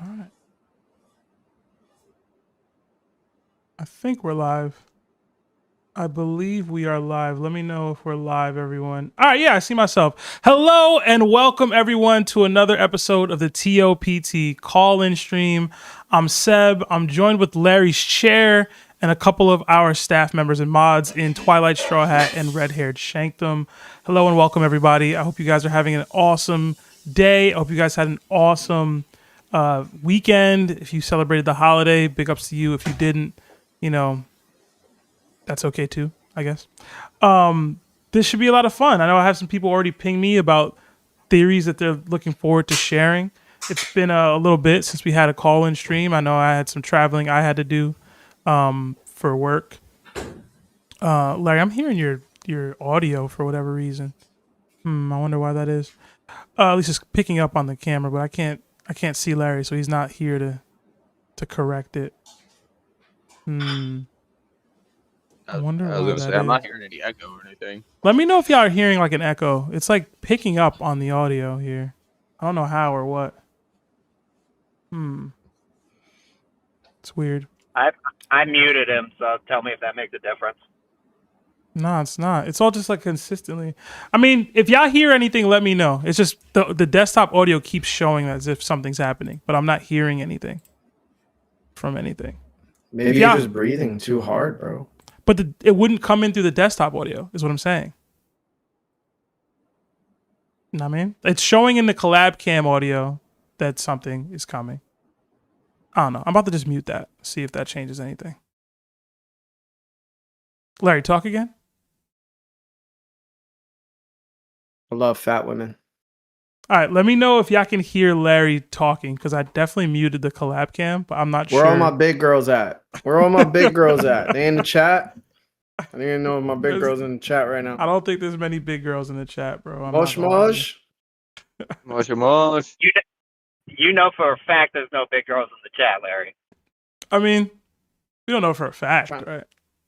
All right. I think we're live. I believe we are live. Let me know if we're live, everyone. All right, yeah, I see myself. Hello and welcome, everyone, to another episode of the TOPT call-in stream. I'm Seb. I'm joined with Larry's chair and a couple of our staff members and mods in Twilight Straw Hat and Red-Haired Shanktum. Hello and welcome, everybody. I hope you guys are having an awesome day. I hope you guys had an awesome weekend. If you celebrated the holiday, big ups to you. If you didn't, you know, that's okay too, I guess. This should be a lot of fun. I know I have some people already ping me about theories that they're looking forward to sharing. It's been a little bit since we had a call-in stream. I know I had some traveling I had to do for work. Larry, I'm hearing your audio for whatever reason. I wonder why that is. At least it's picking up on the camera, but I can't see Larry, so he's not here to correct it. I wonder I was why gonna that say I'm is. not hearing any echo or anything. Let me know if y'all are hearing like an echo. It's like picking up on the audio here. I don't know how or what. It's weird. I muted him, so tell me if that makes a difference. No, it's not. It's all just like consistently. I mean, if y'all hear anything, let me know. It's just the desktop audio keeps showing as if something's happening, but I'm not hearing anything from anything. Maybe you're just breathing too hard, bro. But it wouldn't come in through the desktop audio, is what I'm saying. You know what I mean? It's showing in the collab cam audio that something is coming. I don't know. I'm about to just mute that, see if that changes anything. Larry, talk again? I love fat women. All right, let me know if y'all can hear Larry talking, because I definitely muted the collab cam, but I'm not sure. Where all my big girls at? Where all my big girls at? They in the chat? I don't even know if my big girls in the chat right now. I don't think there's many big girls in the chat, bro. Mosh mosh. Mosh. You know for a fact there's no big girls in the chat, Larry. I mean, we don't know for a fact, right?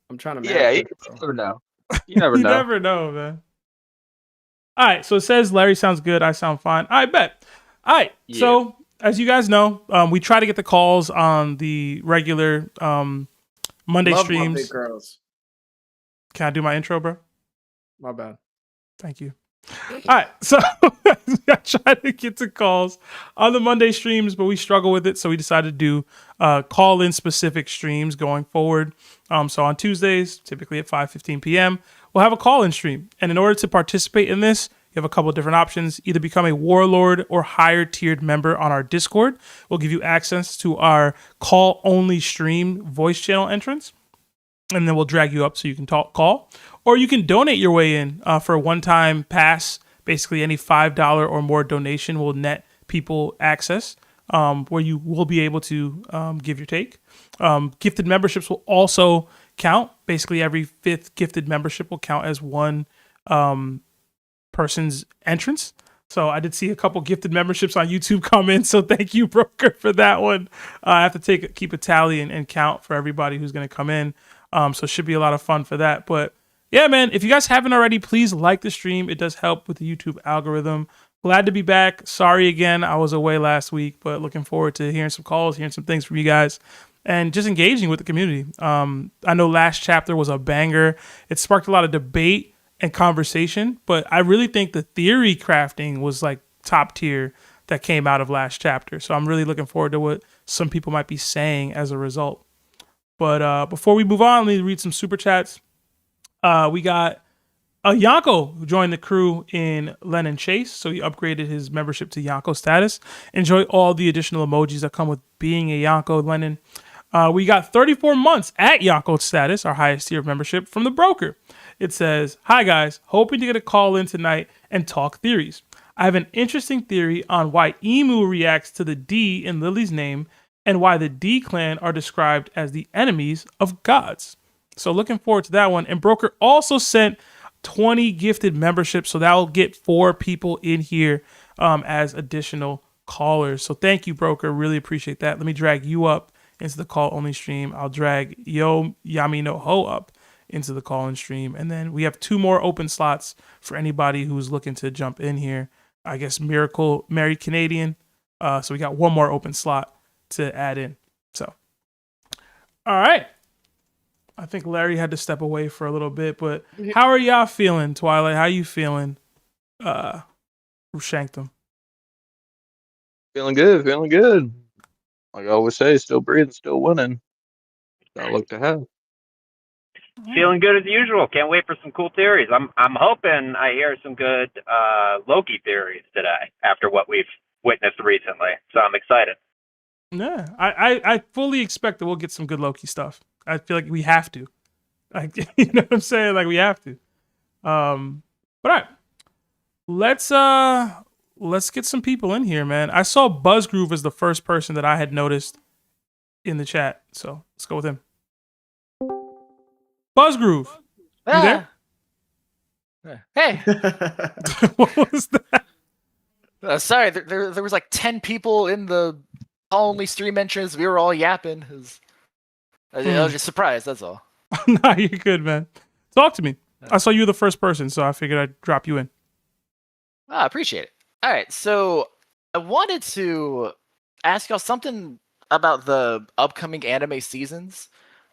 I'm trying to. Yeah, you never know. You never You know. never know, man. All right, so it says Larry sounds good. I sound fine. I bet. All right, Yeah. So as you guys know, we try to get the calls on the regular Monday Love streams. my big girls. Can I do my intro, bro? My bad. Thank you. All right, so I try to get to calls on the Monday streams, but we struggle with it, so we decided to do call-in specific streams going forward. So on Tuesdays, typically at 5:15 p.m., we'll have a call-in stream. And in order to participate in this, you have a couple of different options. Either become a warlord or higher tiered member on our Discord. We'll give you access to our call-only stream voice channel entrance, and then we'll drag you up so you can call. Or you can donate your way in for a one-time pass. Basically, any $5 or more donation will net people access, where you will be able to give your take. Gifted memberships will also count. Basically, every 5th gifted membership will count as one person's entrance. So I did see a couple gifted memberships on YouTube come in, so thank you, Broker, for that one. I have to keep a tally and count for everybody who's going to come in. So it should be a lot of fun for that. But yeah, man, if you guys haven't already, please like the stream. It does help with the YouTube algorithm. Glad to be back. Sorry again, I was away last week, but looking forward to hearing some calls, hearing some things from you guys, and just engaging with the community. I know last chapter was a banger. It sparked a lot of debate and conversation, but I really think the theory crafting was like top tier that came out of last chapter. So I'm really looking forward to what some people might be saying as a result. But before we move on, let me read some super chats. We got Yonko, who joined the crew in Lennon Chase, so he upgraded his membership to Yonko status. Enjoy all the additional emojis that come with being a Yonko, Lennon. We got 34 months at Yonko status, our highest tier of membership, from the Broker. It says, "Hi guys, hoping to get a call in tonight and talk theories. I have an interesting theory on why Emu reacts to the D in Lily's name and why the D clan are described as the enemies of gods." So looking forward to that one. And Broker also sent 20 gifted memberships, so that will get 4 people in here as additional callers. So thank you, Broker. Really appreciate that. Let me drag you up into the call only stream. I'll drag Yami no Ho up into the call in stream. And then we have 2 more open slots for anybody who's looking to jump in here. I guess MerryCanadian. So we got 1 more open slot to add in. So, all right. I think Larry had to step away for a little bit, but how are y'all feeling, Twilight? How you feeling? Who shanked him? Feeling good, feeling good. Like I always say, still breathing, still winning. Don't look to have. Feeling good as usual. Can't wait for some cool theories. I'm hoping I hear some good Loki theories today after what we've witnessed recently. So I'm excited. Yeah, I fully expect that we'll get some good Loki stuff. I feel like we have to. Like, you know what I'm saying? Like, we have to. But all right. Let's get some people in here, man. I saw BuzGroove as the first person that I had noticed in the chat. So let's go with him. BuzGroove. You there? Hey, What was that? sorry, there was like 10 people in the only stream entrance. We were all yapping. I was just surprised, that's all. Nah, you're good, man. Talk to me. I saw you were the first person, so I figured I'd drop you in. I appreciate it. All right, so I wanted to ask y'all something about the upcoming anime seasons.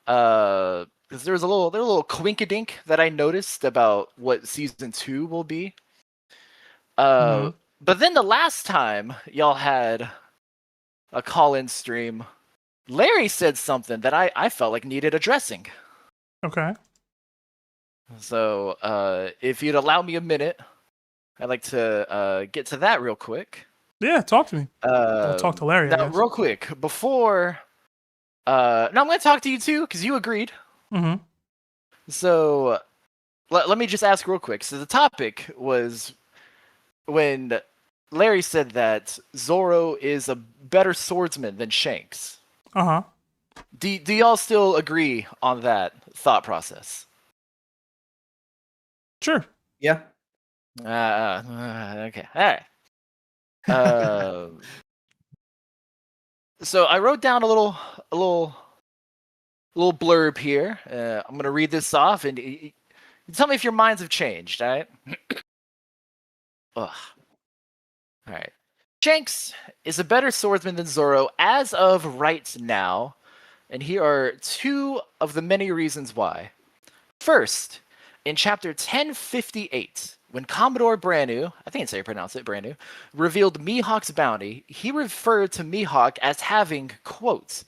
Because there was a little quinkadink that I noticed about what season 2 will be. But then the last time y'all had a call-in stream, Larry said something that I felt like needed addressing. Okay. So if you'd allow me a minute, I'd like to get to that real quick. Yeah, talk to me. I'll talk to Larry. Now, real quick, before... no, I'm going to talk to you too, because you agreed. Mm-hmm. So let me just ask real quick. So the topic was when Larry said that Zoro is a better swordsman than Shanks. Uh-huh. Do y'all still agree on that thought process? Sure. Yeah. Okay. All right. So I wrote down a little blurb here. I'm gonna read this off, and you tell me if your minds have changed. All right. Ugh. All right. Shanks is a better swordsman than Zoro as of right now, and here are two of the many reasons why. First, in chapter 1058, when Commodore Branu, I think it's how you pronounce it, Branu, revealed Mihawk's bounty, he referred to Mihawk as having, quote,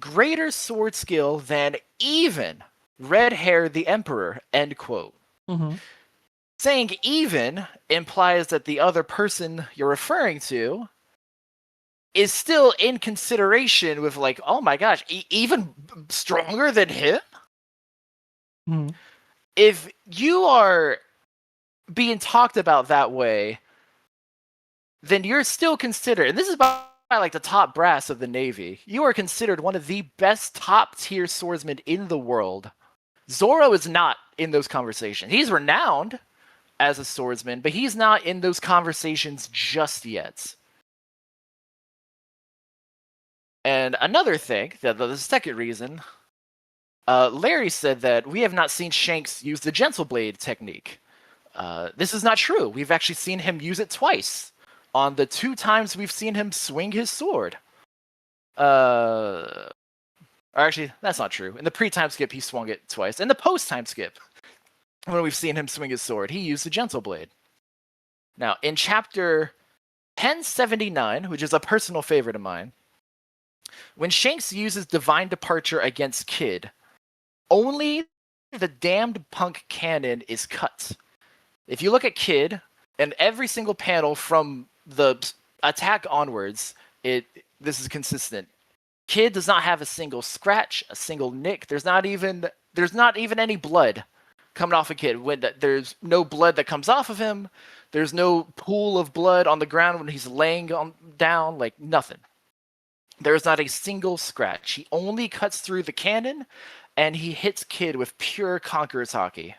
greater sword skill than even Red Hair the Emperor, end quote. Mm-hmm. Saying even implies that the other person you're referring to is still in consideration with like, oh my gosh, even stronger than him? Mm-hmm. If you are being talked about that way, then you're still considered, and this is by like the top brass of the Navy, you are considered one of the best top tier swordsmen in the world. Zoro is not in those conversations. He's renowned as a swordsman, but he's not in those conversations just yet. And another thing, the second reason, Larry said that we have not seen Shanks use the Gentle Blade technique. This is not true. We've actually seen him use it twice on the 2 times we've seen him swing his sword. Or actually, that's not true. In the pre-time skip, he swung it twice. In the post-time skip, when we've seen him swing his sword, he used the Gentle Blade. Now, in chapter 1079, which is a personal favorite of mine, when Shanks uses Divine Departure against Kid, only the damned punk cannon is cut. If you look at Kid, and every single panel from the attack onwards, this is consistent. Kid does not have a single scratch, a single nick. There's not even any blood coming off a Kid. When there's no blood that comes off of him, there's no pool of blood on the ground when he's laying down, like nothing. There's not a single scratch. He only cuts through the cannon, and he hits Kid with pure Conqueror's Haki.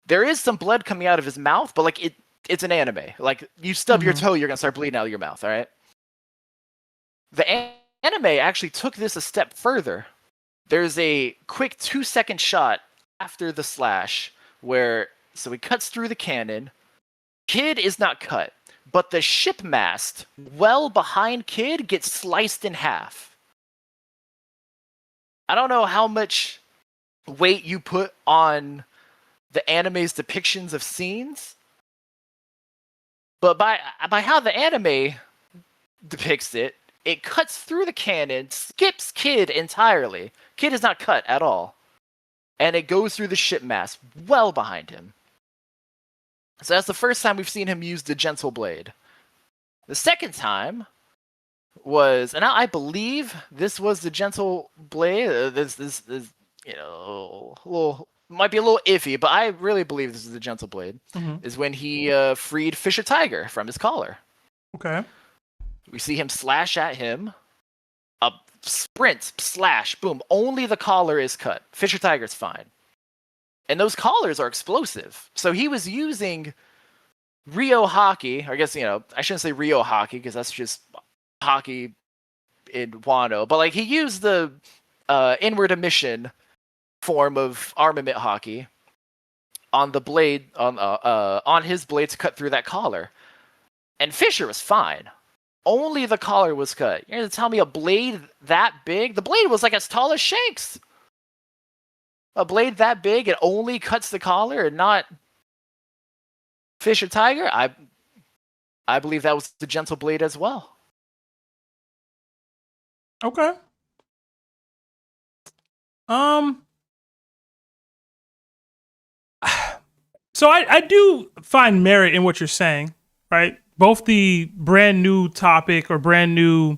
There is some blood coming out of his mouth, but like it's an anime. Like you stub your toe, you're gonna start bleeding out of your mouth. All right. The anime actually took this a step further. There's a quick 2-second shot after the slash where he cuts through the cannon. Kid is not cut, but the ship mast well behind Kid gets sliced in half. I don't know how much weight you put on the anime's depictions of scenes, but by how the anime depicts it, it cuts through the cannon, skips Kid entirely. Kid is not cut at all. And it goes through the ship mast well behind him. So that's the first time we've seen him use the gentle blade. The second time was, and I believe this was the gentle blade. This you know, might be a little iffy, but I really believe this is the gentle blade. Is when he freed Fisher Tiger from his collar. Okay. We see him slash at him. A sprint, slash, boom. Only the collar is cut. Fisher Tiger's fine. And those collars are explosive. So he was using Rio hockey. I guess, I shouldn't say Rio hockey because that's just hockey in Wano. But like he used the inward emission form of armament hockey on the blade, on his blade to cut through that collar. And Fisher was fine. Only the collar was cut. You're going to tell me a blade that big? The blade was like as tall as Shanks. A blade that big, it only cuts the collar and not Fisher Tiger? I believe that was the gentle blade as well. Okay. So I do find merit in what you're saying, right? Both the brand new topic or brand new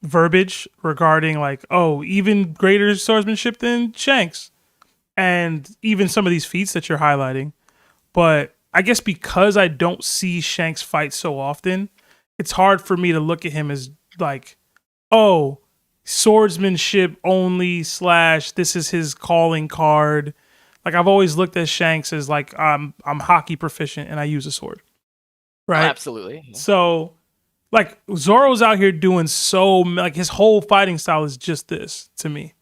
verbiage regarding like, oh, even greater swordsmanship than Shanks, and even some of these feats that you're highlighting. But I guess because I don't see Shanks fight so often, it's hard for me to look at him as like, oh, swordsmanship only / this is his calling card. Like I've always looked at Shanks as like I'm hockey proficient and I use a sword. Right? Oh, absolutely. So like Zoro's out here doing like his whole fighting style is just this to me.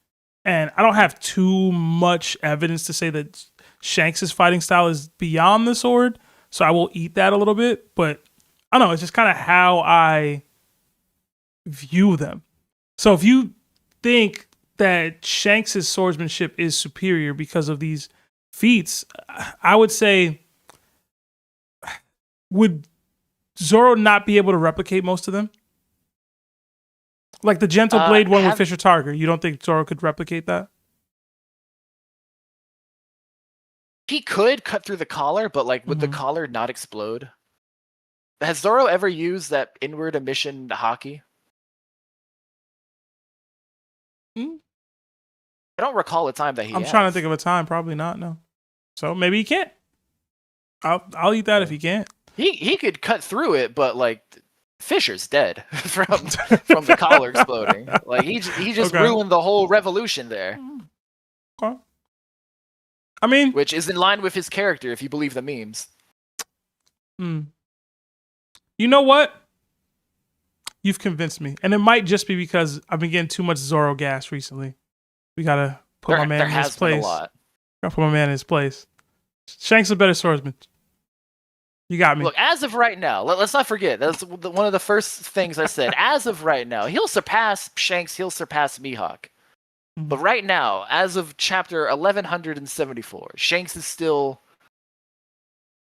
And I don't have too much evidence to say that Shanks' fighting style is beyond the sword. So I will eat that a little bit, but I don't know, it's just kind of how I view them. So if you think that Shanks' swordsmanship is superior because of these feats, I would say, would Zoro not be able to replicate most of them? Like the gentle blade one with Fisher Tiger, you don't think Zoro could replicate that? He could cut through the collar, but like would the collar not explode? Has Zoro ever used that inward emission hockey? I don't recall a time that he I'm trying to think of a time. Probably not, no. So maybe he can't. I'll eat that if he can't. He could cut through it, but like Fisher's dead from the collar exploding. Like he just ruined the whole revolution there. Okay. I mean, which is in line with his character if you believe the memes. You know what? You've convinced me, and it might just be because I've been getting too much Zoro gas recently. We gotta put my man in his place. Gotta put my man in his place. Shanks a better swordsman. You got me. Look, as of right now, let's not forget, that's one of the first things I said. As of right now, he'll surpass Shanks, he'll surpass Mihawk. But right now, as of chapter 1174, Shanks is still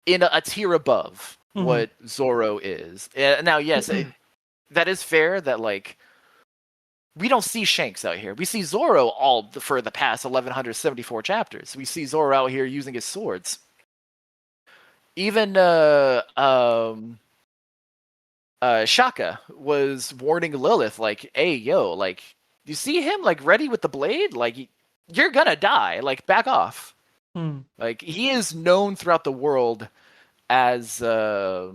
in a tier above what Zoro is. Now, yes, that is fair that, like, we don't see Shanks out here. We see Zoro all for the past 1174 chapters. We see Zoro out here using his swords. Even Shaka was warning Lilith, like, hey, yo, like, you see him, like, ready with the blade? Like, you're gonna die. Like, back off. Like, he is known throughout the world as a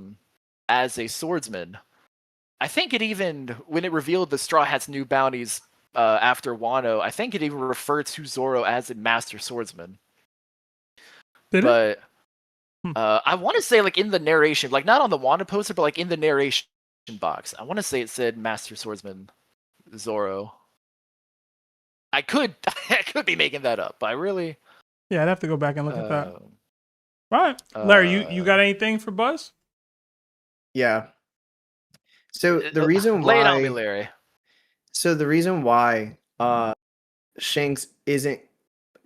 swordsman. I think it even, when it revealed the Straw Hat's new bounties after Wano, I think it even referred to Zoro as a master swordsman. Did it? I want to say, like, in the narration, like, not on the Wano poster, but, like, in the narration box, I want to say it said master swordsman Zoro. I could be making that up, but I really... Yeah, I'd have to go back and look at that. All right. Larry, you got anything for Buzz? Yeah. So the reason Lay it on me, why Larry. Shanks isn't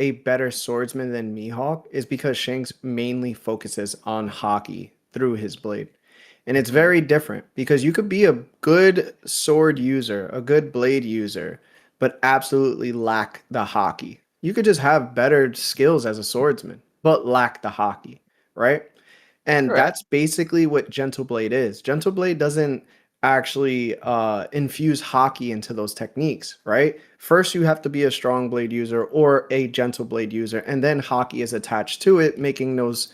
a better swordsman than Mihawk is because Shanks mainly focuses on hockey through his blade. And it's very different because you could be a good sword user, a good blade user, but absolutely lack the hockey. You could just have better skills as a swordsman, but lack the hockey, right? And Correct. that's basically what Gentle Blade is. Gentle Blade doesn't actually infuse hockey into those techniques, right? First, you have to be a strong blade user or a gentle blade user, and then hockey is attached to it, making those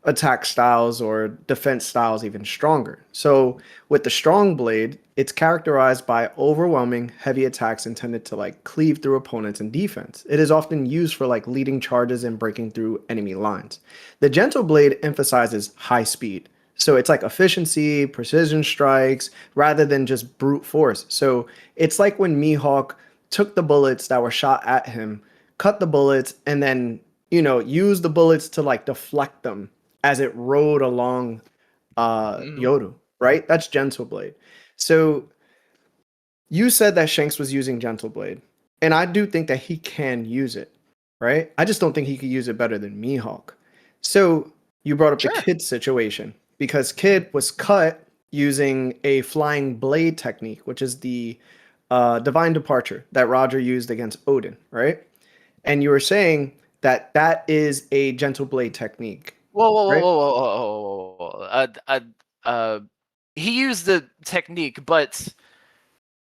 attack styles or defense styles even stronger. So with the strong blade, it's characterized by overwhelming heavy attacks intended to like cleave through opponents in defense. It is often used for like leading charges and breaking through enemy lines. The gentle blade emphasizes high speed. So it's like efficiency, precision strikes, rather than just brute force. So it's like when Mihawk took the bullets that were shot at him, cut the bullets, and then, use the bullets to like deflect them as it rode along Yoru, right? That's Gentle Blade. So you said that Shanks was using Gentle Blade, and I do think that he can use it, right? I just don't think he could use it better than Mihawk. So you brought up the Kid situation because Kid was cut using a flying blade technique, which is the divine departure that Roger used against Odin, right? And you were saying that that is a gentle blade technique. Whoa, Right? he used the technique, but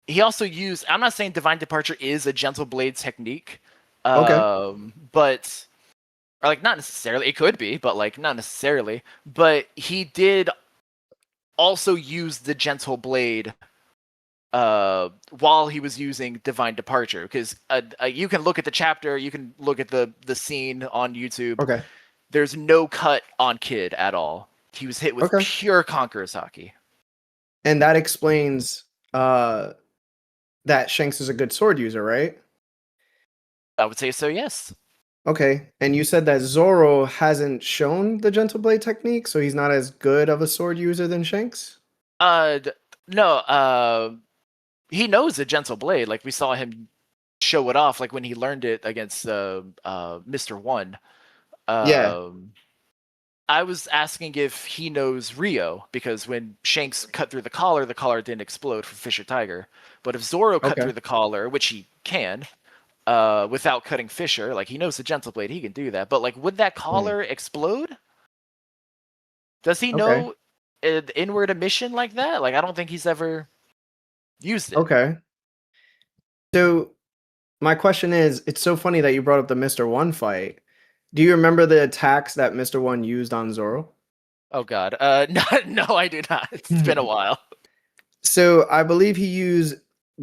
he also used. I'm not saying divine departure is a gentle blade technique. Okay. But or like not necessarily. It could be, but like not necessarily. But he did also use the gentle blade while he was using divine departure, because you can look at the chapter, you can look at the scene on YouTube. Okay. There's no cut on Kid at all. He was hit with Okay. pure Conqueror's Haki. And that explains that Shanks is a good sword user, right? I would say so, yes. Okay. And you said that Zoro hasn't shown the gentle blade technique, so he's not as good of a sword user than Shanks? No, he knows the gentle blade. Like, we saw him show it off, like when he learned it against Mr. One. Yeah. I was asking if he knows Rio, because when Shanks cut through the collar didn't explode for Fisher Tiger. But if Zoro cut Okay. through the collar, which he can, without cutting Fisher, like, he knows the gentle blade, he can do that. But like, would that collar explode? Does he know inward emission like that? Like, I don't think he's ever used it. Okay. So my question is, it's so funny that you brought up the Mr. One fight. Do you remember the attacks that Mr. One used on Zoro? Oh god. No, I do not. It's been a while. So I believe he used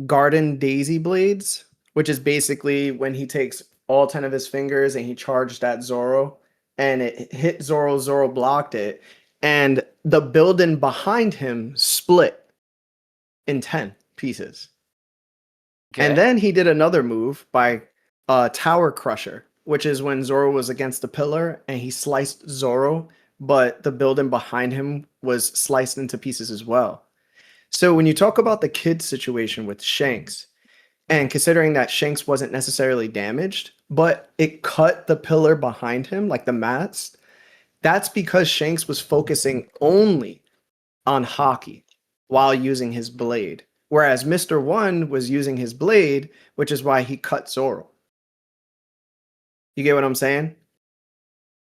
Garden Daisy Blades, which is basically when he takes all 10 of his fingers and he charged at Zoro and it hit Zoro, Zoro blocked it, and the building behind him split in 10 pieces. Okay. And then he did another move by Tower Crusher, which is when Zoro was against the pillar and he sliced Zoro, but the building behind him was sliced into pieces as well. So when you talk about the Kid situation with Shanks, and considering that Shanks wasn't necessarily damaged, but it cut the pillar behind him, like the mast, that's because Shanks was focusing only on hockey while using his blade. Whereas Mr. One was using his blade, which is why he cut Zoro. You get what I'm saying?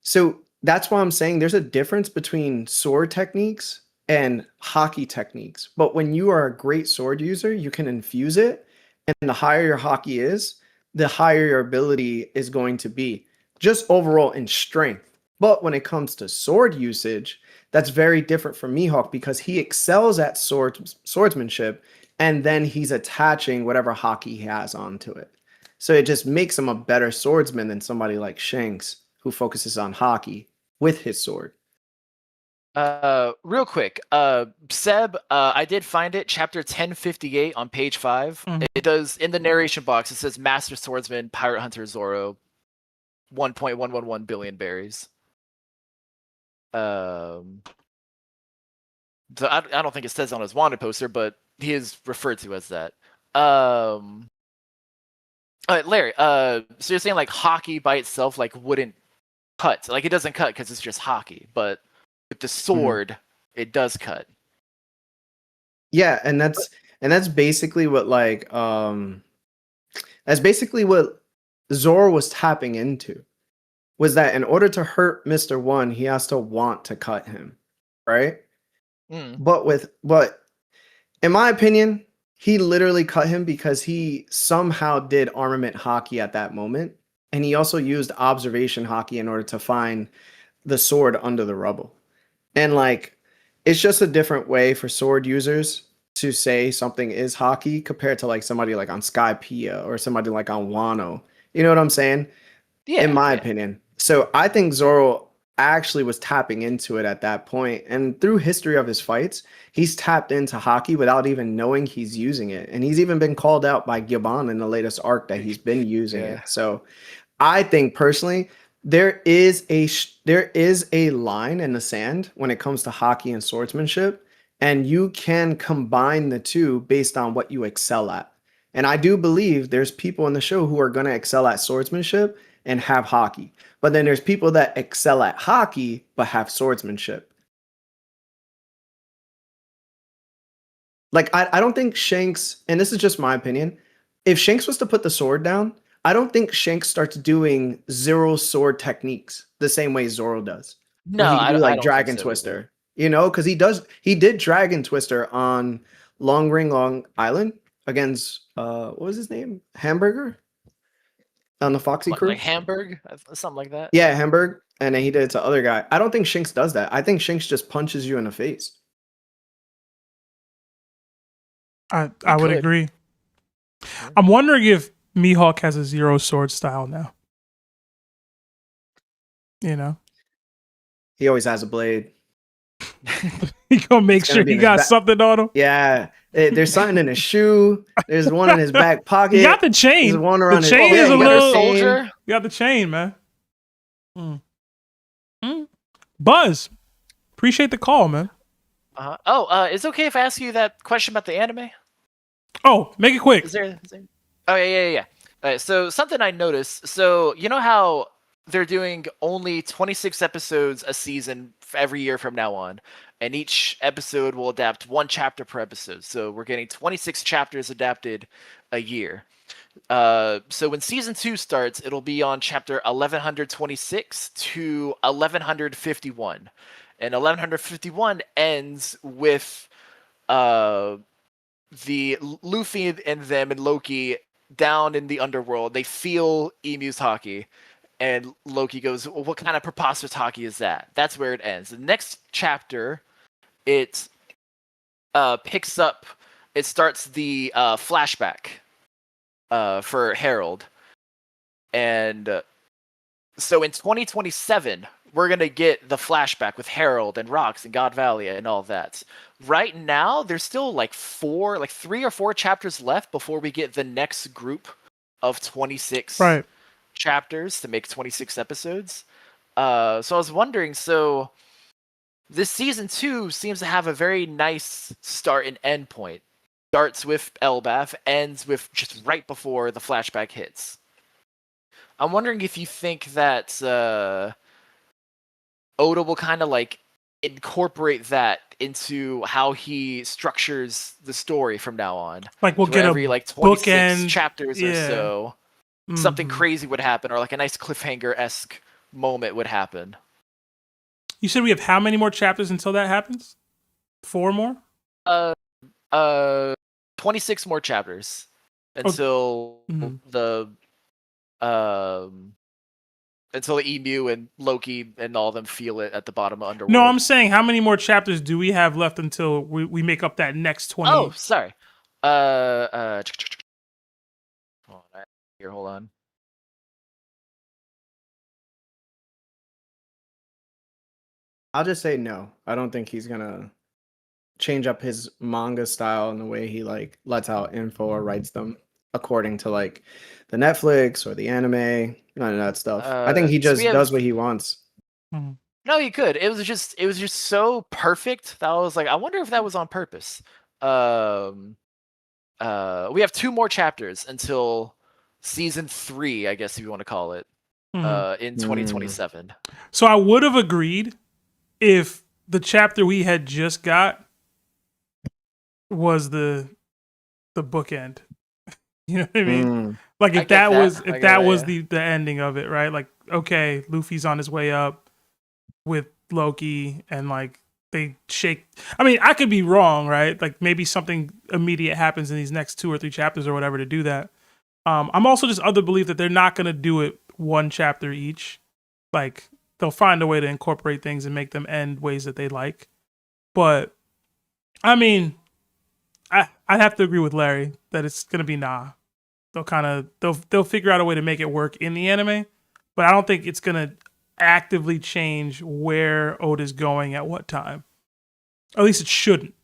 So that's why I'm saying there's a difference between sword techniques and hockey techniques. But when you are a great sword user, you can infuse it. And the higher your hockey is, the higher your ability is going to be, just overall in strength. But when it comes to sword usage, that's very different from Mihawk because he excels at swordsmanship, and then he's attaching whatever hockey he has onto it. So it just makes him a better swordsman than somebody like Shanks, who focuses on hockey with his sword. Real quick, Seb, I did find it, chapter 1058 on page 5. It does, in the narration box, it says Master Swordsman, Pirate Hunter Zoro, 1.111 billion berries. So I don't think it says on his wanted poster, but he is referred to as that. Larry, so you're saying like hockey by itself like wouldn't cut, like it doesn't cut because it's just hockey, but with the sword it does cut. Yeah, and that's basically what like that's basically what Zoro was tapping into. Was that in order to hurt Mr. One, he has to want to cut him, right? But in my opinion, he literally cut him because he somehow did armament hockey at that moment, and he also used observation hockey in order to find the sword under the rubble. And like, it's just a different way for sword users to say something is hockey compared to like somebody like on Skypiea or somebody like on Wano. You know what I'm saying? Yeah. In my opinion. So I think Zoro actually was tapping into it at that point. And through history of his fights, he's tapped into hockey without even knowing he's using it. And he's even been called out by Gibbon in the latest arc that he's been using it. So I think personally, there is a line in the sand when it comes to hockey and swordsmanship. And you can combine the two based on what you excel at. And I do believe there's people in the show who are going to excel at swordsmanship and have hockey. But then there's people that excel at hockey but have swordsmanship. Like, I don't think Shanks, and this is just my opinion, if Shanks was to put the sword down, I don't think Shanks starts doing zero sword techniques the same way Zoro does. No, he do I like don't Dragon think so Twister. either. You know, because he did Dragon Twister on Long Island against what was his name? Hamburger? On the Foxy crew? Like Hamburg, something like that. Yeah, Hamburg. And then he did it to other guy. I don't think Shanks does that. I think Shanks just punches you in the face. I would could. agree. I'm wondering if Mihawk has a zero sword style now. You know? He always has a blade. He gonna make It's gonna sure be he in his got back. something on him. Yeah. There's something in his shoe. There's one in his back pocket. He got the chain. There's one The around his chain is a he got little soldier. You got the chain, man. Buzz, appreciate the call, man. Is it okay if I ask you that question about the anime? Oh, make it quick. Is there... Oh, yeah. So something I noticed. So you know how they're doing only 26 episodes a season every year from now on, and each episode will adapt one chapter per episode. So we're getting 26 chapters adapted a year. So when season 2 starts, it'll be on chapter 1126 to 1151, and 1151 ends with the Luffy and them and Loki down in the underworld. They feel Emu's hockey, and Loki goes, well, "What kind of preposterous hockey is that?" That's where it ends. The next chapter, it picks up. It starts the flashback for Harold, and so in 2027 we're gonna get the flashback with Harold and Rox and God Valley and all that. Right now there's still like 3 or 4 chapters left before we get the next group of 26 chapters to make 26 episodes. So I was wondering, so this season 2 seems to have a very nice start and end point. Starts with Elbaf, ends with just right before the flashback hits. I'm wondering if you think that Oda will kind of like incorporate that into how he structures the story from now on. Like we'll get every 26 bookend chapters or so, something crazy would happen, or like a nice cliffhanger-esque moment would happen. You said we have how many more chapters until that happens? 4 more? 26 more chapters until until the Emu and Loki and all of them feel it at the bottom of Underworld. No, I'm saying how many more chapters do we have left until we make up that next 20? Oh, sorry. Hold on. I'll just say no. I don't think he's gonna change up his manga style and the way he like lets out info or writes them according to like the Netflix or the anime, none of that stuff. I think he just does what he wants. No, you could. It was just so perfect that I was like, I wonder if that was on purpose. We have 2 more chapters until season 3, I guess if you want to call it, Mhm. in 2027. So I would have agreed if the chapter we had just got was the bookend. You know what I mean? Like I if get that that. was I if get that that, was yeah. the ending of it, right? Like, okay, Luffy's on his way up with Loki and like they shake. I mean, I could be wrong, right? Like maybe something immediate happens in these next 2 or 3 chapters or whatever to do that. I'm also just of the belief that they're not going to do it 1 chapter each. Like they'll find a way to incorporate things and make them end ways that they like. But I mean, I have to agree with Larry that it's going to be nah. They'll figure out a way to make it work in the anime, but I don't think it's going to actively change where Oda's going at what time. At least it shouldn't.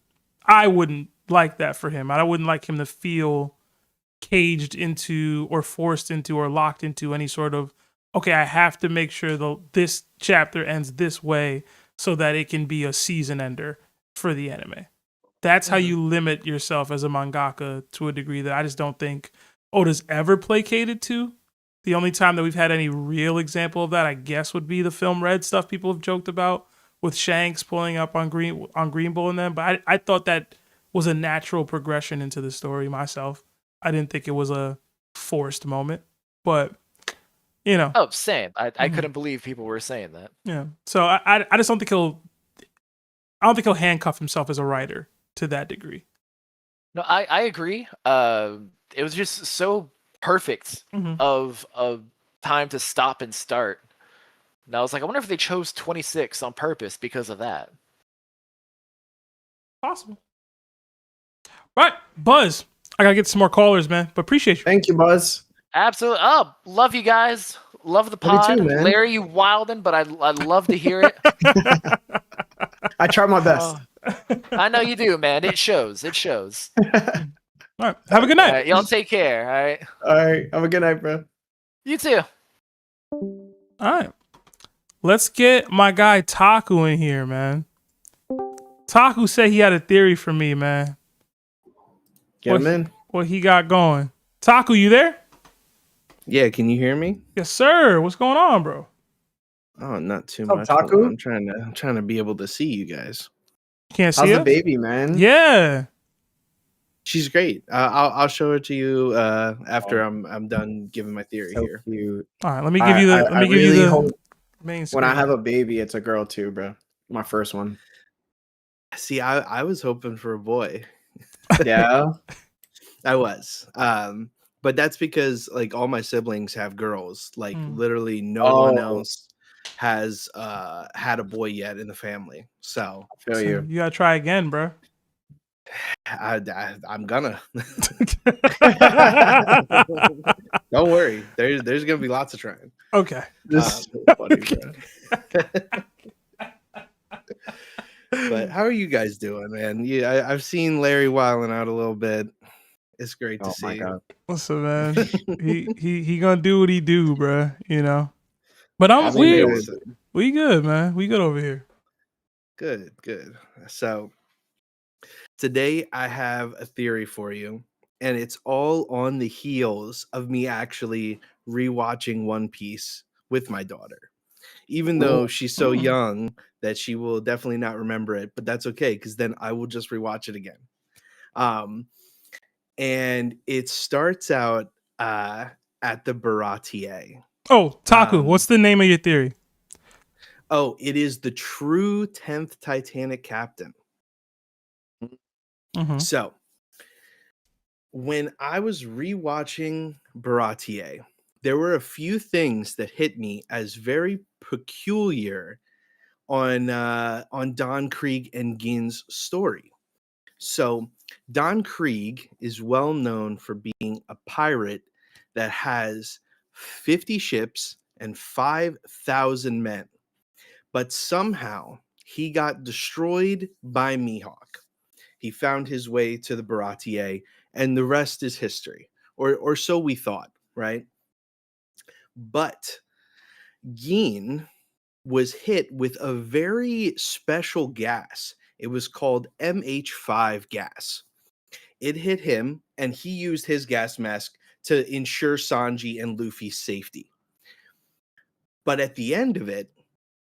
I wouldn't like that for him. I wouldn't like him to feel caged into or forced into or locked into any sort of, okay, I have to make sure this chapter ends this way so that it can be a season ender for the anime. That's how you limit yourself as a mangaka to a degree that I just don't think Oda's ever placated to. The only time that we've had any real example of that, I guess, would be the film Red stuff people have joked about with Shanks pulling up on Green Bull and them. But I thought that was a natural progression into the story myself. I didn't think it was a forced moment, but you know. Oh, same. I couldn't believe people were saying that. Yeah. So I just don't think he'll handcuff himself as a writer to that degree. No, I agree. It was just so perfect of time to stop and start. And I was like, I wonder if they chose 26 on purpose because of that. Possible. Right, Buzz. I gotta get some more callers, man. But appreciate you. Thank you, Buzz. Absolutely. Oh, love you guys. Love the Love you pod. too, man. Larry, you wildin', but I love to hear it. I try my best. I know you do, man. It shows. It shows. All right. Have a good night. All right, y'all take care. All right. All right. Have a good night, bro. You too. All right. Let's get my guy Taku in here, man. Taku said he had a theory for me, man. Get him in. What he got going. Taku, you there? Yeah, can you hear me? Yes, sir. What's going on, bro? Oh, not too What's much. up, Hold Taku? on, I'm trying to be able to see you guys. Can't How's see the us? baby, man? Yeah. She's great. I'll show her to you after I'm done giving my theory So here. cute. All right. Let me give you the. Let me give you really the hope main screen. when I have a baby, it's a girl too, bro. My first one. See, I was hoping for a boy. Yeah. I was. But that's because like all my siblings have girls. Like literally no one else has had a boy yet in the family. So I feel So you. you gotta try again, bro. I'm gonna. Don't worry. There's gonna be lots of trying. Okay. This is so funny, bro. But how are you guys doing, man? Yeah, I've seen Larry wilding out a little bit. It's great to Oh see. my god. Listen, man. he gonna do what he do, bro. You know. But As we they would. good, man. We good over here. Good. So today I have a theory for you, and it's all on the heels of me actually rewatching One Piece with my daughter. Even though she's so young that she will definitely not remember it, but that's okay because then I will just rewatch it again. And it starts out at the Baratier. Oh, Taku, what's the name of your theory? Oh, it is the true 10th Titanic captain. So, when I was rewatching Baratier, there were a few things that hit me as very peculiar on Don Krieg and Gin's story. So, Don Krieg is well known for being a pirate that has 50 ships and 5,000 men. But somehow he got destroyed by Mihawk. He found his way to the Baratier, and the rest is history, or so we thought, right? But Gin was hit with a very special gas. It was called MH5 gas. It hit him, and he used his gas mask to ensure Sanji and Luffy's safety. But at the end of it,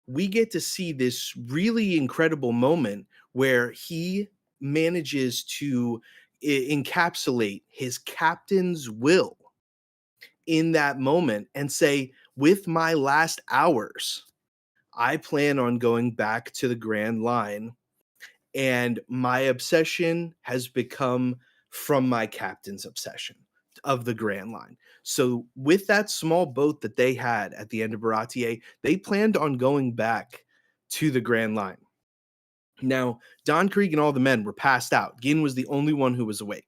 we get to see this really incredible moment where he manages to encapsulate his captain's will in that moment and say, with my last hours, I plan on going back to the Grand Line, and my obsession has become from my captain's obsession of the Grand Line. So with that small boat that they had at the end of Baratier, they planned on going back to the Grand Line. Now, Don Krieg and all the men were passed out. Gin was the only one who was awake.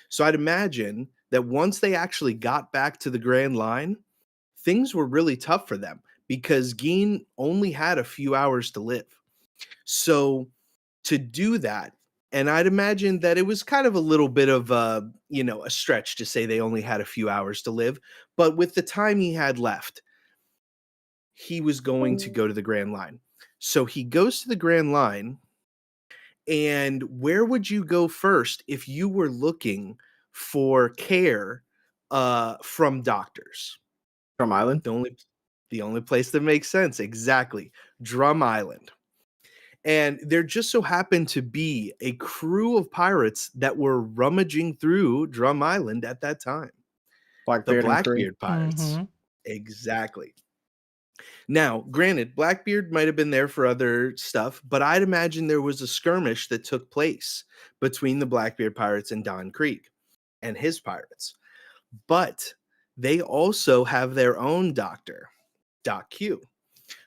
So I'd imagine that once they actually got back to the Grand Line, things were really tough for them because Gin only had a few hours to live. So to do that, and I'd imagine that it was kind of a little bit of a stretch to say they only had a few hours to live, but with the time he had left, he was going to go to the Grand Line. So he goes to the Grand Line, and where would you go first if you were looking for care from doctors? Drum Island. The only place that makes sense. Exactly. Drum Island. And there just so happened to be a crew of pirates that were rummaging through Drum Island at that time. Blackbeard The Blackbeard pirates. Mhm. Exactly. Now, granted, Blackbeard might have been there for other stuff, but I'd imagine there was a skirmish that took place between the Blackbeard pirates and Don Krieg and his pirates. But they also have their own doctor, Doc Q,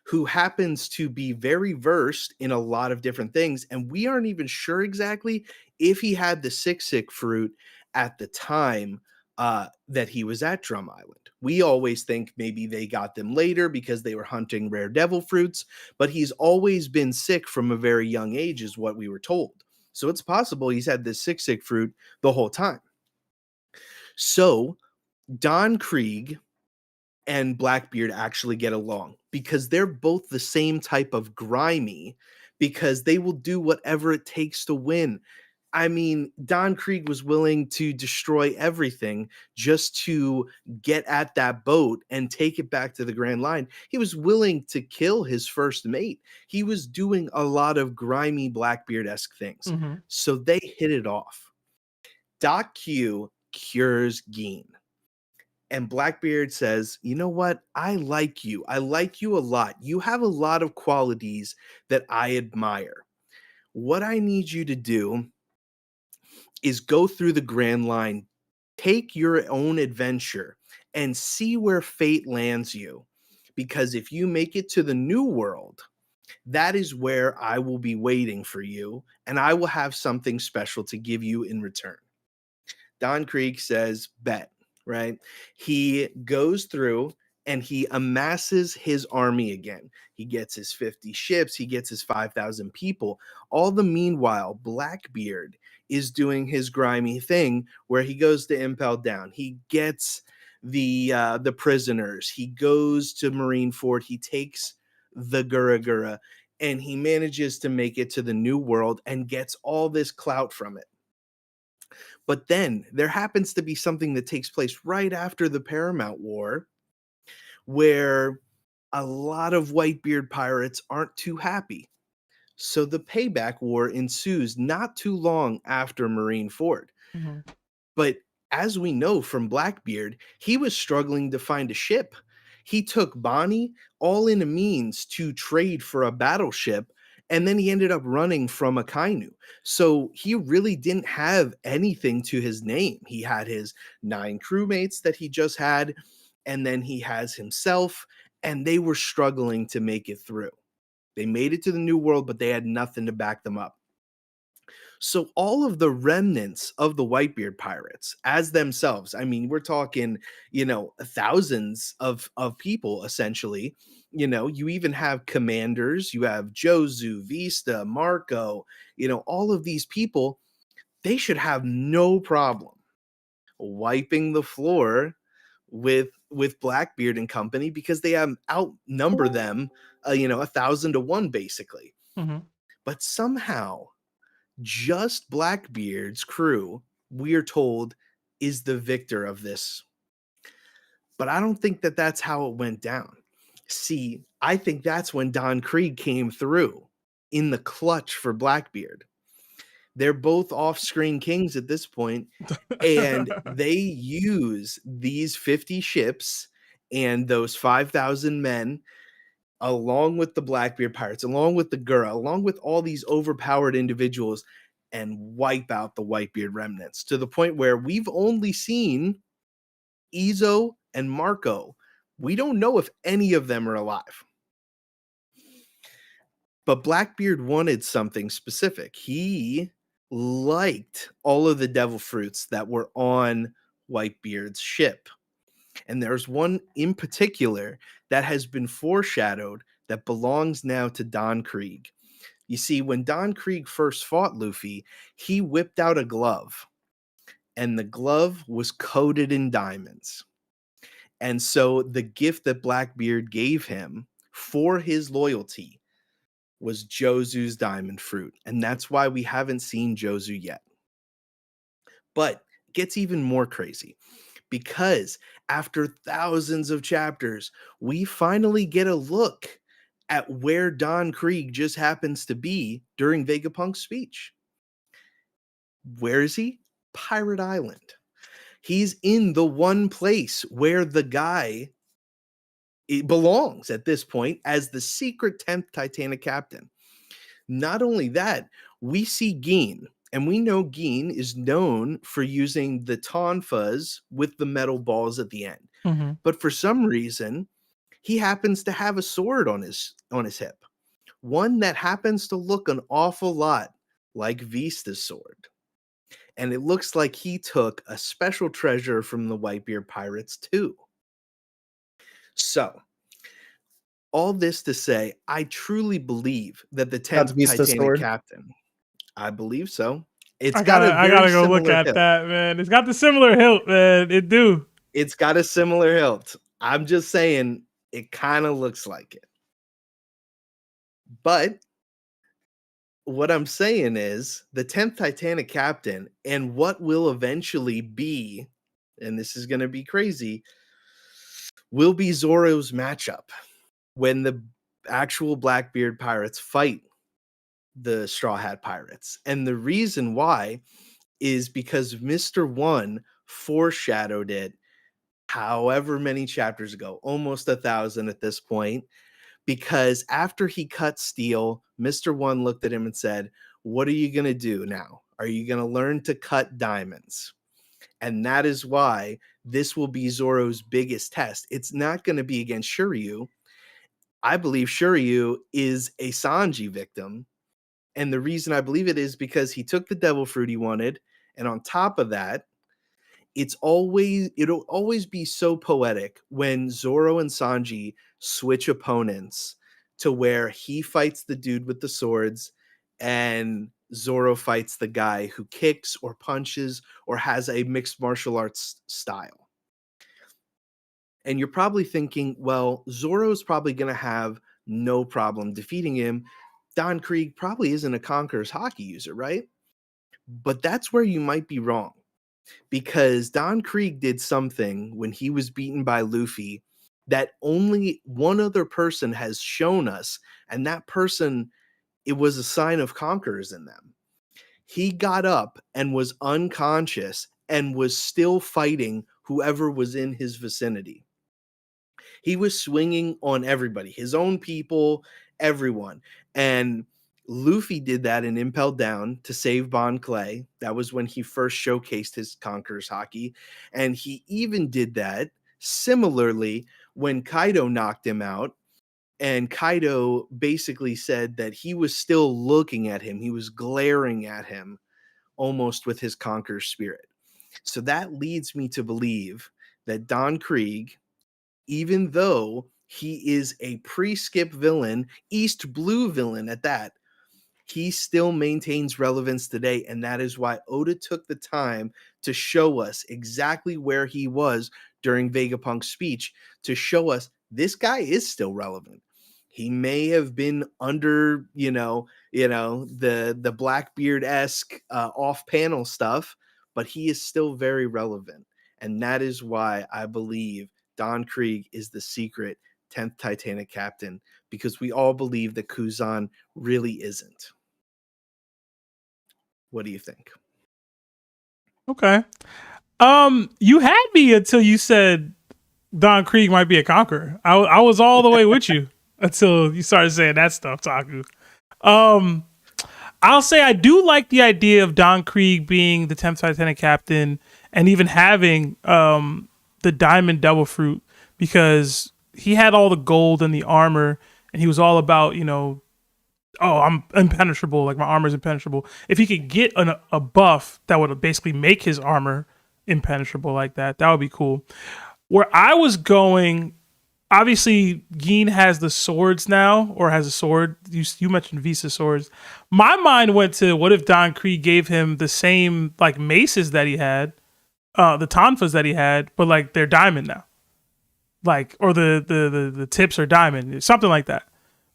who happens to be very versed in a lot of different things. And we aren't even sure exactly if he had the Sick fruit at the time that he was at Drum Island. We always think maybe they got them later because they were hunting rare devil fruits, but he's always been sick from a very young age is what we were told. So it's possible he's had this Sick fruit the whole time. So Don Krieg and Blackbeard actually get along because they're both the same type of grimy, because they will do whatever it takes to win. I mean, Don Krieg was willing to destroy everything just to get at that boat and take it back to the Grand Line. He was willing to kill his first mate. He was doing a lot of grimy Blackbeard-esque things. Mhm. So they hit it off. Doc Q cures Gin. And Blackbeard says, you know what? I like you. I like you a lot. You have a lot of qualities that I admire. What I need you to do is go through the Grand Line, take your own adventure, and see where fate lands you. Because if you make it to the New World, that is where I will be waiting for you, and I will have something special to give you in return. Don Krieg says, bet. Right? He goes through and he amasses his army again. He gets his 50 ships. He gets his 5,000 people. All the meanwhile, Blackbeard is doing his grimy thing where he goes to Impel Down. He gets the prisoners. He goes to Marineford. He takes the Gura Gura, and he manages to make it to the New World and gets all this clout from it. But then there happens to be something that takes place right after the Paramount War where a lot of Whitebeard pirates aren't too happy. So the Payback War ensues not too long after Marineford. Mhm. But as we know from Blackbeard, he was struggling to find a ship. He took Bonnie all in a means to trade for a battleship, and then he ended up running from Akainu. So he really didn't have anything to his name. He had his 9 crewmates that he just had, and then he has himself, and they were struggling to make it through. They made it to the New World, but they had nothing to back them up. So all of the remnants of the Whitebeard pirates as themselves, I mean, we're talking, thousands of people, essentially. You even have commanders, you have Jozu, Vista, Marco, all of these people, they should have no problem wiping the floor with Blackbeard and company because they outnumber them 1,000 to 1 basically. Hmm. But somehow, just Blackbeard's crew, we are told, is the victor of this. But I don't think that that's how it went down. See, I think that's when Don Krieg came through in the clutch for Blackbeard. They're both off-screen kings at this point, and they use these 50 ships and those 5,000 men, along with the Blackbeard pirates, along with the Gura, along with all these overpowered individuals, and wipe out the Whitebeard remnants to the point where we've only seen Izo and Marco. We don't know if any of them are alive. But Blackbeard wanted something specific. He liked all of the devil fruits that were on Whitebeard's ship. And there's one in particular that has been foreshadowed that belongs now to Don Krieg. You see, when Don Krieg first fought Luffy, he whipped out a glove, and the glove was coated in diamonds. And so the gift that Blackbeard gave him for his loyalty was Jozu's diamond fruit. And that's why we haven't seen Jozu yet. But it gets even more crazy because after thousands of chapters, we finally get a look at where Don Krieg just happens to be during Vegapunk's speech. Where is he? Pirate Island. He's in the one place where the guy belongs at this point as the secret 10th Titanic captain. Not only that, we see Gin, and we know Gin is known for using the tonfas with the metal balls at the end. Hmm. But for some reason, he happens to have a sword on his hip. One that happens to look an awful lot like Vista's sword. And it looks like he took a special treasure from the Whitebeard pirates too. So, all this to say, I truly believe that the 10th Vista's Titanic sword? captain, I believe so. It's I got a gotta very go look similar at hilt. that, man. It's got the similar hilt, man. It do. It's got a similar hilt. I'm just saying it kind of looks like it. But what I'm saying is the 10th Titanic captain and what will eventually be, and this is going to be crazy, will be Zoro's matchup when the actual Blackbeard pirates fight the Straw Hat pirates. And the reason why is because Mr. One foreshadowed it however many chapters ago, almost 1,000 at this point, because after he cut steel, Mr. One looked at him and said, "What are you going to do now? Are you going to learn to cut diamonds?" And that is why this will be Zoro's biggest test. It's not going to be against Shiryu. I believe Shiryu is a Sanji victim. And the reason I believe it is because he took the devil fruit he wanted. And on top of that, it'll always be so poetic when Zoro and Sanji switch opponents to where he fights the dude with the swords and Zoro fights the guy who kicks or punches or has a mixed martial arts style. And you're probably thinking, well, Zoro's probably going to have no problem defeating him. Don Krieg probably isn't a Conqueror's hockey user, right? But that's where you might be wrong. Because Don Krieg did something when he was beaten by Luffy that only one other person has shown us, and that person, it was a sign of conquerors in them. He got up and was unconscious and was still fighting whoever was in his vicinity. He was swinging on everybody, his own people, everyone. And Luffy did that in Impel Down to save Bon Clay. That was when he first showcased his Conqueror's hockey. And he even did that similarly when Kaido knocked him out. And Kaido basically said that he was still looking at him. He was glaring at him almost with his Conqueror spirit. So that leads me to believe that Don Krieg, even though he is a pre-skip villain, East Blue villain at that, he still maintains relevance today. And that is why Oda took the time to show us exactly where he was during Vegapunk's speech, to show us this guy is still relevant. he may have been under, the Blackbeard-esque off-panel stuff, but he is still very relevant. And that is why I believe Don Krieg is the secret 10th Titanic captain, because we all believe that Kuzan really isn't. What do you think? Okay. You had me until you said Don Krieg might be a conqueror. I was all the way with you until you started saying that stuff, Taku. I'll say I do like the idea of Don Krieg being the 10th Titanic captain and even having the diamond devil fruit, because he had all the gold and the armor and he was all about, oh, I'm impenetrable, like my armor is impenetrable. If he could get a buff that would basically make his armor impenetrable like that would be cool. Where I was going, obviously, Geen has the swords now, or has a sword. You mentioned Visa swords. My mind went to, what if Don Krieg gave him the same like maces that he had, the tonfas that he had, but like they're diamond now, like, or the tips are diamond, something like that.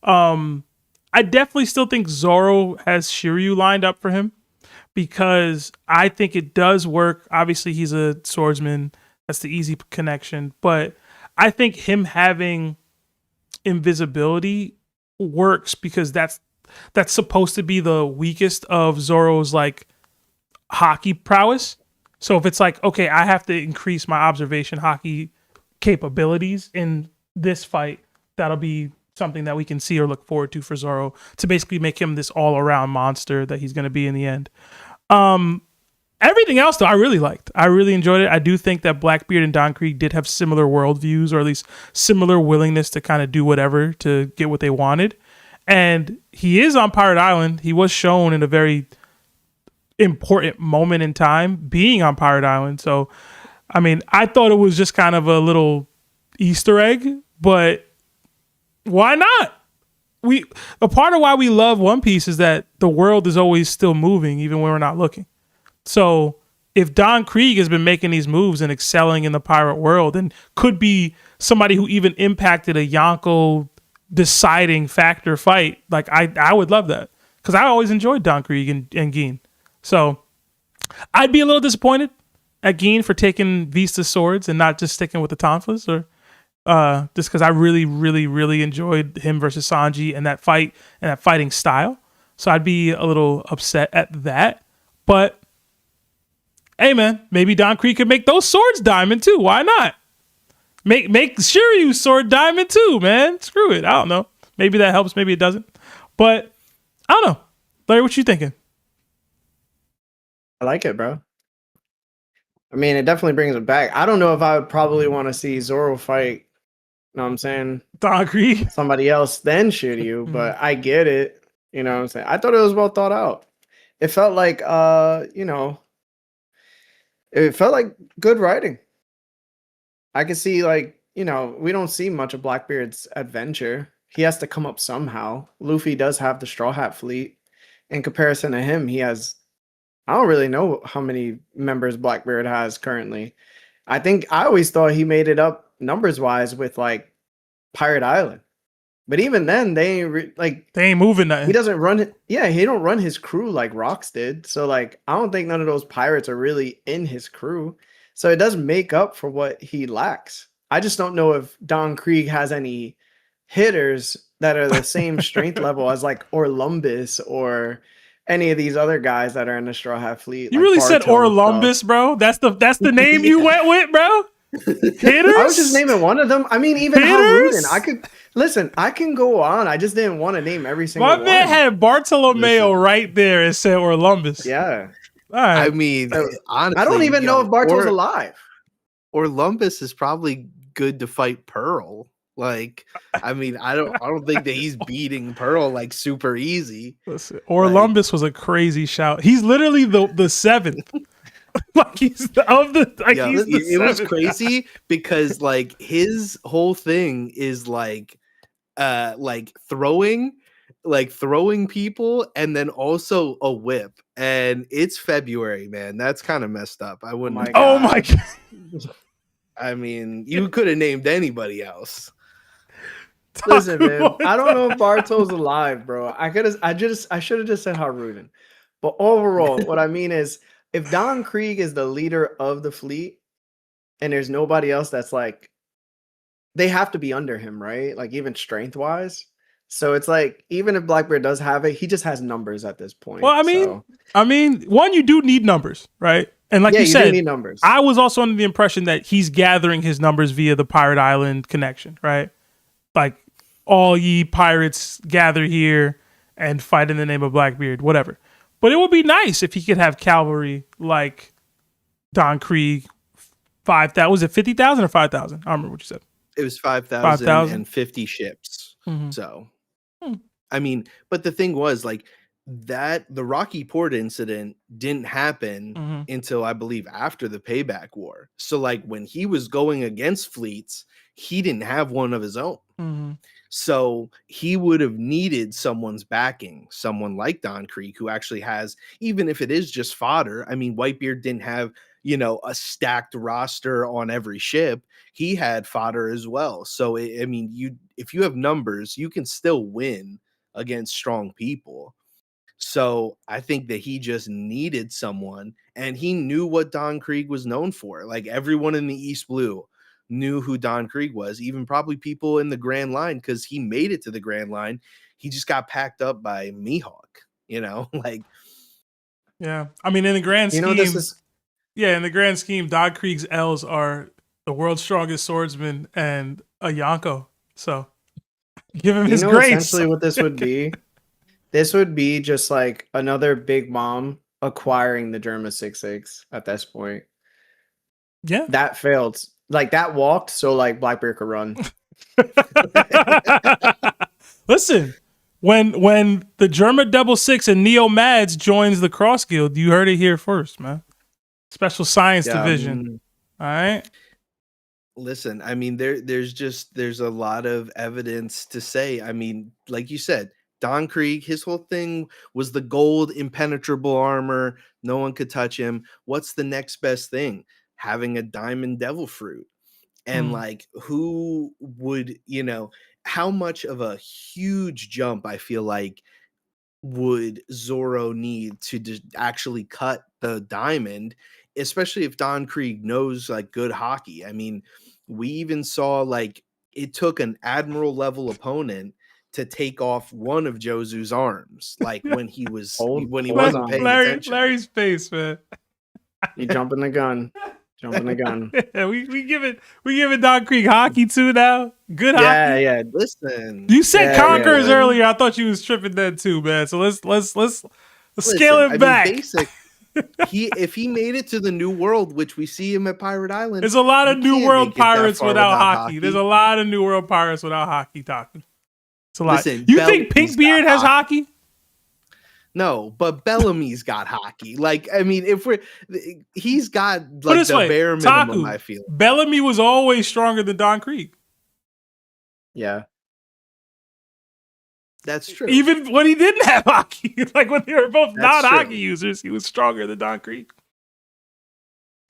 I definitely still think Zoro has Shiryu lined up for him, because I think it does work. Obviously, he's a swordsman. That's the easy connection. But I think him having invisibility works, because that's supposed to be the weakest of Zoro's like hockey prowess. So if it's like, okay, I have to increase my observation hockey capabilities in this fight, that'll be something that we can see or look forward to for Zoro, to basically make him this all-around monster that he's going to be in the end. Everything else, though, I really liked. I really enjoyed it. I do think that Blackbeard and Don Krieg did have similar worldviews, or at least similar willingness to kind of do whatever to get what they wanted. And he is on Pirate Island. He was shown in a very important moment in time being on Pirate Island. So, I mean, I thought it was just kind of a little Easter egg, but why not? A part of why we love One Piece is that the world is always still moving, even when we're not looking. So if Don Krieg has been making these moves and excelling in the pirate world, and could be somebody who even impacted a Yonko deciding factor fight, like I would love that, because I always enjoyed Don Krieg and Geen. So I'd be a little disappointed at Geen for taking Vista's swords and not just sticking with the tonfas, or just because I really, really, really enjoyed him versus Sanji and that fight and that fighting style. So I'd be a little upset at that. But hey, man, maybe Don Krieg could make those swords diamond too. Why not? Make Shiryu sword diamond too, man. Screw it. I don't know. Maybe that helps. Maybe it doesn't. But I don't know. Larry, what you thinking? I like it, bro. I mean, it definitely brings it back. I don't know if I would probably want to see Zoro fight, you know what I'm saying, Don Krieg, somebody else then Shiryu, but I get it. You know what I'm saying? I thought it was well thought out. It felt like, it felt like good writing. I could see, like, we don't see much of Blackbeard's adventure. He has to come up somehow. Luffy does have the Straw Hat fleet. In comparison to him, he has, I don't really know how many members Blackbeard has currently. I always thought he made it up numbers-wise with, like, Pirate Island. But even then, they ain't moving nothing. He doesn't run it. Yeah, he don't run his crew like Rocks did. So, like, I don't think none of those pirates are really in his crew. So it does make up for what he lacks. I just don't know if Don Krieg has any hitters that are the same strength level as like Orlumbus or any of these other guys that are in the Straw Hat fleet. You like really Barto said Orlumbus, bro? That's the name you went with, bro? Hitters? I was just naming one of them. I mean, even Hitters? Haruden. I can go on. I just didn't want to name every single one. My man had Bartolomeo right there and said Orlumbus. Yeah. All right. I mean, honestly, I don't even know if Barto's alive. Orlumbus is probably good to fight Pearl. Like, I mean, I don't think that he's beating Pearl like super easy. Listen, Orlumbus was a crazy shout. He's literally the seventh. Like he's it was crazy because like his whole thing is like throwing people and then also a whip, and it's February, man. That's kind of messed up. I wouldn't. Oh my god. I mean, you could have named anybody else. Listen, Taku man. all the I don't know time. if Barto's alive, bro. I should have just said Haruden. But overall, what I mean is, if Don Krieg is the leader of the fleet, and there's nobody else that's like, they have to be under him, right? Like even strength wise. So it's like, even if Blackbeard does have it, he just has numbers at this point. Well, So I mean, one, you do need numbers, right? And like yeah, you you said, do need numbers. I was also under the impression that he's gathering his numbers via the Pirate Island connection, right? Like, all ye pirates gather here and fight in the name of Blackbeard, whatever. But it would be nice if he could have cavalry like Don Krieg, 5,000. Was it 50,000 or 5,000? I don't remember what you said. It was 5,000? 5,050 ships. Mhm. So, Hmm. I mean, but the thing was, like, that the Rocky Port incident didn't happen Mhm. until I believe after the Payback War. So, like, when he was going against fleets, he didn't have one of his own. Mhm. So he would have needed someone's backing, someone like Don Krieg, who actually has, even if it is just fodder. I mean, Whitebeard didn't have, a stacked roster on every ship. He had fodder as well. So, I mean, if you have numbers, you can still win against strong people. So I think that he just needed someone, and he knew what Don Krieg was known for. Like, everyone in the East Blue knew who Don Krieg was, even probably people in the Grand Line, because he made it to the Grand Line. He just got packed up by Mihawk, like, Yeah. I mean, in the grand scheme, This is in the grand scheme, Don Krieg's L's are the world's strongest swordsman and a Yonko. So give him his grace. essentially what this would be. This would be just like another big mom acquiring the Germa 6-6 at this point. Yeah. That failed. Like, that walked, so like Blackbeard could run. Listen, when the Germa Double Six and Neo Mads joins the Cross Guild, you heard it here first, man. Special Science Division. All right. Listen, I mean, there's a lot of evidence to say. I mean, like you said, Don Krieg, his whole thing was the gold impenetrable armor. No one could touch him. What's the next best thing? Having a diamond devil fruit. And like, who would, how much of a huge jump I feel like would Zoro need to actually cut the diamond, especially if Don Krieg knows like good hockey. I mean, we even saw like it took an admiral level opponent to take off one of Josu's arms, like when he wasn't paying attention. Larry's face, man. You jumping the gun. Jumping the gun. Yeah, we give it Don Krieg hockey too now. Good hockey. Yeah. Listen, You said Conquerors yeah. earlier. I thought you was tripping then too, man. So let's scale it back. If he made it to the New World, which we see him at Pirate Island, There's a lot of you New can't World make it that pirates far without hockey. There's a lot of New World pirates without hockey, Taku. It's a lot. Listen, You think Bellamy's Pinkbeard got has hockey? No, but Bellamy's got hockey. Like, I mean, he's got Put like this the way, bare minimum, Taku, I feel. Bellamy was always stronger than Don Krieg. Yeah. That's true. Even when he didn't have hockey. Like when they were both That's non-hockey true. users, he was stronger than Don Krieg.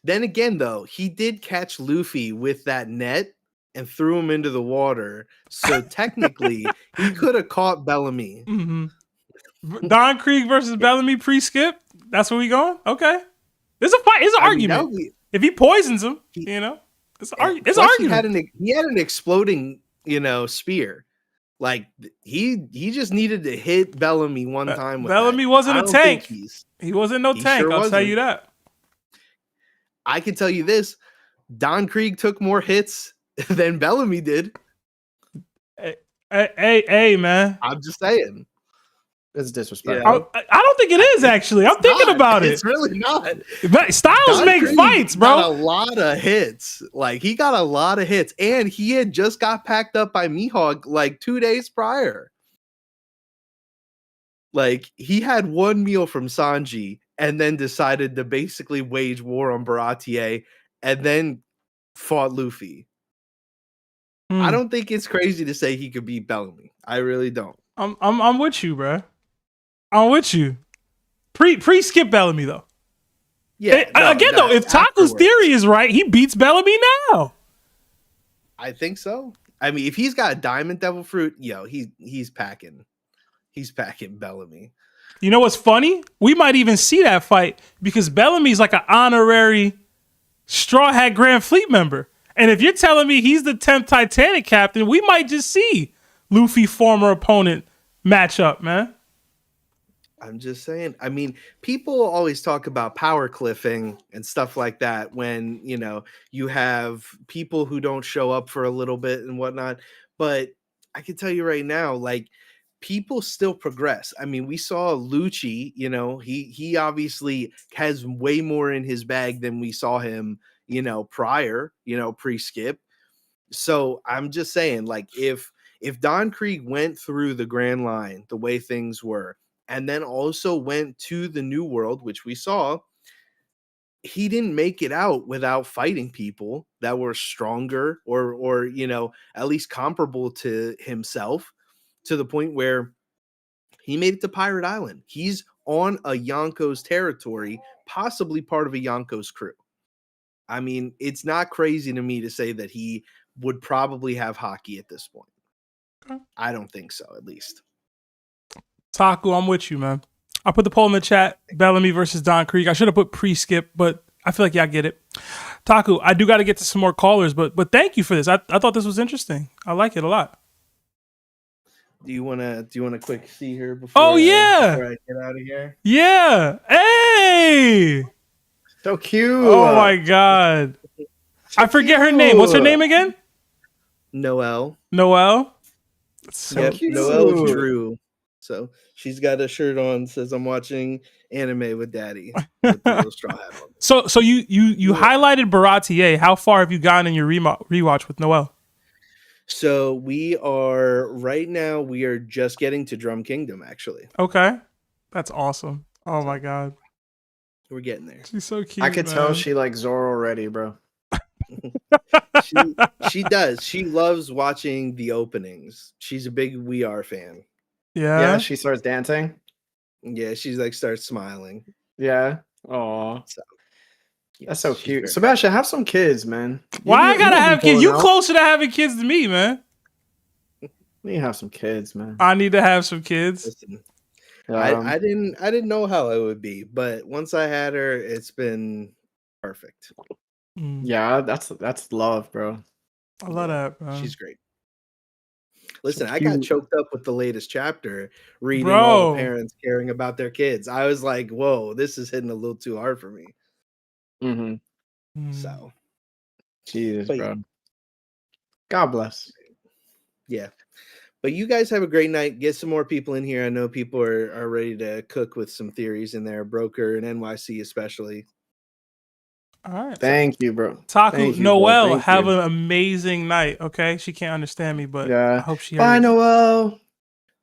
Then again, though, he did catch Luffy with that net and threw him into the water. So technically, he could have caught Bellamy. Mm-hmm. Don Krieg versus Bellamy pre-skip? That's where we going? Okay. There's a fight. It's an argument. If he poisons him, it's an argument. He had an exploding, spear. Like, he just needed to hit Bellamy one time. With Bellamy that. wasn't I a don't tank. think He wasn't no tank. sure I'll tell wasn't. you that. I can tell you this: Don Krieg took more hits than Bellamy did. Hey, man. I'm just saying. It's disrespectful. I don't think it is, actually. I'm thinking about it. It's really not. Styles Don make Krieg fights, bro. Got a lot of hits. Like, he got a lot of hits. And he had just got packed up by Mihawk like 2 days prior. Like, he had one meal from Sanji and then decided to basically wage war on Baratier and then fought Luffy. I don't think it's crazy to say he could beat Bellamy. I really don't. I'm with you, bro. I'm with you. Pre-skip Bellamy though. Yeah. Though, if Taku's theory is right, he beats Bellamy now. I think so. I mean, if he's got Diamond Devil Fruit, he's packing Bellamy. You know what's funny? We might even see that fight because Bellamy's like an honorary Straw Hat Grand Fleet member. And if you're telling me he's the 10th Titanic captain, we might just see Luffy former opponent matchup, man. I'm just saying. I mean, people always talk about power cliffing and stuff like that when, you have people who don't show up for a little bit and whatnot. But I can tell you right now, like, people still progress. I mean, we saw Lucci, he obviously has way more in his bag than we saw him, prior, pre-skip. So I'm just saying, like, if Don Krieg went through the Grand Line the way things were, and then also went to the New World, which we saw, he didn't make it out without fighting people that were stronger or at least comparable to himself, to the point where he made it to Pirate Island. He's on a Yonko's territory, possibly part of a Yonko's crew. I mean, it's not crazy to me to say that he would probably have hockey at this point. Okay. I don't think so, at least. Taku, I'm with you, man. I put the poll in the chat. Bellamy versus Don Krieg. I should have put pre-skip, but I feel like y'all get it. Taku, I do got to get to some more callers, but thank you for this. I thought this was interesting. I like it a lot. Do you wanna quick see her before? Oh yeah. Before I get out of here. Yeah. Hey. So cute. Oh my god. I forget her name. What's her name again? Noelle. Noelle. So cute. Noelle Drew. So she's got a shirt on, says I'm watching anime with daddy. With the little straw hat on. So you highlighted Baratier. How far have you gotten in your rewatch with Noelle? So we are just getting to Drum Kingdom, actually. Okay. That's awesome. Oh my god. We're getting there. She's so cute. I could man. tell she likes Zoro already, bro. She does. She loves watching the openings. She's a big We Are fan. Yeah. She starts dancing. Yeah, she's like starts smiling. Yeah. Aw. So, That's so she's cute. very- Sebastian, have some kids, man. Why I gotta be have kids? pulling You out. closer to having kids than me, man. You need to have some kids, man. I need to have some kids. Listen, Um, I didn't know how it would be, but once I had her, it's been perfect. Yeah, that's love, bro. I love that, bro. She's great. Listen, So I got cute. choked up with the latest chapter reading Bro. all the parents caring about their kids. I was like, whoa, this is hitting a little too hard for me. Mm-hmm. Mm. So, Jesus, But bro. God bless. yeah. But you guys have a great night. Get some more people in here. I know people are ready to cook with some theories in there. Broker and NYC especially. All right. Thank you, bro. Taku, Thank you, bro. Noelle, Thank have you. an amazing night, okay? She can't understand me, but Yeah. I hope she Bye, heard. Noel.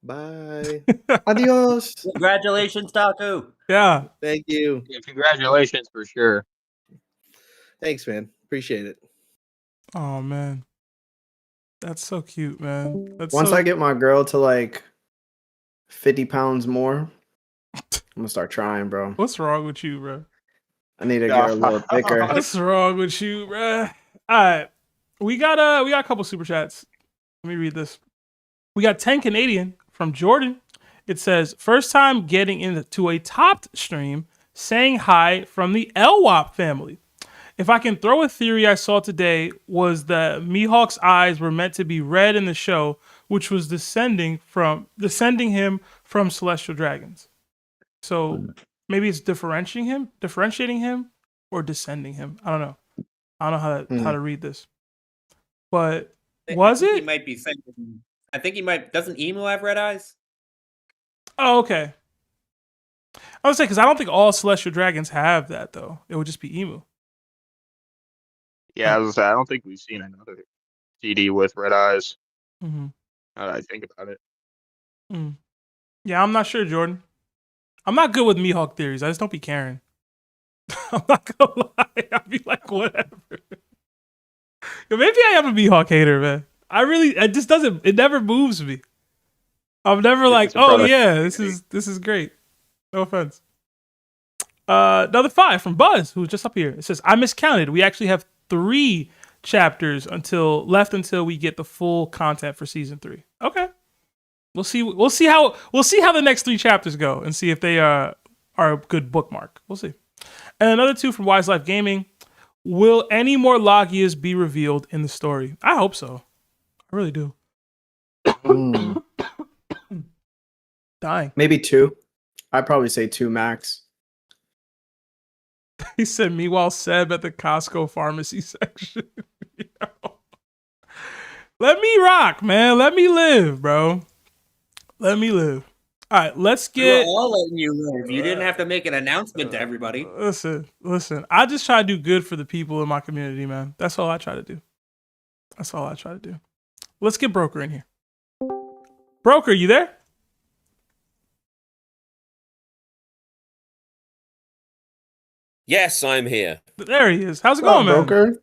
Bye. Adios. Congratulations, Taku. Yeah. Thank you. Yeah, congratulations for sure. Thanks, man. Appreciate it. Oh, man. That's so cute, man. That's Once so... I get my girl to like 50 pounds more, I'm gonna start trying, bro. What's wrong with you, bro? I need to get her a little thicker. What's wrong with you, bro? All right. We got a couple super chats. Let me read this. We got 10 Canadian from Jordan. It says, first time getting into a TOPT stream, saying hi from the LWAP family. If I can throw a theory I saw today was that Mihawk's eyes were meant to be red in the show, which was descending him from celestial dragons. So maybe it's differentiating him or descending him. I don't know. I don't know how to read this. But was He it? might be saying. I think he might. Doesn't Emu have red eyes? Oh, okay. I would say because I don't think all celestial dragons have that though. It would just be Emu. Yeah, I was gonna say, I don't think we've seen another CD with red eyes. Mm-hmm. Now that I think about it. Yeah, I'm not sure, Jordan. I'm not good with Mihawk theories. I just don't be caring. I'm not gonna lie. I'll be like, whatever. Yo, maybe I am a Mihawk hater, man. It never moves me. I'm never like, It's a oh product. yeah, this is great. No offense. Another 5 from Buzz, who's just up here. It says, I miscounted. We actually have 3 chapters until we get the full content for season 3. Okay. We'll see how the next 3 chapters go and see if they are a good bookmark. We'll see. And another 2 from Wise Life Gaming. Will any more Logias be revealed in the story? I hope so. I really do. Dying. Maybe 2. I'd probably say 2 max. He said, meanwhile, Seb at the Costco pharmacy section. Let me rock, man. Let me live, bro. Let me live. All right, let's get... We're all letting you live. You didn't have to make an announcement to everybody. Listen. I just try to do good for the people in my community, man. That's all I try to do. Let's get Broker in here. Broker, you there? Yes, I'm here. There he is. How's it What's going, up, man? Broker?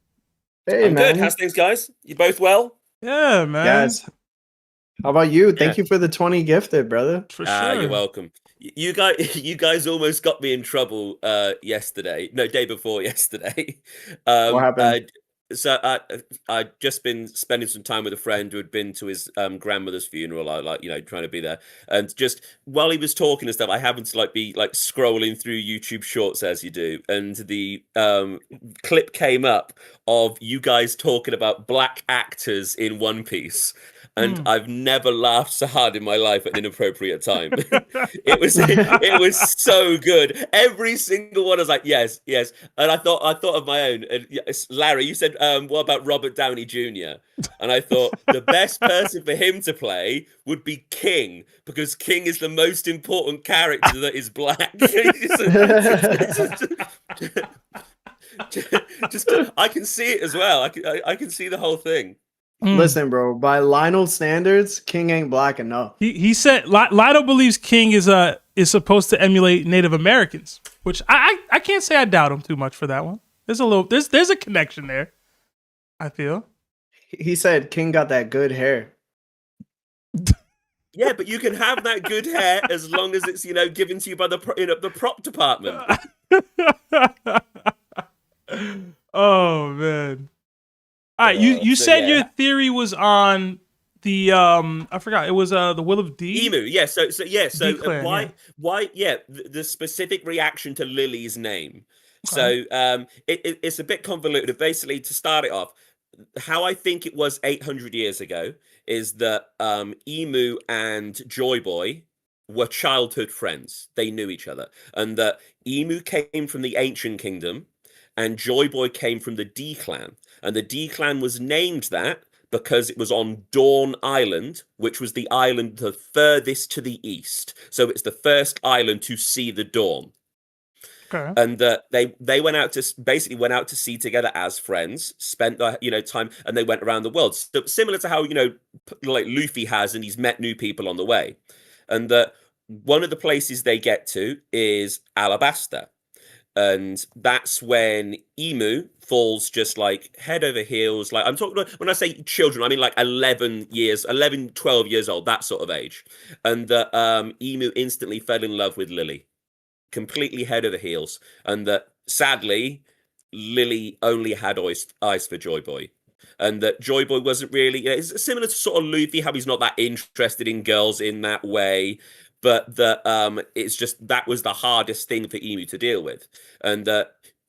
Hey, I'm man. good. How's things, guys? You both well? Yeah, man. Yes. How about you? Thank you for the 20 gifted, brother. For sure. You're welcome. You guys almost got me in trouble yesterday. No, day before yesterday. What happened? So I'd just been spending some time with a friend who had been to his grandmother's funeral. I trying to be there, and just while he was talking and stuff, I happened to be scrolling through YouTube Shorts as you do, and the clip came up of you guys talking about black actors in One Piece. And I've never laughed so hard in my life at an inappropriate time. it was so good. Every single one was like, yes. And I thought of my own. And Larry, you said, what about Robert Downey Jr.? And I thought the best person for him to play would be King, because King is the most important character that is black. just I can see it as well. I can see the whole thing. Listen, bro, by Lionel standards, King ain't black enough. He said Lido believes King is supposed to emulate Native Americans, which I can't say I doubt him too much for that one. There's a connection there, I feel. He said King got that good hair. Yeah, but you can have that good hair as long as it's given to you by the prop department. Oh man. All right, you said your theory was on the I forgot, it was the Will of D. Emu, yeah. So D-Clan, why the specific reaction to Lily's name. Okay. So it's a bit convoluted. Basically, to start it off, how I think it was 800 years ago is that Emu and Joyboy were childhood friends. They knew each other, and that Emu came from the Ancient Kingdom, and Joyboy came from the D-Clan. And the D-Clan was named that because it was on Dawn Island, which was the island the furthest to the east. So it's the first island to see the dawn. Okay. And they went out to sea together as friends, spent time, and they went around the world. So similar to how like Luffy has, and he's met new people on the way. And one of the places they get to is Alabasta. And that's when Emu falls just head over heels. I'm talking about, when I say children, I mean 11, 12 years old, that sort of age. And Emu instantly fell in love with Lily, completely head over heels. And that sadly, Lily only had eyes for Joyboy. And that Joyboy wasn't really, it's similar to sort of Luffy, how he's not that interested in girls in that way. But it's just that was the hardest thing for Emu to deal with. And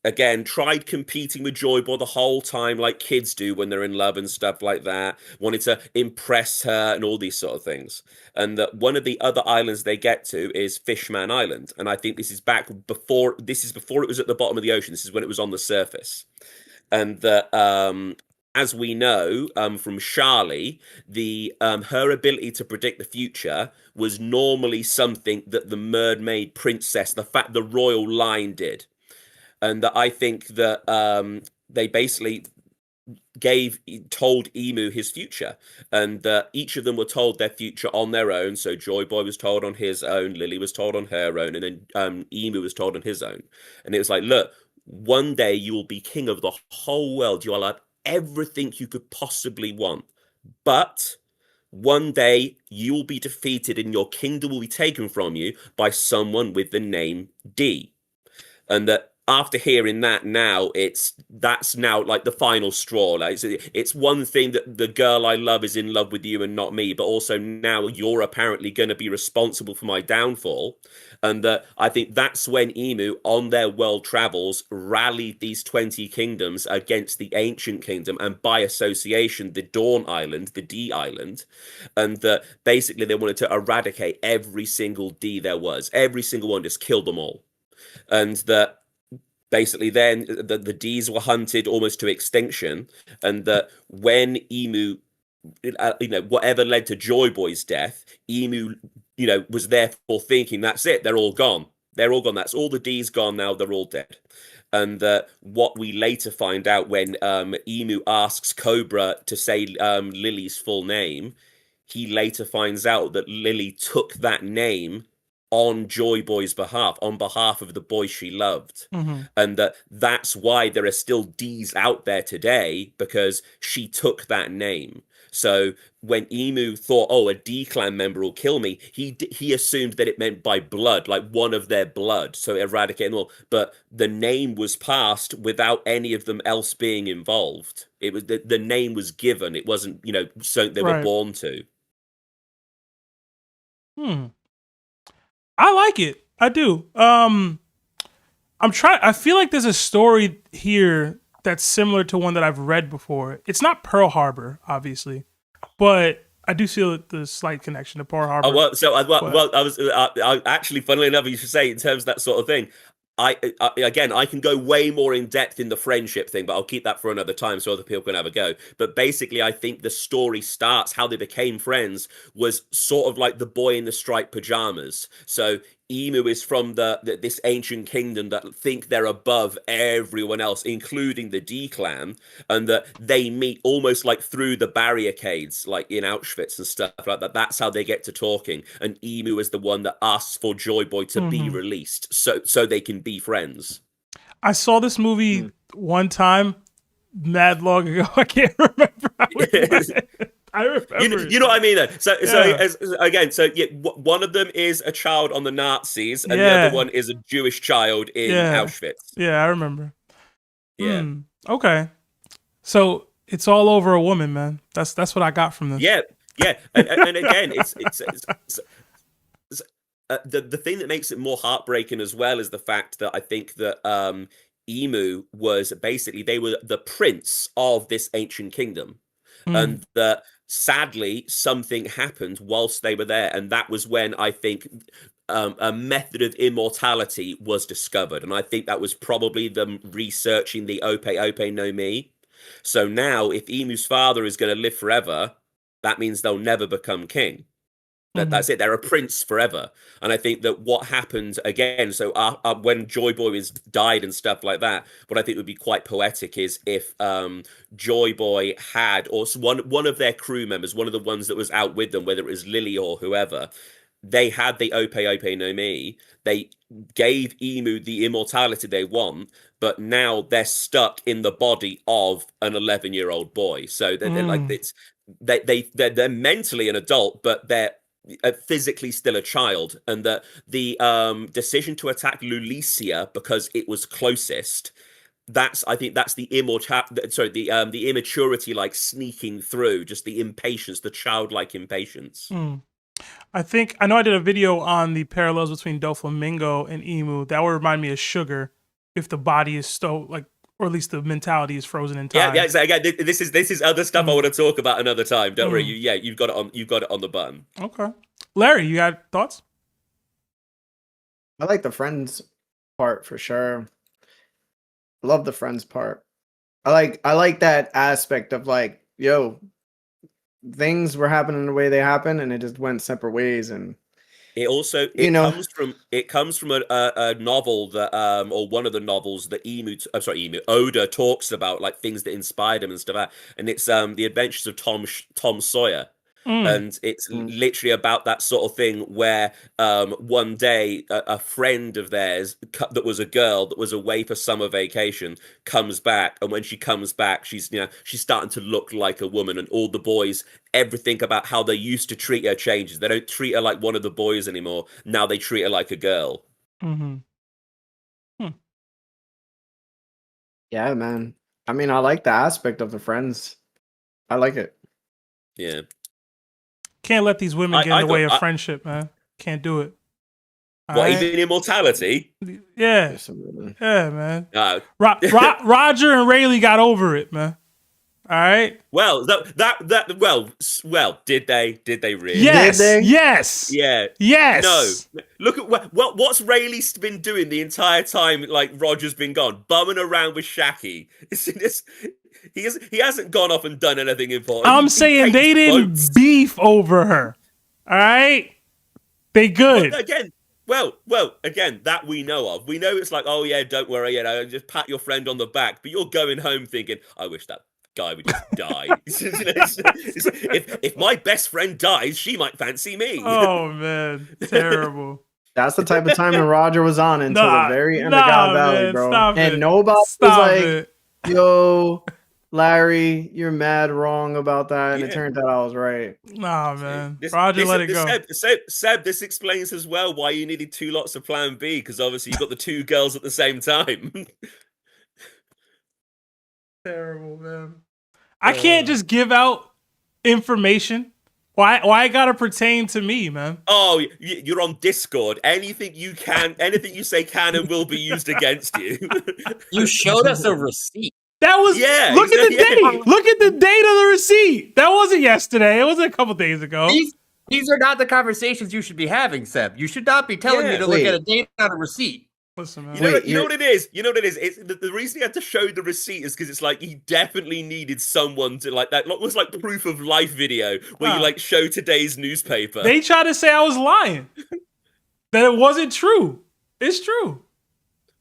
again, tried competing with Joyboy the whole time, like kids do when they're in love and stuff like that. Wanted to impress her and all these sort of things. And one of the other islands they get to is Fishman Island. And I think this is before it was at the bottom of the ocean. This is when it was on the surface. And as we know from Charlie, her ability to predict the future was normally something that the mermaid princess, the royal line, did. And that I think that they basically told Emu his future, and each of them were told their future on their own. So Joyboy was told on his own, Lily was told on her own, and then Emu was told on his own. And it was like, look, one day you will be king of the whole world. You will have everything you could possibly want, but one day you will be defeated and your kingdom will be taken from you by someone with the name D. And that after hearing that now, that's now like the final straw. Like it's one thing that the girl I love is in love with you and not me, but also now you're apparently going to be responsible for my downfall. And I think that's when Emu, on their world travels, rallied these 20 kingdoms against the ancient kingdom, and by association, the Dawn Island, the D Island, and basically they wanted to eradicate every single D there was, every single one, just kill them all. And that basically then the D's were hunted almost to extinction, and that when Emu, whatever led to Joyboy's death, Emu, was therefore thinking, that's it, they're all gone. They're all gone. That's all the D's gone now. They're all dead. And what we later find out when Emu asks Cobra to say Lily's full name, he later finds out that Lily took that name on Joyboy's behalf, on behalf of the boy she loved. Mm-hmm. And that's why there are still D's out there today, because she took that name. So when Emu thought, oh, a D clan member will kill me, he assumed that it meant by blood, like one of their blood, so eradicating all. But the name was passed without any of them else being involved. It was the name was given. It wasn't, something they were born to. I like it. I do. I feel like there's a story here that's similar to one that I've read before. It's not Pearl Harbor, obviously, but I do see the slight connection to Pearl Harbor. I actually, funnily enough, you should say, in terms of that sort of thing, I can go way more in depth in the friendship thing, but I'll keep that for another time so other people can have a go. But basically, I think the story starts, how they became friends was sort of like the boy in the striped pajamas. So Emu is from this ancient kingdom that think they're above everyone else, including the D clan, and that they meet almost like through the barricades, like in Auschwitz and stuff like that. That's how they get to talking. And Emu is the one that asks for Joyboy to be released, so they can be friends. I saw this movie one time, mad long ago. I can't remember how it went. I remember. You know what I mean, though. So one of them is a child on the Nazis, and the other one is a Jewish child in Auschwitz. Yeah, I remember. Yeah. Okay. So it's all over a woman, man. That's what I got from this. Yeah. And again, it's the thing that makes it more heartbreaking as well is the fact that I think that Emu was basically, they were the prince of this ancient kingdom, and that sadly something happened whilst they were there, and that was when I think a method of immortality was discovered, and I think that was probably them researching the Ope no Mi. So now, if Emu's father is going to live forever, that means they'll never become king. That's it. They're a prince forever. And I think that what happened again, so when Joyboy died and stuff like that, what I think would be quite poetic is if Joyboy had, or one of their crew members, one of the ones that was out with them, whether it was Lily or whoever, they had the Ope no Mi. They gave Emu the immortality they want, but now they're stuck in the body of an 11-year-old boy. So they're like, they're mentally an adult, but they're physically still a child, and that the decision to attack Lulicia because it was closest, I think that's the immaturity, like sneaking through, just the impatience, the childlike impatience. I know I did a video on the parallels between Doflamingo and Emu. That would remind me of Sugar if the body is still like, or at least the mentality is frozen in time. Yeah. So again, this is other stuff I want to talk about another time. Don't worry. You've got it on the button. Okay, Larry, you got thoughts? I like the friends part for sure. I love the friends part. I like that aspect of like, yo, things were happening the way they happened, and it just went separate ways. And it also comes from a novel that or one of the novels that Oda talks about, like things that inspired him and stuff like that. And it's the Adventures of Tom Sawyer. And it's literally about that sort of thing where one day a friend of theirs that was a girl that was away for summer vacation comes back, and when she comes back, she's starting to look like a woman, and all the boys, everything about how they used to treat her changes. They don't treat her like one of the boys anymore. Now they treat her like a girl. Yeah, man. I mean, I like the aspect of the friends. I like it. Yeah. Can't let these women get in I the way of got- friendship, man. Can't do it. What, Alright? even immortality? Yeah. There's some women. Yeah, man. Uh, Roger and Rayleigh got over it, man. All right. well, did they really? Yes. Did they? Yes. Yeah. Yes. No. Look at what's Rayleigh been doing the entire time. Like Roger's been gone, bumming around with Shaki. He hasn't gone off and done anything important. I'm He saying they paints didn't boats. beef over her. All right. They good. Well, again, that we know of. We know it's like, oh yeah, don't worry, just pat your friend on the back. But you're going home thinking, I wish that guy would just die. If my best friend dies, she might fancy me. Oh man, terrible. That's the type of time when Roger was on until the very end of God Valley, man, bro. stop And it. nobody Stop was like, it. yo, Larry, you're mad wrong about that. And it Yeah. turned out I was right. Nah, man. Roger, let it go. Seb, this explains as well why you needed 2 lots of Plan B, because obviously you got the 2 girls at the same time. Terrible, man. I can't just give out information. Why it gotta pertain to me, man? Oh, you're on Discord. Anything you say can and will be used against you. You showed us a receipt. That was look at the date. Look at the date of the receipt. That wasn't yesterday. It was a couple days ago. These are not the conversations you should be having, Seb. You should not be telling me to look at a date on a receipt. Listen, man. You know what it is? You know what it is? It's, the reason he had to show the receipt is because it's like he definitely needed someone to like that. It was like proof of life video where you like show today's newspaper. They tried to say I was lying. That it wasn't true. It's true.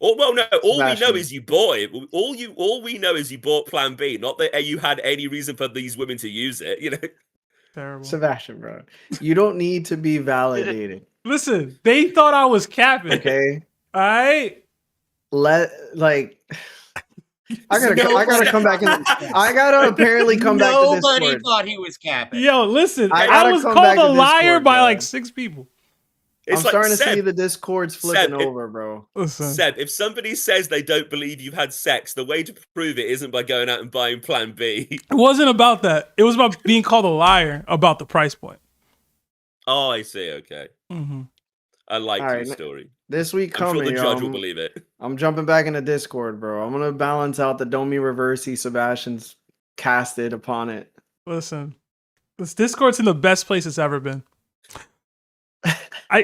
All we know is you bought it. All we know is you bought Plan B, not that you had any reason for these women to use it. You know, terrible. Sebastian, bro, you don't need to be validated. Listen, they thought I was capping. Okay, all right. I gotta come back in. I gotta apparently come back to Discord. Nobody thought he was capping. Yo, listen, I I gotta was come called back a to liar Discord, by bro. like 6 people. I'm it's like, starting to Seb, see the Discords flipping Seb, over, bro. Listen. Seb, if somebody says they don't believe you've had sex, the way to prove it isn't by going out and buying Plan B. It wasn't about that. It was about being called a liar about the price point. Oh, I see. Okay. Mm-hmm. I like All your right, story. This week I'm coming, sure the judge will believe it. I'm jumping back into Discord, bro. I'm gonna balance out the Domi Reversi Sebastian's casted upon it. Listen, this Discord's in the best place it's ever been.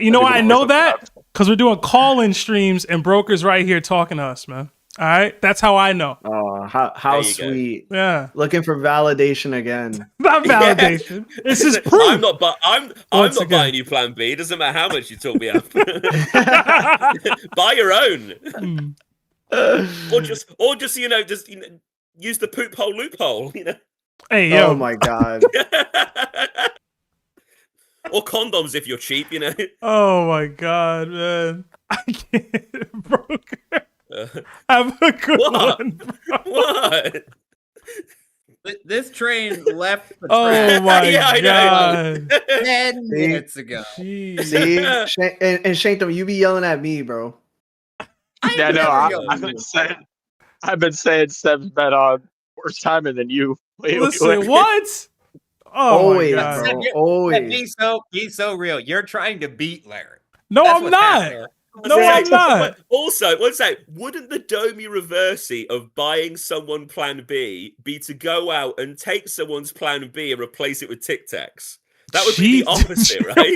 You know why I know that? Because we're doing call-in streams and brokers right here talking to us, man. All right, that's how I know. Oh, how sweet! Go. Yeah, looking for validation again. Not validation. Yeah. It's just proof. I'm not buying you Plan B. It doesn't matter how much you talk me up. Buy your own, or just use the poop hole loophole. You know. Hey yo! Oh my god! Or condoms if you're cheap. You know. Oh my god, man! I can't, broker. Have a good one, bro. What? This train left the track. Oh my I god! 10 minutes ago. Jeez. See, and Shankdom, you be yelling at me, bro. Yeah, no, I've been saying Seb's been on worse timing than you. Listen, what? Oh always, my god! bro. Always. He's so real. You're trying to beat Larry. No, That's I'm what's not. happening. No, I'm not. Also, let's say, wouldn't the Domi Reversi of buying someone Plan B be to go out and take someone's Plan B and replace it with Tic Tacs? That would be the opposite, right?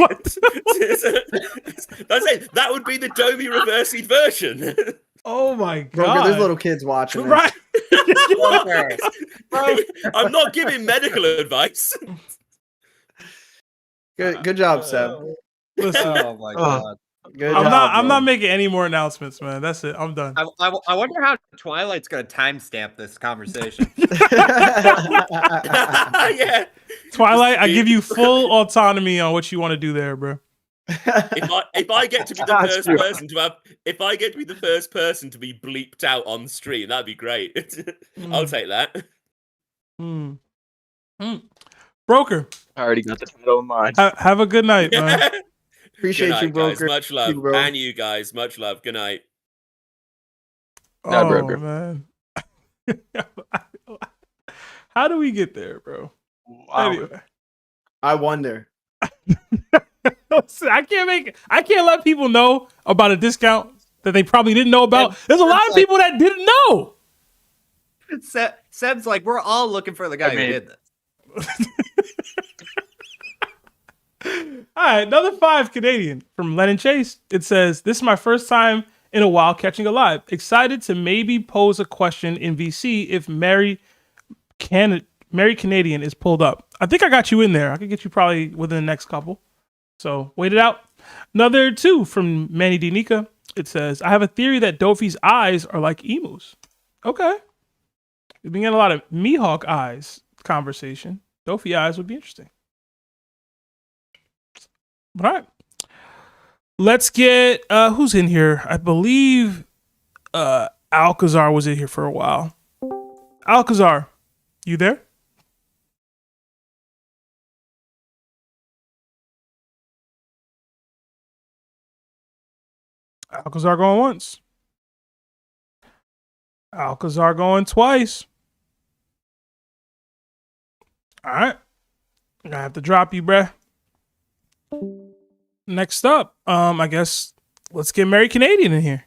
That's it. That would be the Domi Reversi version. Oh my god! Bro, there's little kids watching. Right? I'm not giving medical advice. Good job, Seb. Listen, Oh my god. Good I'm job, not making any more announcements, man. That's it. I'm done. I wonder how Twilight's going to timestamp this conversation. Yeah. Twilight, I give you full autonomy on what you want to do there, bro. If I get to be the first person to have, if I get to be the first person to be bleeped out on stream, that'd be great. I'll take that. Broker, I already got the title in mind. have a good night, man. Appreciate Good night, you, broker. guys. Much love, You, bro. and you guys, much love. Good night. Oh broker. man. How do we get there, bro? Wow. Anyway. I wonder. I can't let people know about a discount that they probably didn't know about. There's a lot of people that didn't know. Seb's like, we're all looking for the guy who did this. All right, another 5 Canadian from Lennon Chase. It says, "This is my first time in a while catching a live. Excited to maybe pose a question in VC if MerryCanadian is pulled up. I think I got you in there. I could get you probably within the next couple. So wait it out." Another 2 from Manny D. Nika. It says, "I have a theory that Dofi's eyes are like emus." Okay. We've been getting a lot of Mihawk eyes conversation. Dofi eyes would be interesting. All right. Let's get who's in here? I believe Alcazar was in here for a while. Alcazar, you there? Alcazar going once. Alcazar going twice. All right. I'm gonna have to drop you, bruh. Next up, I guess let's get MerryCanadian in here.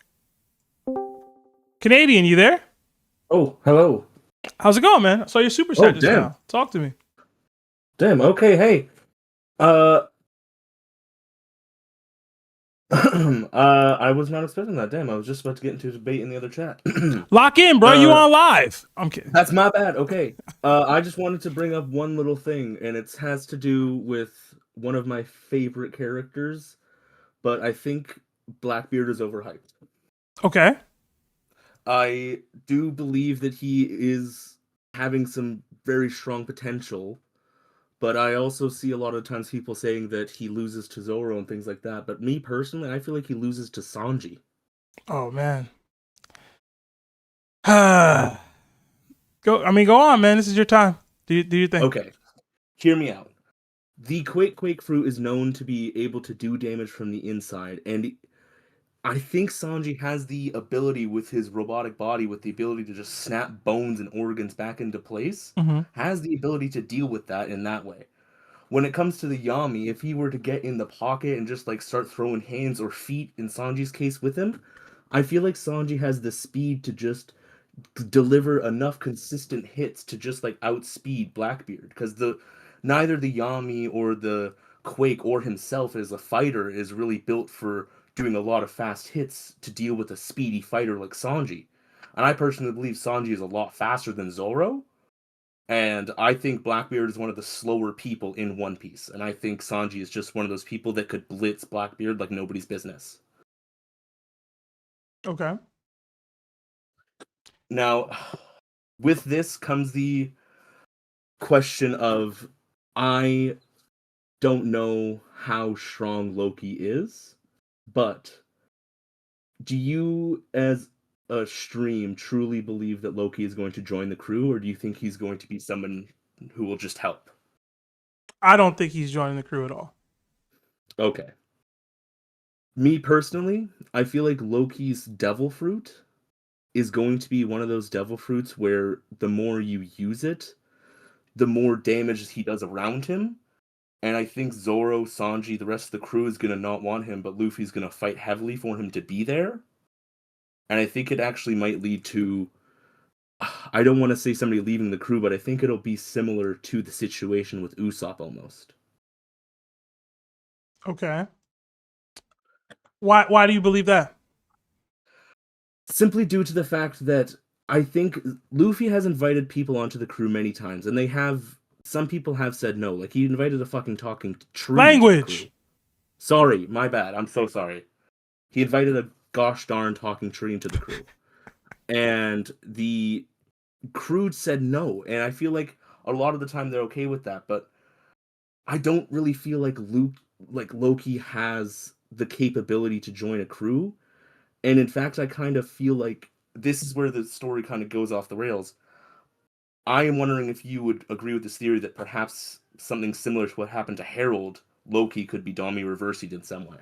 Canadian, you there? Oh, hello. How's it going, man? I saw your super chat just damn. now. Talk to me. Damn, okay, hey. I was not expecting that. Damn, I was just about to get into a debate in the other chat. Lock in, bro. You on live. I'm kidding. That's my bad. Okay. I just wanted to bring up one little thing, and it has to do with one of my favorite characters, but I think BlackBeard is overhyped. Okay. I do believe that he is having some very strong potential, but I also see a lot of times people saying that he loses to Zoro and things like that. But me personally, I feel like he loses to Sanji. Oh man. Go on, man. This is your time. Do you think? Okay. Hear me out. The Quake fruit is known to be able to do damage from the inside, and I think Sanji has the ability with his robotic body, with the ability to just snap bones and organs back into place, has the ability to deal with that in that way. When it comes to the Yami, if he were to get in the pocket and just like start throwing hands or feet, in Sanji's case with him, I feel like Sanji has the speed to just deliver enough consistent hits to just like outspeed BlackBeard, because neither the Yami or the Quake or himself as a fighter is really built for doing a lot of fast hits to deal with a speedy fighter like Sanji. And I personally believe Sanji is a lot faster than Zoro. And I think BlackBeard is one of the slower people in One Piece. And I think Sanji is just one of those people that could blitz BlackBeard like nobody's business. Okay. Now, with this comes the question of, I don't know how strong Loki is, but do you, as a stream, truly believe that Loki is going to join the crew, or do you think he's going to be someone who will just help? I don't think he's joining the crew at all. Okay. Me personally, I feel like Loki's devil fruit is going to be one of those devil fruits where the more you use it, the more damage he does around him. And I think Zoro, Sanji, the rest of the crew is going to not want him, but Luffy's going to fight heavily for him to be there. And I think it actually might lead to, I don't want to say somebody leaving the crew, but I think it'll be similar to the situation with Usopp almost. Okay. Why do you believe that? Simply due to the fact that I think Luffy has invited people onto the crew many times, and some people have said no. Like, he invited a fucking talking tree. Language! Sorry, my bad. I'm so sorry. He invited a gosh darn talking tree into the crew. And the crew said no. And I feel like a lot of the time they're okay with that, but I don't really feel like Loki has the capability to join a crew. And in fact, I kind of feel like this is where the story kind of goes off the rails. I am wondering if you would agree with this theory that perhaps something similar to what happened to Harold, Loki could be Dami reversied in some way.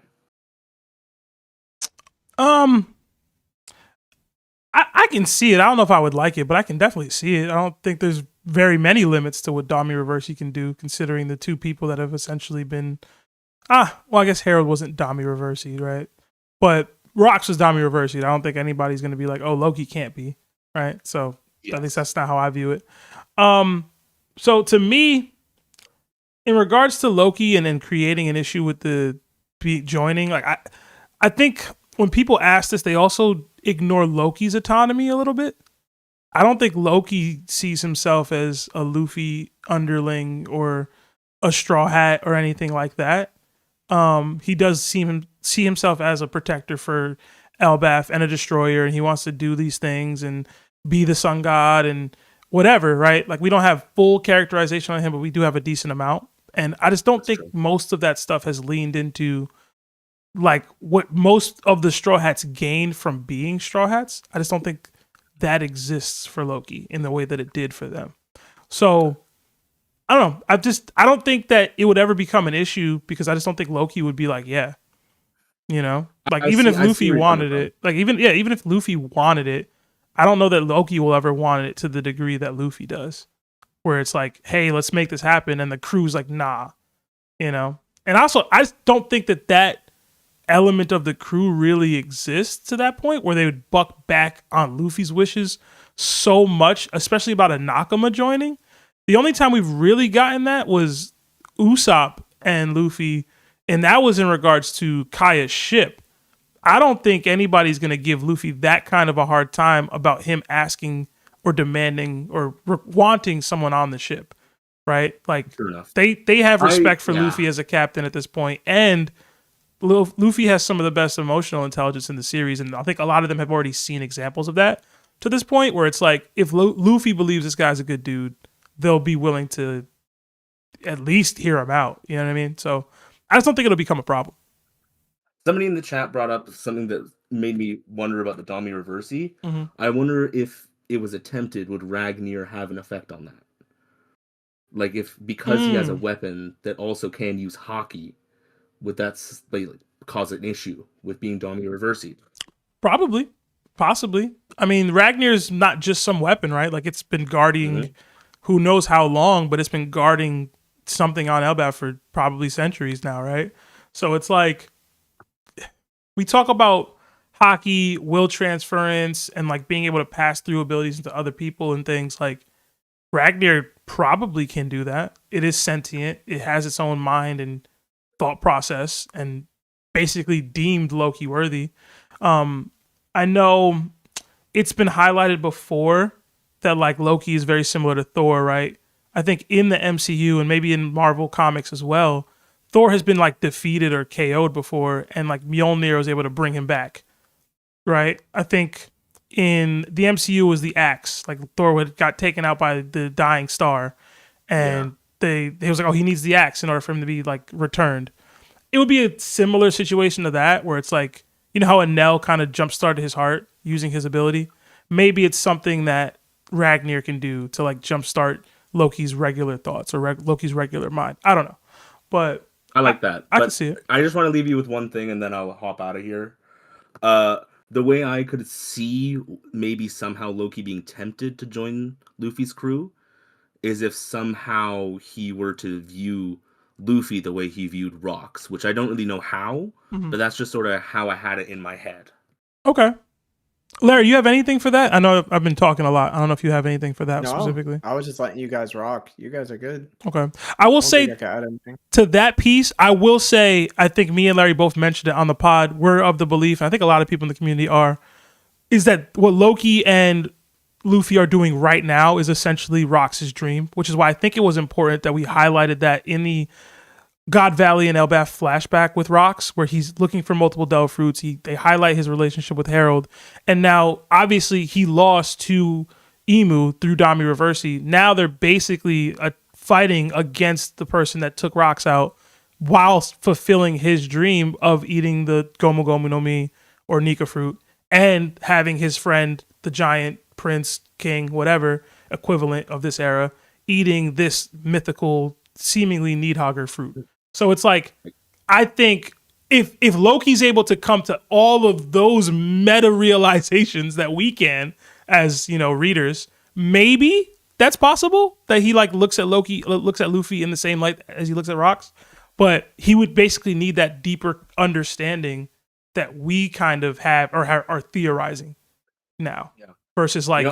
I I can see it. I don't know if I would like it, but I can definitely see it. I don't think there's very many limits to what Dami Reversi can do, considering the two people that have essentially been. Well, I guess Harold wasn't Dami Reversi, right? But Rox was Dami Reversi. I don't think anybody's going to be like, oh, Loki can't be, right? So at least that's not how I view it. So to me, in regards to Loki and then creating an issue with the joining, like I think when people ask this, they also ignore Loki's autonomy a little bit. I don't think Loki sees himself as a Luffy underling or a Straw Hat or anything like that. He does see himself as a protector for Elbaf and a destroyer, and he wants to do these things and be the sun god and whatever, right? Like, we don't have full characterization on him, but we do have a decent amount. And I just don't think most of that stuff has leaned into like what most of the Straw Hats gained from being Straw Hats. I just don't think that exists for Loki in the way that it did for them. So I don't know. I don't think that it would ever become an issue because I just don't think Loki would be like, yeah, you know, like even if Luffy wanted it, like even if Luffy wanted it, I don't know that Loki will ever want it to the degree that Luffy does, where it's like, hey, let's make this happen. And the crew's like, nah, you know? And also, I just don't think that element of the crew really exists to that point where they would buck back on Luffy's wishes so much, especially about a Nakama joining. The only time we've really gotten that was Usopp and Luffy, and that was in regards to Kaya's ship. I don't think anybody's going to give Luffy that kind of a hard time about him asking or demanding or wanting someone on the ship, right? Like, they have respect for Luffy as a captain at this point, and Luffy has some of the best emotional intelligence in the series, and I think a lot of them have already seen examples of that to this point, where it's like, if Luffy believes this guy's a good dude, they'll be willing to at least hear him out. You know what I mean? So I just don't think it'll become a problem. Somebody in the chat brought up something that made me wonder about the Dami Reversi. Mm-hmm. I wonder if it was attempted, would Ragnar have an effect on that? Like, if because he has a weapon that also can use hockey, would that like cause an issue with being Dami Reversi? Probably. Possibly. I mean, Ragnar's not just some weapon, right? Like, it's been guarding who knows how long, but it's been guarding something on Elbaf for probably centuries now, right? So it's like, we talk about hockey, will transference, and like being able to pass through abilities into other people and things. Like, Ragnar probably can do that. It is sentient. It has its own mind and thought process, and basically deemed Loki worthy. I know it's been highlighted before that like Loki is very similar to Thor, right? I think in the MCU and maybe in Marvel Comics as well, Thor has been like defeated or KO'd before, and like Mjolnir was able to bring him back, right? I think in the MCU was the axe, like Thor got taken out by the dying star, and he was like, oh, he needs the axe in order for him to be like returned. It would be a similar situation to that, where it's like, you know how Enel kind of jump-started his heart using his ability? Maybe it's something that Ragnar can do to like jumpstart Loki's regular thoughts or Loki's regular mind. I don't know, but I like that. I can see it. I just want to leave you with one thing, and then I'll hop out of here. The way I could see maybe somehow Loki being tempted to join Luffy's crew is if somehow he were to view Luffy the way he viewed Rox, which I don't really know how, but that's just sort of how I had it in my head. Okay. Larry, you have anything for that? I know I've been talking a lot. I don't know if you have anything for that specifically. I was just letting you guys rock. You guys are good. Okay. I will say to that piece, I will say, I think me and Larry both mentioned it on the pod. We're of the belief, and I think a lot of people in the community are, is that what Loki and Luffy are doing right now is essentially Rox's dream, which is why I think it was important that we highlighted that in the God Valley and Elbaf flashback with Rox, where he's looking for multiple Devil Fruits. They highlight his relationship with Harold, and now obviously he lost to Emu through Dami Reversi. Now they're basically fighting against the person that took Rox out, whilst fulfilling his dream of eating the Gomu Gomu no Mi or Nika fruit, and having his friend, the giant prince, king, whatever equivalent of this era, eating this mythical, seemingly Needhogger fruit. So it's like, I think if Loki's able to come to all of those meta realizations that we can, as readers. Maybe that's possible that he like looks at Luffy in the same light as he looks at rocks, but he would basically need that deeper understanding that we kind of have or are theorizing now, versus like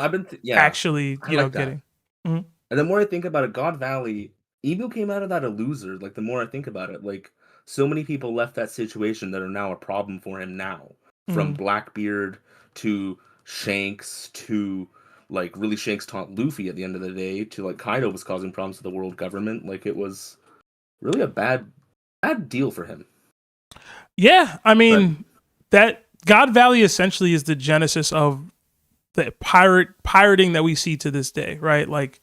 actually I like that. getting. Mhm. And the more I think about it, God Valley, Ibu came out of that a loser. Like, the more I think about it, like, so many people left that situation that are now a problem for him now. From Blackbeard to Shanks to, like, really Shanks taunt Luffy at the end of the day to, like, Kaido was causing problems to the world government. Like, it was really a bad deal for him. Yeah, I mean, that God Valley essentially is the genesis of the pirating that we see to this day, right? Like,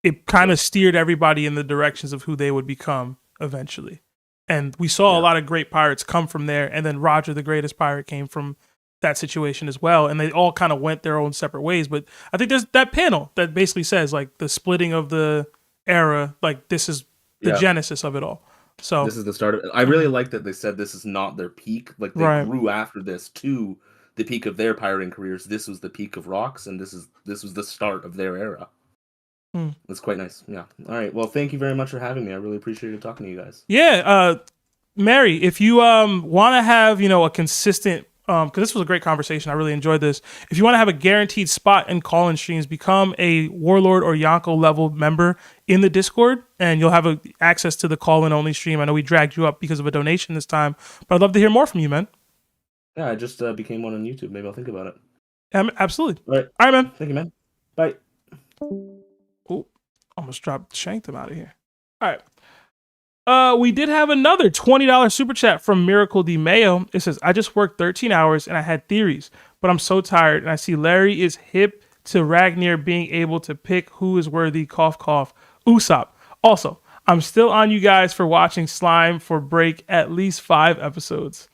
it kind of steered everybody in the directions of who they would become eventually. And we saw a lot of great pirates come from there. And then Roger, the greatest pirate, came from that situation as well. And they all kind of went their own separate ways. But I think there's that panel that basically says, like, the splitting of the era, like, this is the genesis of it all. So this is the start of it. I really like that they said this is not their peak. Like, they grew after this to the peak of their pirating careers. This was the peak of Rocks, and this was the start of their era. That's quite nice. Yeah. All right. Well, thank you very much for having me. I really appreciated talking to you guys. Yeah. Mary, if you want to have a consistent, because this was a great conversation, I really enjoyed this. If you want to have a guaranteed spot in call-in streams, become a Warlord or Yonko level member in the Discord, and you'll have access to the call-in only stream. I know we dragged you up because of a donation this time, but I'd love to hear more from you, man. Yeah, I just became one on YouTube. Maybe I'll think about it. Absolutely. All right, man. Thank you, man. Bye. Oh, almost shanked him out of here. All right. We did have another $20 super chat from Miracle D Mayo. It says, I just worked 13 hours and I had theories, but I'm so tired. And I see Larry is hip to Ragnar being able to pick who is worthy, cough, cough, Usopp. Also, I'm still on you guys for watching Slime for break at least 5 episodes.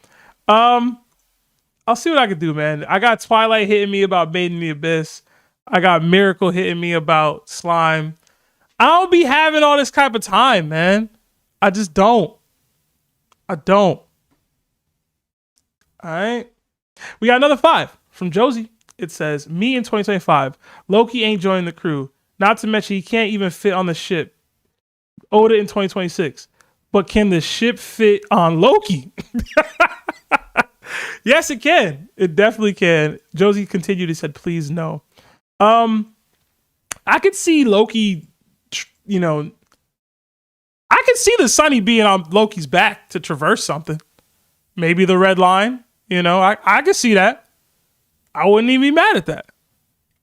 I'll see what I can do, man. I got Twilight hitting me about Made in the Abyss. I got Miracle hitting me about Slime. I don't be having all this type of time, man. I just don't. I don't. All right. We got another 5 from Josie. It says, me in 2025. Loki ain't joining the crew. Not to mention he can't even fit on the ship. Oda in 2026. But can the ship fit on Loki? Yes, it can. It definitely can. Josie continued. He said, please no. I could see Loki, I could see the Sunny being on Loki's back to traverse something. Maybe the Red Line. I could see that. I wouldn't even be mad at that.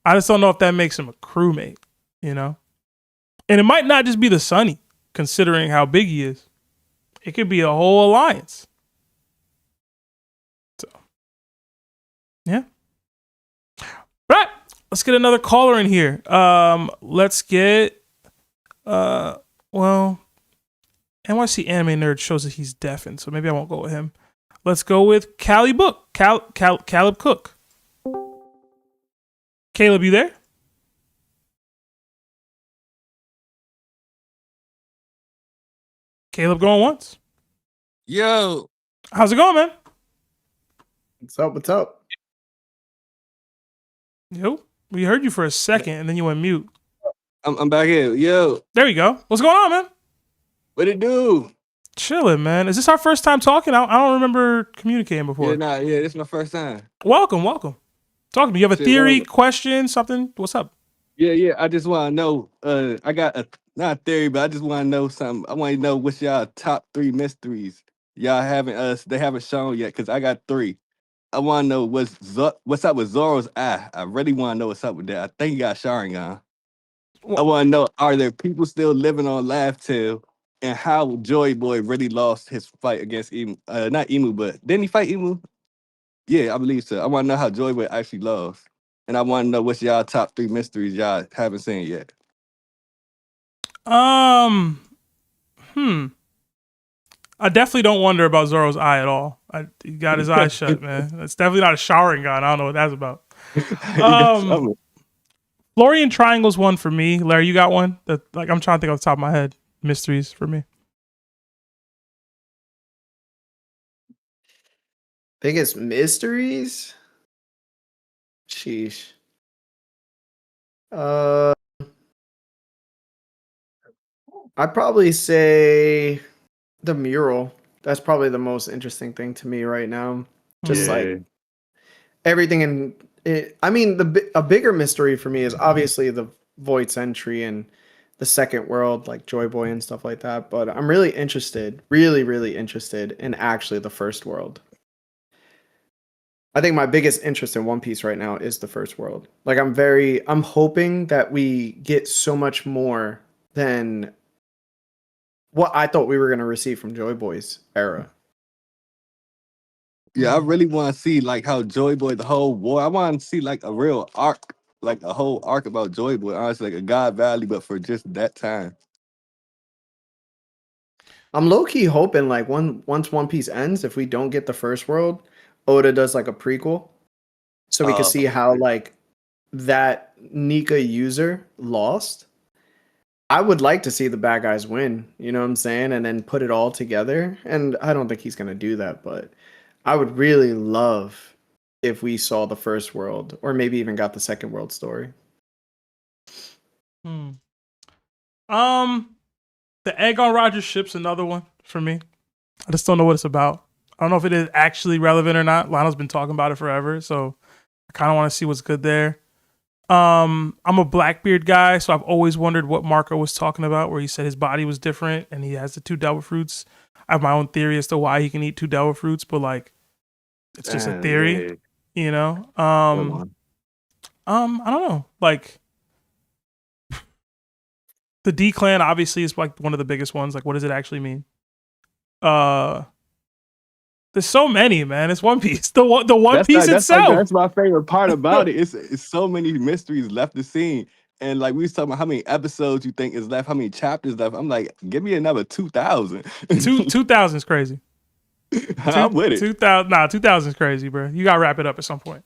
I just don't know if that makes him a crewmate, And it might not just be the Sunny, considering how big he is. It could be a whole alliance. So, yeah. Right. Let's get another caller in here. Let's get, NYCAnimeNerd shows that he's deafened, so maybe I won't go with him. Let's go with CalibCook. Caleb, you there? Caleb going once. Yo. How's it going, man? What's up? What's up? Yo, we heard you for a second and then you went mute. I'm back here. Yo. There you go. What's going on, man? What it do? Chilling, man. Is this our first time talking? I don't remember communicating before. Yeah, this is my first time. Welcome. Talk to me. You have a theory, question, something? What's up? Yeah. I just want to know. I got not a theory, but I just want to know something. I want to know what's y'all top 3 mysteries y'all haven't they haven't shown yet, because I got 3. I want to know what's up with Zoro's eye. I really want to know what's up with that. I think he got Sharingan. I want to know, are there people still living on Laugh Tale, and how Joyboy really lost his fight against Emu. Not Emu, but didn't he fight Emu? Yeah, I believe so. I want to know how Joyboy actually lost. And I want to know what's y'all top 3 mysteries y'all haven't seen yet. I definitely don't wonder about Zoro's eye at all. He got his eyes shut, man. It's definitely not a Sharingan. I don't know what that's about. Florian Triangle's one for me. Larry, you got one? I'm trying to think off the top of my head. Mysteries for me. Biggest mysteries? Sheesh. Uh, I'd probably say the mural. That's probably the most interesting thing to me right now. Just like everything in it. I mean, a bigger mystery for me is obviously the Voight's entry and the second world, like Joyboy and stuff like that. But I'm really interested, really interested in actually the first world. I think my biggest interest in One Piece right now is the first world. Like I'm hoping that we get so much more than what I thought we were going to receive from Joyboy's era. Yeah, I really want to see like how Joyboy, the whole war. I want to see like a real arc, like a whole arc about Joyboy. Honestly, like a God Valley, but for just that time. I'm low key hoping like once One Piece ends, if we don't get the first world, Oda does like a prequel, so we can see how like that Nika user lost. I would like to see the bad guys win, you know what I'm saying, and then put it all together. And I don't think he's gonna do that, but I would really love if we saw the first world, or maybe even got the second world story. The egg on Roger's ship's another one for me. I just don't know what it's about. I don't know if it is actually relevant or not. Lionel's been talking about it forever, so I kind of want to see what's good there. I'm a BlackBeard guy, so I've always wondered what Marco was talking about, where he said his body was different and he has the 2 devil fruits. I have my own theory as to why he can eat 2 devil fruits, but like, it's just a theory, you know. I don't know. Like, the D clan obviously is like one of the biggest ones. Like, what does it actually mean? There's so many, man. It's One Piece. The One Piece itself. That's my favorite part about it. It's so many mysteries left to see. And like we was talking about how many episodes you think is left, how many chapters left. I'm like, give me another 2,000. 2,000 is crazy. I'm with it. 2,000 is crazy, bro. You gotta wrap it up at some point.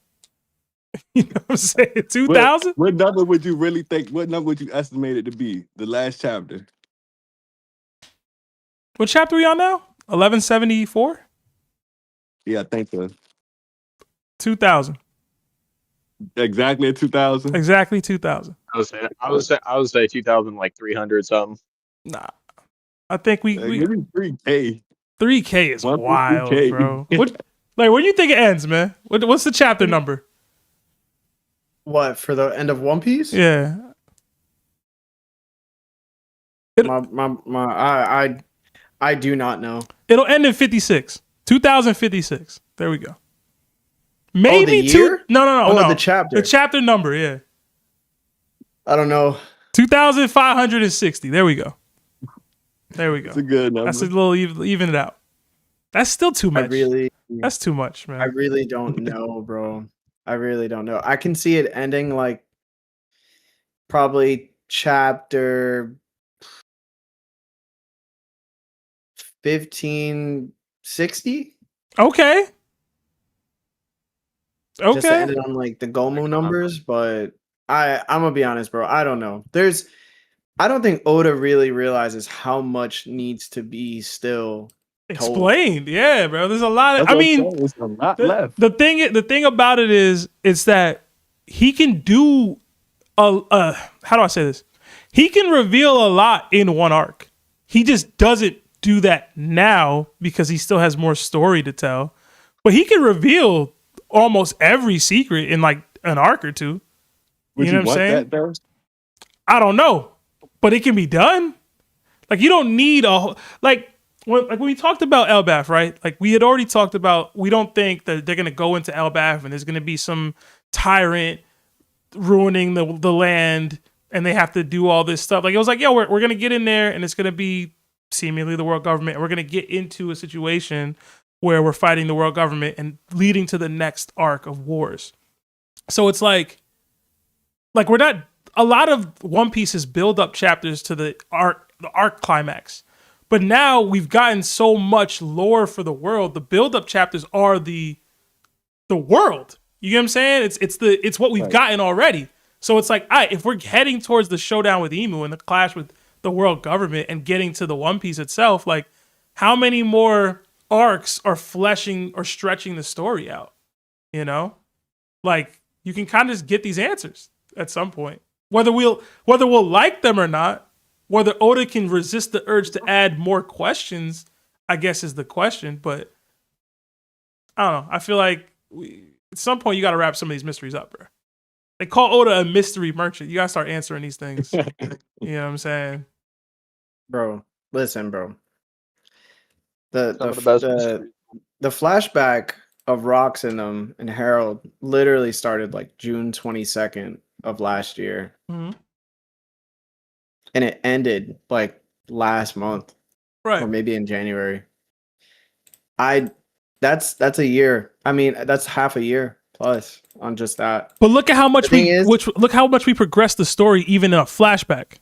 You know what I'm saying? 2,000? What number would you really think? What number would you estimate it to be? The last chapter. What chapter are we on now? 1174? Yeah, I think so. 2,000. Exactly at 2,000. Exactly 2,000. I would say 2,000, like 300 something. Nah, I think we give me 3K. 3K is wild, 3K. bro. What, like, where do you think it ends, man? What's the chapter number? What, for the end of One Piece? Yeah. I do not know. It'll end in 56. 2056. There we go. Maybe the year? No. The chapter. The chapter number, yeah. I don't know. 2,560. There we go. It's a good number. That's a little even it out. That's still too much. That's too much, man. I really don't know, bro. I really don't know. I can see it ending like probably chapter 1560. Okay. Just to end it on like the Gomu numbers, but I'm gonna be honest, bro. I don't know. I don't think Oda really realizes how much needs to be still explained. Yeah, bro. There's a lot of. There's a lot left. The thing about it is that he can do how do I say this? He can reveal a lot in one arc. He just doesn't do that now because he still has more story to tell. But he can reveal almost every secret in like an arc or two. You know what I'm saying? That, I don't know, but it can be done. Like, you don't need when we talked about Elbaf, right? Like, we had already talked about, we don't think that they're gonna go into Elbaf and there's gonna be some tyrant ruining the land and they have to do all this stuff. Like, it was like, yo, we're gonna get in there and it's gonna be seemingly the world government, and we're gonna get into a situation where we're fighting the world government and leading to the next arc of wars. So it's like we're not, a lot of One Piece's build up chapters to the arc climax. But now we've gotten so much lore for the world. The build up chapters are the world. You get what I'm saying? It's what we've gotten already. So it's like, all right, if we're heading towards the showdown with Emu and the clash with the world government and getting to the One Piece itself, like, how many more arcs are fleshing or stretching the story out? You know? Like, you can kind of just get these answers at some point. Whether we'll like them or not, whether Oda can resist the urge to add more questions, I guess is the question. But I don't know. I feel like at some point you got to wrap some of these mysteries up, bro. They call Oda a mystery merchant. You got to start answering these things. You know what I'm saying? Bro, listen, bro. Some of the best mysteries. The flashback of Rocks and Harold literally started like June 22nd of last year. Mm-hmm. And it ended like last month. Right. Or maybe in January. That's a year. I mean, that's half a year plus on just that. But look at how much look how much we progressed the story even in a flashback.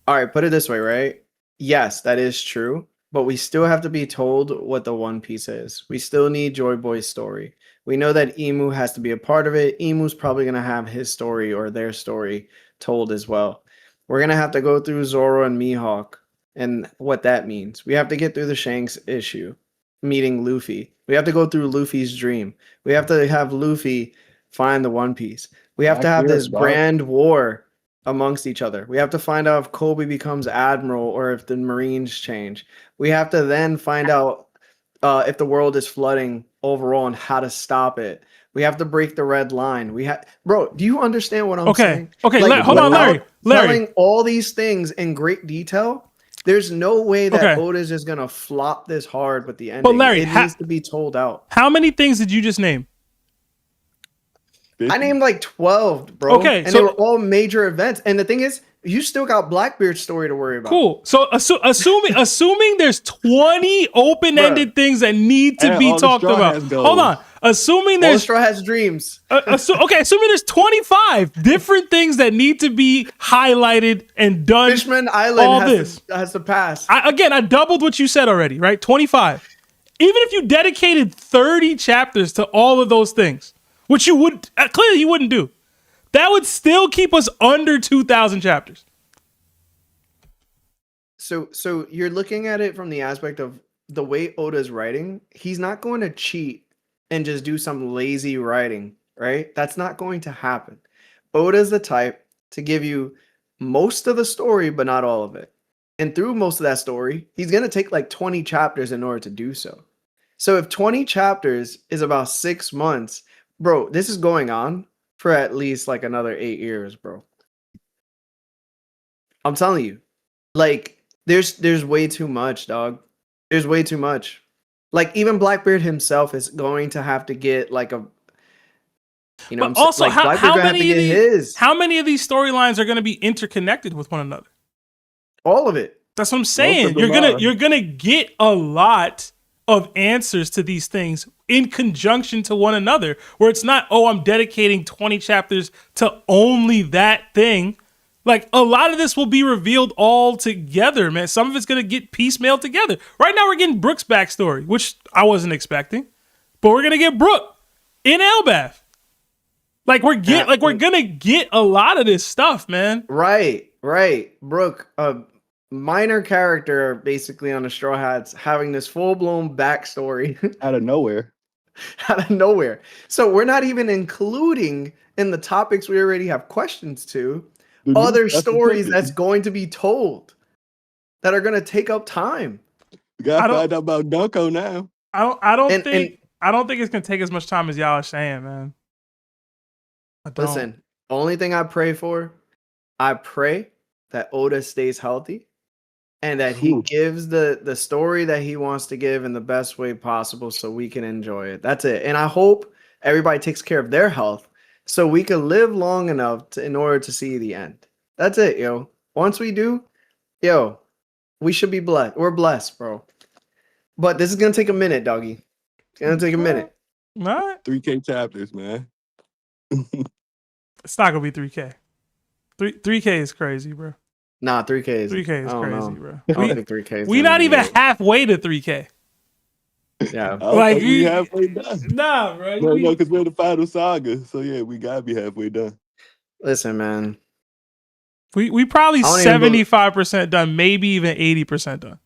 All right, put it this way, right? Yes, that is true. But we still have to be told what the One Piece is. We still need Joyboy's story. We know that Emu has to be a part of it. Emu's probably going to have his story or their story told as well. We're going to have to go through Zoro and Mihawk and what that means. We have to get through the Shanks issue, meeting Luffy. We have to go through Luffy's dream. We have to have Luffy find the One Piece. We have to have this grand war amongst each other. We have to find out if Kobe becomes admiral or if the Marines change. We have to then find out if the world is flooding overall and how to stop it. We have to break the red line. Bro, do you understand what I'm saying? Okay, hold on, Larry. Telling all these things in great detail, there's no way that Oda's just gonna flop this hard with the ending. But Larry, it needs to be told out. How many things did you just name? 50. I named like 12, bro. Okay, and they were all major events. And the thing is, you still got BlackBeard's story to worry about. Cool. So assuming there's 20 open-ended things that need to be talked about. Hold on. Assuming there's Straw has dreams. Assuming there's 25 different things that need to be highlighted and done. Fishman Island has to pass. I doubled what you said already, right? 25. Even if you dedicated 30 chapters to all of those things, which you would clearly you wouldn't do, that would still keep us under 2,000 chapters. So you're looking at it from the aspect of the way Oda's writing. He's not going to cheat and just do some lazy writing, right? That's not going to happen. Oda's the type to give you most of the story, but not all of it. And through most of that story, he's going to take like 20 chapters in order to do so. So if 20 chapters is about 6 months, bro, this is going on for at least like another 8 years, bro. I'm telling you, like there's way too much, dog. There's way too much. Like even BlackBeard himself is going to have to get like a, you know. But also, like, how many of these storylines are going to be interconnected with one another? All of it. That's what I'm saying. You're gonna get a lot of answers to these things in conjunction to one another, where it's not, oh, I'm dedicating 20 chapters to only that thing. Like, a lot of this will be revealed all together, man. Some of it's going to get piecemeal together. Right now, we're getting Brook's backstory, which I wasn't expecting. But we're going to get Brook in Elbath. Like, we're going to get a lot of this stuff, man. Right. Brook, a minor character, basically, on the Straw Hats, having this full-blown backstory. Out of nowhere. So we're not even including in the topics we already have questions to, other stories that's going to be told that are going to take up time. You gotta find out about Dunko now. I don't think it's gonna take as much time as y'all are saying, man. Listen, only thing I pray that Oda stays healthy and that he gives the story that he wants to give in the best way possible so we can enjoy it. That's it. And I hope everybody takes care of their health so we can live long enough in order to see the end. That's it, yo. Once we do, we should be blessed. We're blessed, bro. But this is going to take a minute, doggy. It's going to take a minute. All right. 3K chapters, man. It's not going to be 3K. 3K is crazy, bro. Nah, 3K is crazy, know. bro. I don't think 3K is we not even halfway to 3K. Yeah. Like we halfway done. Nah, bro. No, because we're in the final saga. So yeah, we gotta be halfway done. Listen, man. We probably 75% done, maybe even 80% done.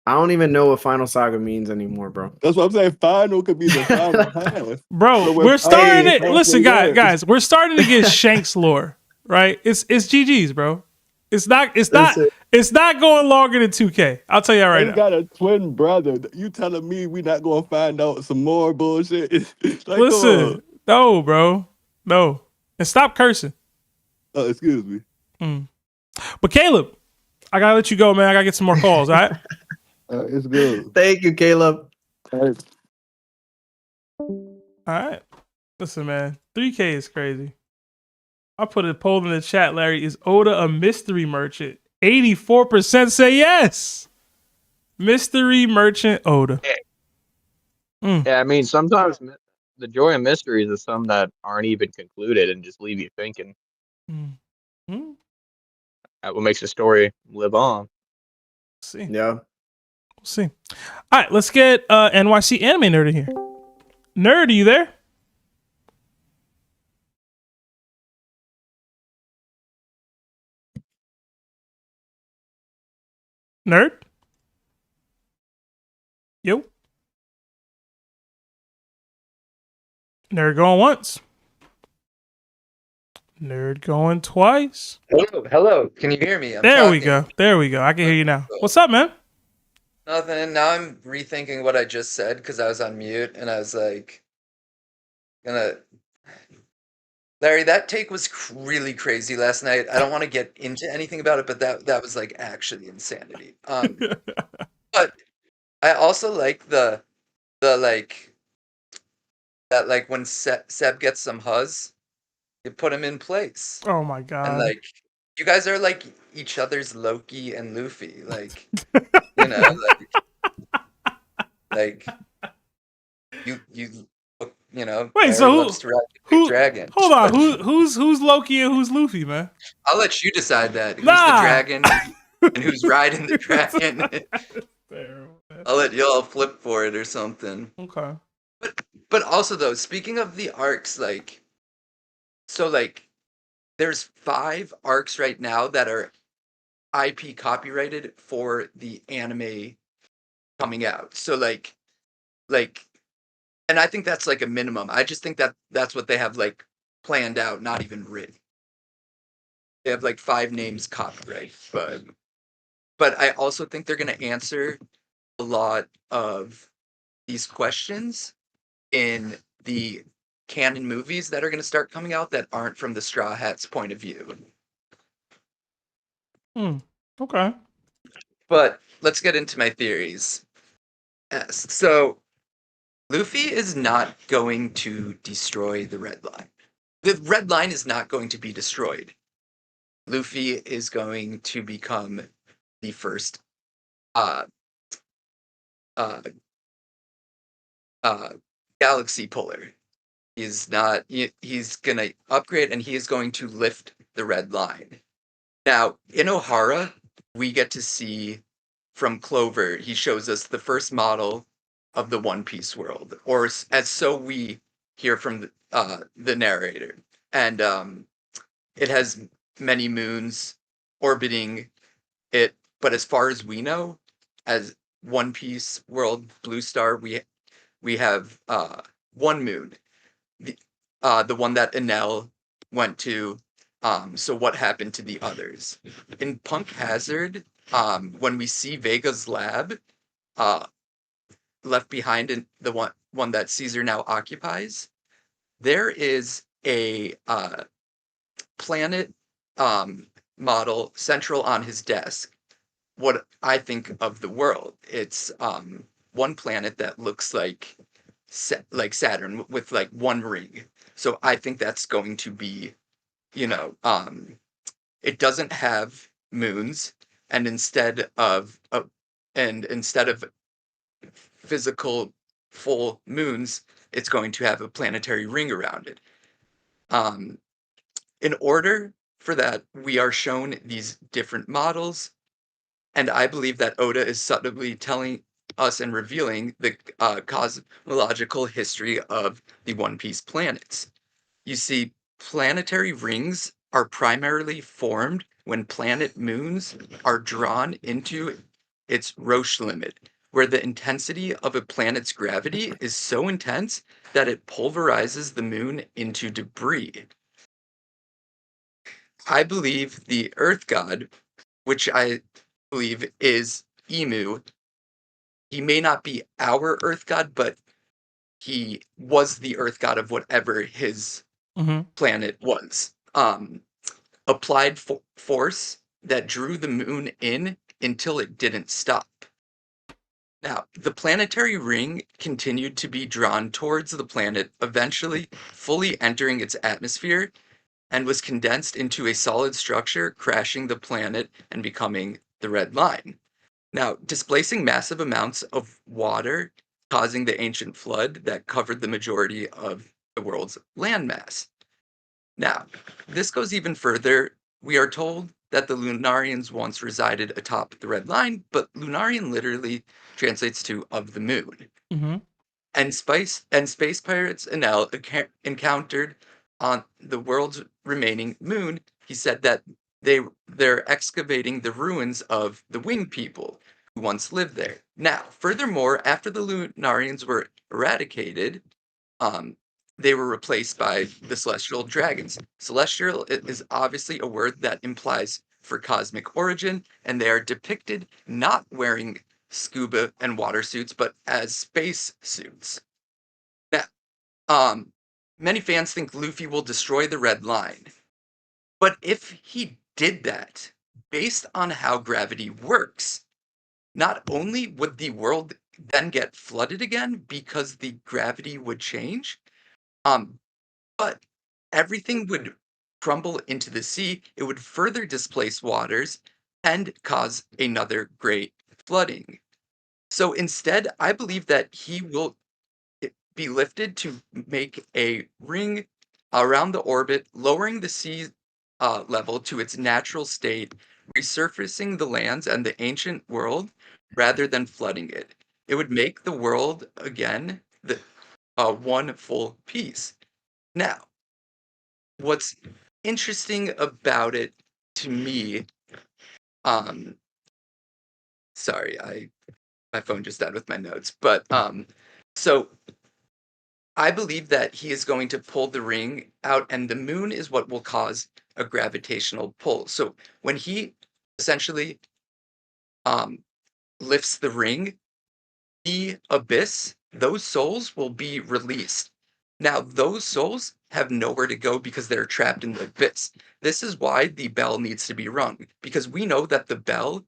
I don't even know what final saga means anymore, bro. That's what I'm saying. Final could be the final half. Bro, so we're starting to listen, guys, we're starting to get Shanks lore. right? It's GG's, bro. It's not Listen. it's not going longer than 2K. I'll tell you that right They now. got a twin brother. You telling me we not gonna find out some more bullshit? Like, come on. Listen, no, bro, no, and stop cursing. Oh, excuse me. But Caleb, I gotta let you go, man. I gotta get some more calls. All right. It's good. Thank you, Caleb. All All right. Listen, man. 3K is crazy. I put a poll in the chat, Larry. Is Oda a mystery merchant? 84% say yes. Mystery merchant Oda. Yeah, I mean, sometimes the joy of mysteries is some that aren't even concluded and just leave you thinking. That's what makes the story live on. See. Yeah. We'll see. All right, let's get NYC Anime Nerd in here. Nerd, are you there? Nerd? Yo. Nerd going once. Nerd going twice. Hello. Can you hear me? There we go. I can hear you now. What's up, man? Nothing. Now I'm rethinking what I just said because I was on mute and I was like, Larry, that take was really crazy last night. I don't want to get into anything about it, but that was like actually insanity. But I also like the like that like when Seb gets some huzz, you put him in place. Oh my god. And like you guys are like each other's Loki and Luffy, like you know, like you know. Wait, so who dragon? Hold on, who's Loki and who's Luffy, man? I'll let you decide that. Who's the dragon and who's riding the dragon? I'll let y'all flip for it or something. Okay. But also though, speaking of the arcs, like, so like, there's 5 arcs right now that are IP copyrighted for the anime coming out. So like, and I think that's like a minimum. I just think that that's what they have like planned out, not even written. They have like 5 names copyright, but I also think they're gonna answer a lot of these questions in the canon movies that are going to start coming out that aren't from the Straw Hats' point of view. Okay. But let's get into my theories. Yes. So Luffy is not going to destroy the Red Line. The Red Line is not going to be destroyed. Luffy is going to become the first galaxy puller. He's gonna upgrade and he is going to lift the Red Line. Now, in Ohara, we get to see from Clover, he shows us the first model of the One Piece world, or as so we hear from the narrator. And it has many moons orbiting it, but as far as we know, as One Piece world Blue Star, we have one moon, the one that Enel went to. So what happened to the others? In Punk Hazard, when we see Vega's lab left behind in the one that Caesar now occupies, there is a planet model central on his desk. What I think of the world, it's one planet that looks like Saturn with like one ring. So I think that's going to be, you know, it doesn't have moons, and instead of physical full moons, it's going to have a planetary ring around it. In order for that, we are shown these different models, and I believe that Oda is subtly telling us and revealing the cosmological history of the One Piece planets. You see, planetary rings are primarily formed when planet moons are drawn into its Roche limit, where the intensity of a planet's gravity is so intense that it pulverizes the moon into debris. I believe the Earth God, which I believe is Emu, he may not be our Earth God, but he was the Earth God of whatever his planet was. Applied force that drew the moon in until it didn't stop. Now, the planetary ring continued to be drawn towards the planet, eventually fully entering its atmosphere, and was condensed into a solid structure, crashing the planet and becoming the red line. Now, displacing massive amounts of water, causing the ancient flood that covered the majority of the world's landmass. Now, this goes even further. We are told that the Lunarians once resided atop the red line, but Lunarian literally translates to of the moon. And space pirates Enel encountered on the world's remaining moon. He said that they're excavating the ruins of the winged people who once lived there. Now, furthermore, after the Lunarians were eradicated, they were replaced by the celestial dragons. Celestial is obviously a word that implies for cosmic origin, and they are depicted not wearing scuba and water suits, but as space suits. Now, many fans think Luffy will destroy the red line. But if he did that, based on how gravity works, not only would the world then get flooded again because the gravity would change, but everything would crumble into the sea. It would further displace waters and cause another great flooding. So instead, I believe that he will be lifted to make a ring around the orbit, lowering the sea level to its natural state, resurfacing the lands and the ancient world rather than flooding it. It would make the world again the one full piece. Now, what's interesting about it to me, sorry, my phone just died with my notes, but so I believe that he is going to pull the ring out, and the moon is what will cause a gravitational pull. So when he essentially lifts the ring, the abyss, those souls will be released. Now, those souls have nowhere to go because they're trapped in the abyss. This is why the bell needs to be rung, because we know that the bell,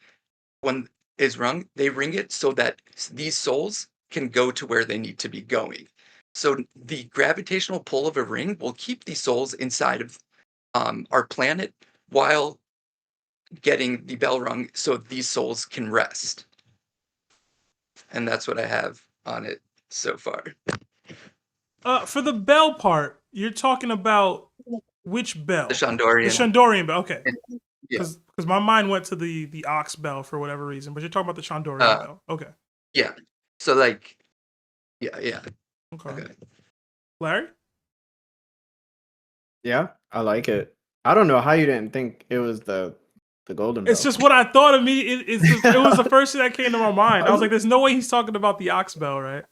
when is rung, they ring it so that these souls can go to where they need to be going. So the gravitational pull of a ring will keep the souls inside of our planet while getting the bell rung so these souls can rest. And that's what I have on it so far. For the bell part, you're talking about which bell? The Shandorian. The Shandorian bell. Okay. Yeah. Because my mind went to the ox bell for whatever reason, but you're talking about the Shandorian bell. Okay. Yeah. So like, yeah. Okay. Larry? Yeah, I like it. I don't know how you didn't think it was the golden bell. It's just what I thought of me. It was the first thing that came to my mind. I was like, there's no way he's talking about the ox bell, right?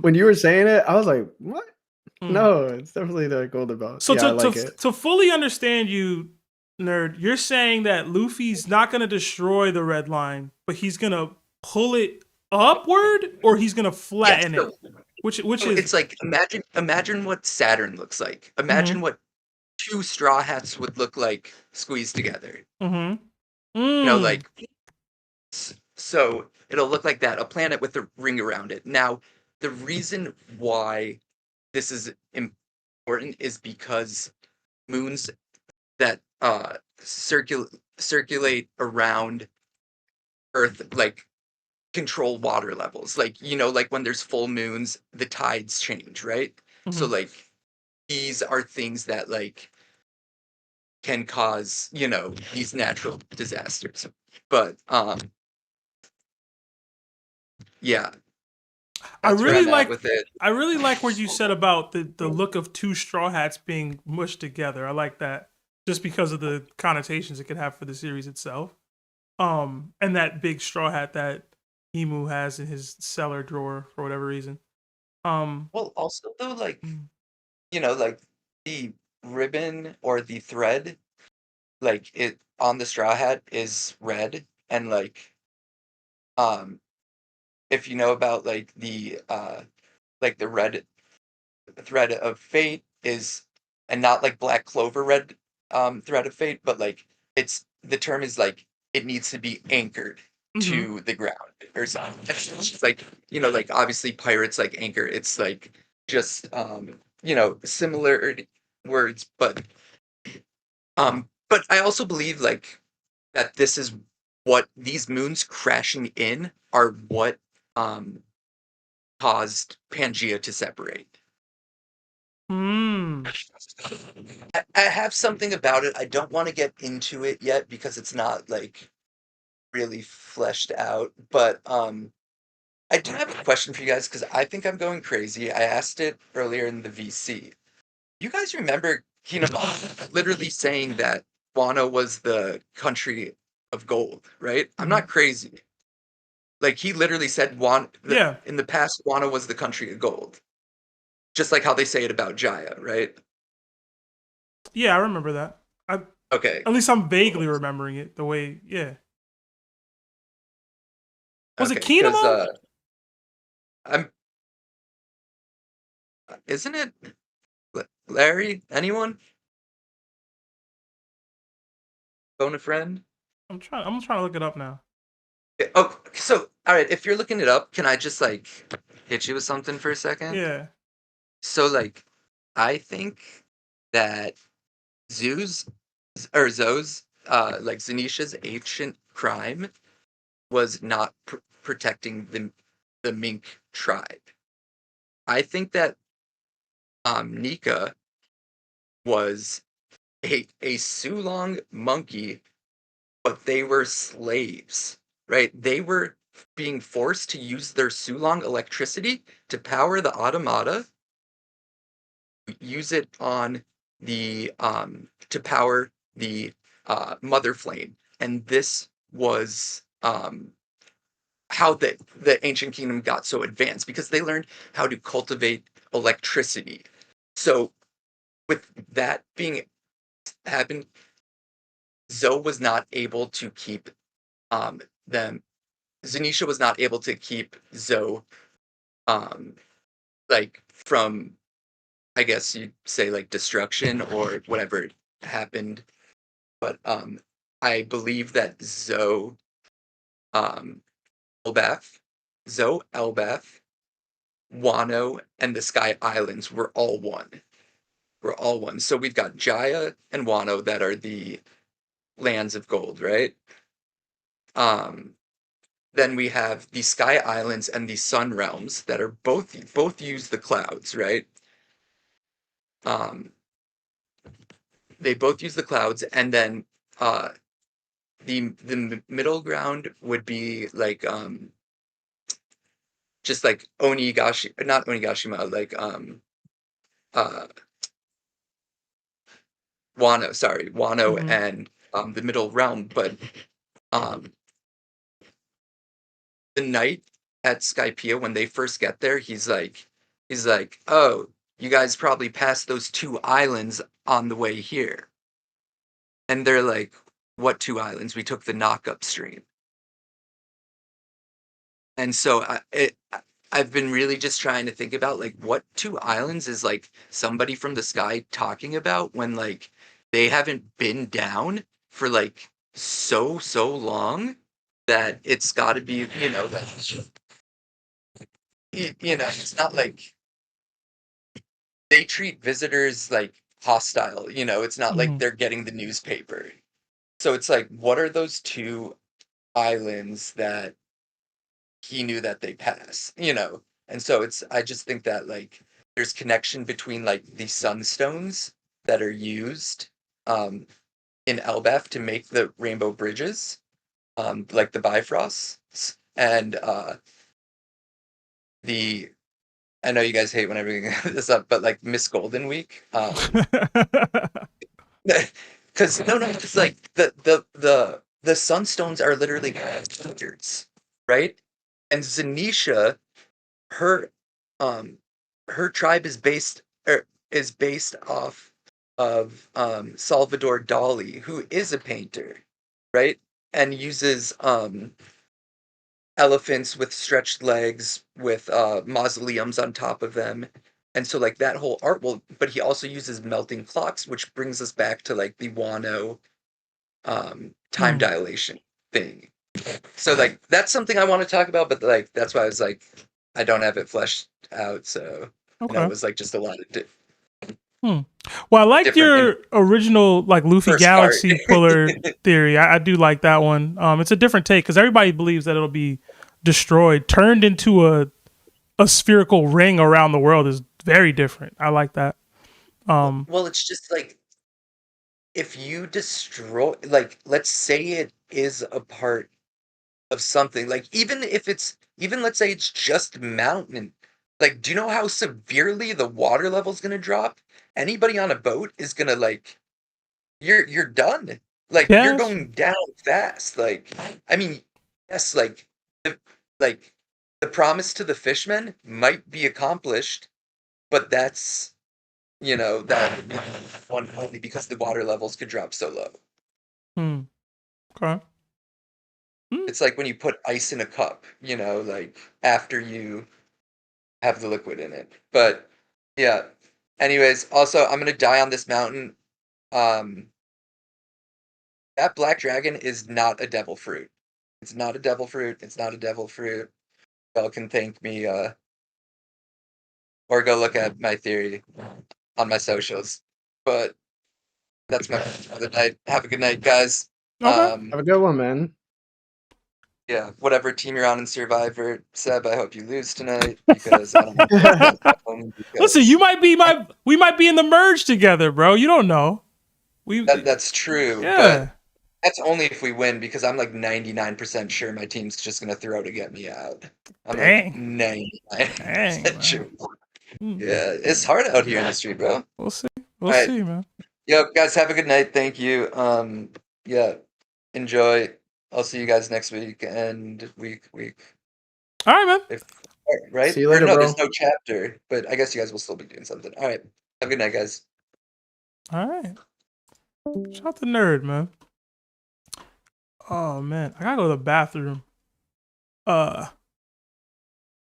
When you were saying it, I was like, what? No, it's definitely the golden bell. So yeah, I like it. To fully understand you, nerd, you're saying that Luffy's not going to destroy the red line, but he's going to pull it upward, or he's going to flatten it. Which is, it's like imagine what Saturn looks like. Imagine what two straw hats would look like squeezed together. You know, like, so it'll look like that, a planet with a ring around it. Now, the reason why this is important is because moons that circulate around Earth, like, control water levels. Like, you know, like when there's full moons, the tides change, right? So like these are things that like can cause, you know, these natural disasters. But yeah. I really like what you said about the look of two straw hats being mushed together. I like that, just because of the connotations it could have for the series itself. And that big straw hat that Emu has in his cellar drawer for whatever reason. Well, also though, like, you know, like the ribbon or the thread like it on the Straw Hat is red, and like if you know about like the red thread of fate is, and not like Black Clover red thread of fate, but like it's the term is like it needs to be anchored to the ground or something. It's like, like obviously pirates like anchor. It's like just similar words, but I also believe like that this is what these moons crashing in are what caused Pangea to separate. Hmm. I have something about it. I don't want to get into it yet because it's not like really fleshed out. But I do have a question for you guys because I think I'm going crazy. I asked it earlier in the VC. You guys remember Kinema literally saying that Wano was the country of gold, right? I'm not crazy. Like he literally said in the past Wano was the country of gold. Just like how they say it about Jaya, right? Yeah, I remember that. Okay. At least I'm vaguely remembering it the way, yeah. Was it Kinema? Isn't it Larry? Anyone? Phone a friend? I'm trying to look it up now. Oh, so all right, if you're looking it up, can I just like hit you with something for a second? Yeah. So like I think that Zo's like Zuneshas ancient crime was not protecting the mink tribe. I think that Nika was a Sulong monkey, but they were slaves, right? They were being forced to use their Sulong electricity to power the automata, use it on the to power the mother flame, and this was how the ancient kingdom got so advanced because they learned how to cultivate electricity. So with that being happened, Zoe was not able to keep them. Zunisha was not able to keep Zoe like from, I guess you'd say, like destruction or whatever happened. But I believe that um Elbaf, Zoe, Elbaf, Wano, and the Sky Islands were all one. We're all one. So we've got Jaya and Wano that are the lands of gold, right? Then we have the Sky Islands and the Sun Realms that are both use the clouds, right? They both use the clouds, and then the middle ground would be like just like Onigashi, not Onigashima, like Wano and the middle realm, but the knight at Skypiea, when they first get there, he's like, oh, you guys probably passed those two islands on the way here. And they're like, what two islands? We took the knock upstream. And so I've been really just trying to think about like what two islands is like somebody from the sky talking about when like they haven't been down for like so long that it's got to be, that it's not like they treat visitors like hostile, it's not like they're getting the newspaper. So it's like, what are those two islands that he knew that they pass, And so I just think that like there's connection between like the sunstones that are used in Elbaf to make the rainbow bridges, like the Bifrosts, and I know you guys hate when I bring this up, but like Miss Golden Week, because it's like the sunstones are literally characters, right? And Zanisha, her tribe is based off of Salvador Dali, who is a painter, right? And uses elephants with stretched legs with mausoleums on top of them. And so like that whole art will, but he also uses melting clocks, which brings us back to like the Wano time dilation thing. So like that's something I want to talk about, but like that's why I was like I don't have it fleshed out, so I know it was like just a lot of Well, I like your original like Luffy First Galaxy part. puller theory. I do like that one. It's a different take because everybody believes that it'll be destroyed, turned into a spherical ring around the world is very different. I like that. Well, it's just like if you destroy, like, let's say it is a part of something, like even if it's even let's say it's just mountain. Like, do you know how severely the water level is gonna drop? Anybody on a boat is gonna like, you're done. Like you're going down fast. Like, I mean, yes, like the promise to the fishmen might be accomplished, but that's that would be one only because the water levels could drop so low. Okay. It's like when you put ice in a cup, like after you have the liquid in it. But yeah. Anyways, also I'm gonna die on this mountain. That black dragon is not a devil fruit. It's not a devil fruit. It's not a devil fruit. Y'all can thank me, or go look at my theory on my socials. But that's my other night. Have a good night, guys. Have a good one, man. Yeah, whatever team you're on in Survivor, Seb, I hope you lose tonight because I don't know. Listen, we might be in the merge together, bro. You don't know. That's true, but that's only if we win because I'm like 99% sure my team's just gonna throw to get me out. I'm like 99% sure. Yeah, it's hard out here in the street, bro. We'll see. We'll see, man. Yo, guys, have a good night. Thank you. Yeah, enjoy. I'll see you guys next week and week. All right, man. Right? See you later, bro. There's no chapter, but I guess you guys will still be doing something. All right. Have a good night, guys. All right. Shout out to Nerd, man. Oh man, I gotta go to the bathroom.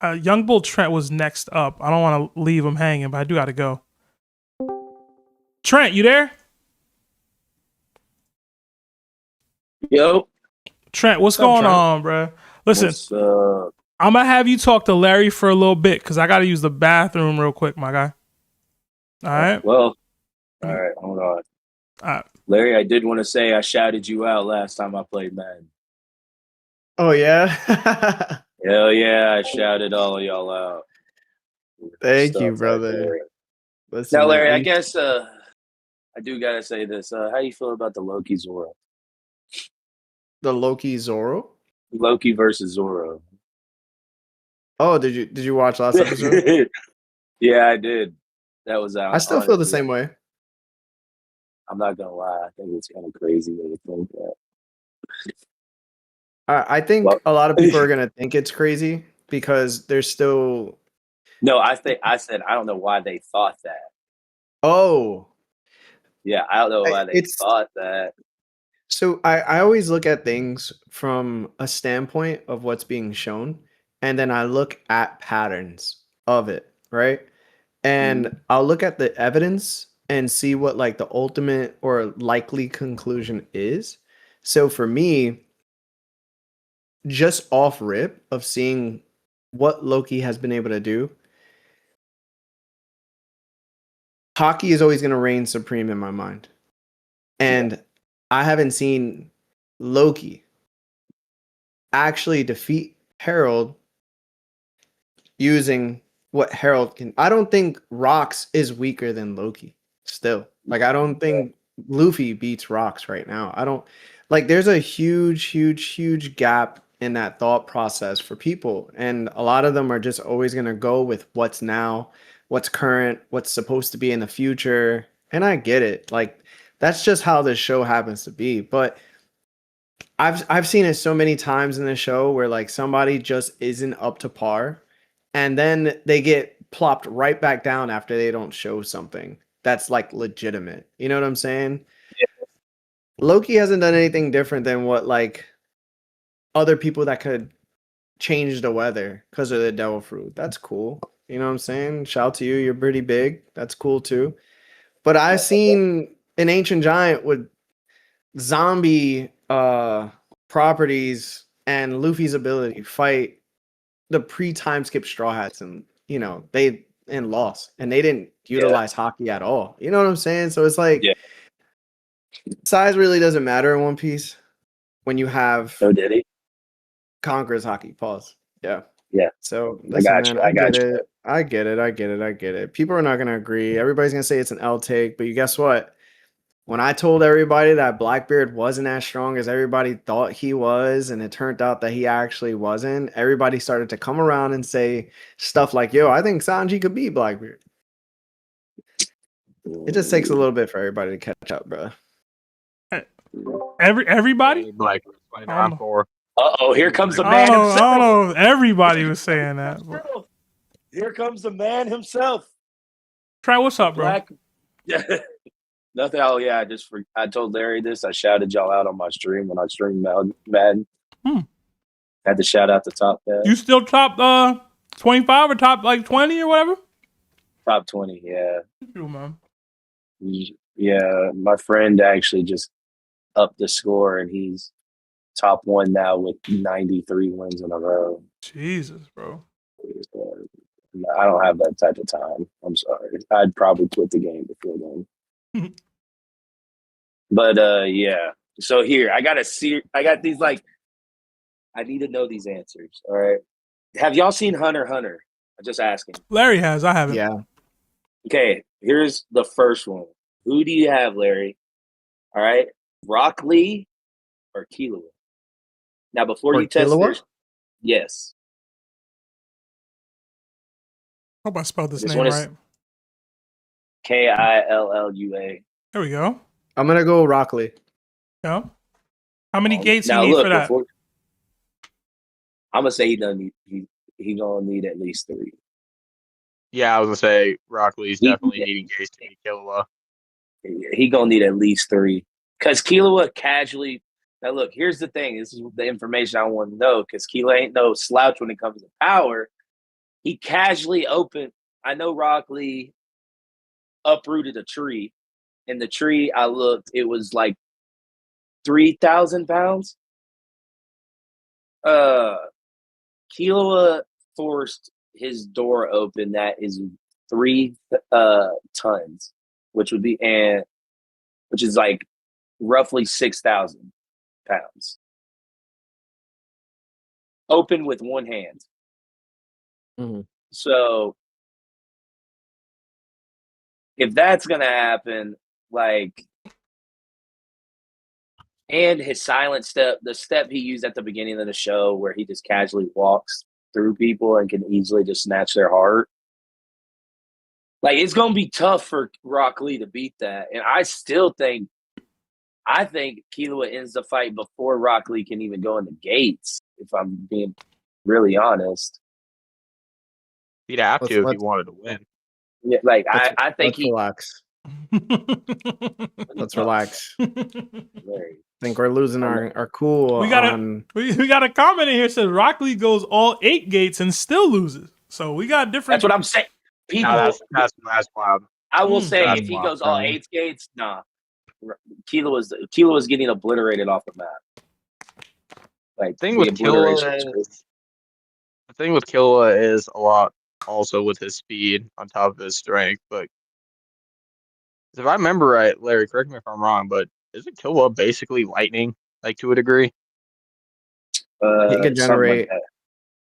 Youngbull Trent was next up. I don't want to leave him hanging, but I do gotta go. Trent, you there? Yo. Trent, what's going on, bro? Listen, I'm gonna have you talk to Larry for a little bit because I gotta use the bathroom real quick, my guy. All right. Well, all right, hold on. All right. Larry, I did want to say I shouted you out last time I played Madden. Oh yeah. Hell yeah, I shouted all of y'all out. Thank you, brother. Listen, now, Larry, I guess I do gotta say this. How do you feel about the Loki Zoro? The Loki Zoro? Loki versus Zoro. Oh, did you watch last episode? Yeah, I did. That was out. I still feel the same way. I'm not gonna lie. I think it's kind of crazy to think that. I think a lot of people are gonna think it's crazy because there's still. No, I said I don't know why they thought that. Oh. Yeah, I don't know why they thought that. So I always look at things from a standpoint of what's being shown, and then I look at patterns of it, right? And I'll look at the evidence and see what like the ultimate or likely conclusion is. So for me, just off rip of seeing what Loki has been able to do, hockey is always going to reign supreme in my mind. And I haven't seen Loki actually defeat Harold using what Harold can. I don't think Rox is weaker than Loki still. Like, I don't think Luffy beats Rox right now. I don't like, there's a huge gap in that thought process for people. And a lot of them are just always going to go with what's now, what's current, what's supposed to be in the future. And I get it. Like, that's just how this show happens to be. But I've seen it so many times in the show where like somebody just isn't up to par, and then they get plopped right back down after they don't show something. that's like legitimate. You know what I'm saying? Loki hasn't done anything different than what like other people that could change the weather because of the devil fruit. That's cool. You know what I'm saying? Shout out to you. You're pretty big. That's cool too. But I've seen an ancient giant with zombie properties and Luffy's ability fight the pre-time skip Straw Hats, and you know they lost, and they didn't utilize hockey at all. You know what I'm saying? So it's like size really doesn't matter in One Piece when you have Conqueror's hockey. Pause. Yeah. So listen, man, I get it. People are not gonna agree. Everybody's gonna say it's an L take, but you guess what? When I told everybody that BlackBeard wasn't as strong as everybody thought he was, and it turned out that he actually wasn't, everybody started to come around and say stuff like, yo, I think Sanji could beat BlackBeard. It just takes a little bit for everybody to catch up, bro. Everybody? BlackBeard playing on 4. Uh-oh, here comes the man himself. I don't know if everybody was saying that. Here comes the man himself. Trent, what's up, bro? Nothing. Oh yeah, I told Larry this. I shouted y'all out on my stream when I streamed Madden. Had to shout out the top guy. You still top 25 or top like 20 or whatever? Top 20, yeah. You, man. Yeah, my friend actually just upped the score, and he's top 1 now with 93 wins in a row. Jesus, bro. I don't have that type of time. I'm sorry. I'd probably quit the game before then. But yeah. So here, I got these like I need to know these answers. All right. Have y'all seen Hunter x Hunter? I'm just asking. Larry has, I haven't. Yeah. Okay, here's the first one. Who do you have, Larry? All right. Rock Lee or Killua? Now before you test this, yes. Hope I spelled this name one right. Killua. There we go. I'm gonna go Rockley. Yeah. How many gates now you need look, for that? I'm gonna say he gonna need at least 3. Yeah, I was gonna say Rock Lee's definitely needing gates to beat Killua. He gonna need at least 3 because Killua casually. Now look, here's the thing. This is the information I want to know because Killua ain't no slouch when it comes to power. He casually opened. I know Rock Lee uprooted a tree. In the tree, I looked. It was like 3,000 pounds. Killua forced his door open. That is 3 tons, which is like roughly 6,000 pounds. Open with one hand. Mm-hmm. So if that's gonna happen, like, and his silent step, the step he used at the beginning of the show where he just casually walks through people and can easily just snatch their heart. Like, it's gonna be tough for Rock Lee to beat that. And I think Killua ends the fight before Rock Lee can even go in the gates, if I'm being really honest. He'd have to if he wanted to win. Yeah, like I think relax. Let's relax. I think we're losing our cool. We got a comment in here that says Rock Lee goes all 8 gates and still loses. So we got different. That's what I'm saying. People, no, that's wild. I will say if he goes all 8 gates, nah. Killua is getting obliterated off the map. Like, the thing with Killua is a lot also with his speed on top of his strength, but if I remember right, Larry, correct me if I'm wrong, but isn't Killua basically lightning, like, to a degree? He could generate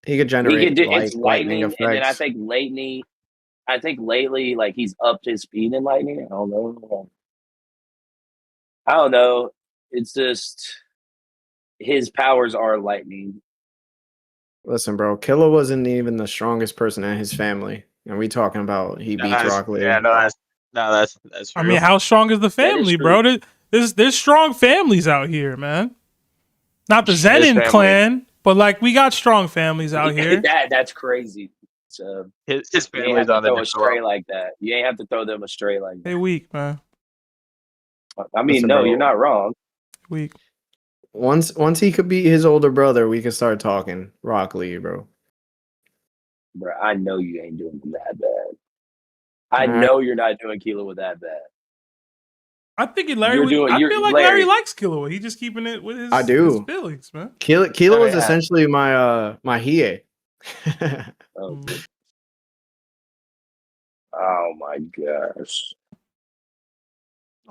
it's lightning effects. and then I think lately, like, he's upped his speed in lightning. I don't know. It's just his powers are lightning. Listen, bro, Killua wasn't even the strongest person in his family, and we talking about he beats Rock Lee. Yeah, that's true. I mean, how strong is the family, bro? There's strong families out here, man. Not the Zenin clan, but like we got strong families out here. That's crazy. So His you ain't family's have to on the throw different astray level. like that. You ain't have to throw them astray like They that. weak, man. I mean, Listen, no, bro. you're not wrong. Weak. Once he could beat his older brother, we can start talking Rock Lee, bro. Bro, I know you ain't doing them that bad. I Alright. know you're not doing Killua that bad. I think Larry. I feel like Larry. Larry likes Killua. He just keeping it with his, I do. his feelings, man. Killua was Yeah. essentially my my Hiei. Oh, oh my gosh.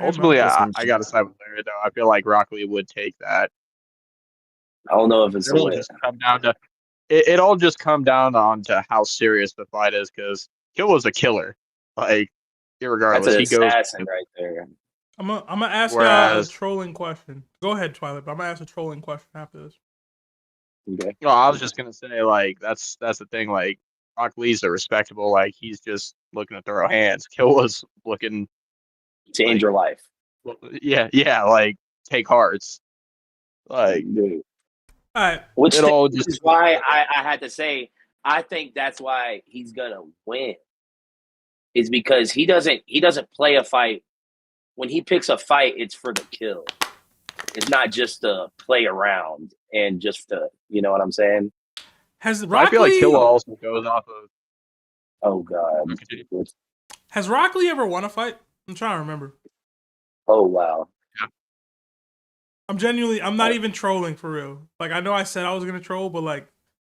Ultimately, I gotta side with Larry though. I feel like Rock Lee would take that. I don't know if it's It'll just come down to it all just come down on to how serious the fight is, because Killua's a killer. Like, irregardless, That's an he goes. assassin right there. I'm gonna ask a Whereas- trolling question. Go ahead, Twilight. But I'm gonna ask a trolling question after this. Okay. No, I was just gonna say, like, that's the thing. Like, Rock Lee's a respectable. Like, he's just looking to throw hands. Killua's looking to end your life. Yeah, like, take hearts. Like, dude. All right. Which it all is just why I had to say I think that's why he's gonna win. Is because he doesn't play a fight. When he picks a fight, it's for the kill. It's not just to play around and just to, you know what I'm saying? Has I Rock feel like Lee? Killua also goes off of. Oh God. Has Rock Lee ever won a fight? I'm trying to remember. Oh wow. I'm not even trolling for real. Like, I know I said I was gonna troll, but like,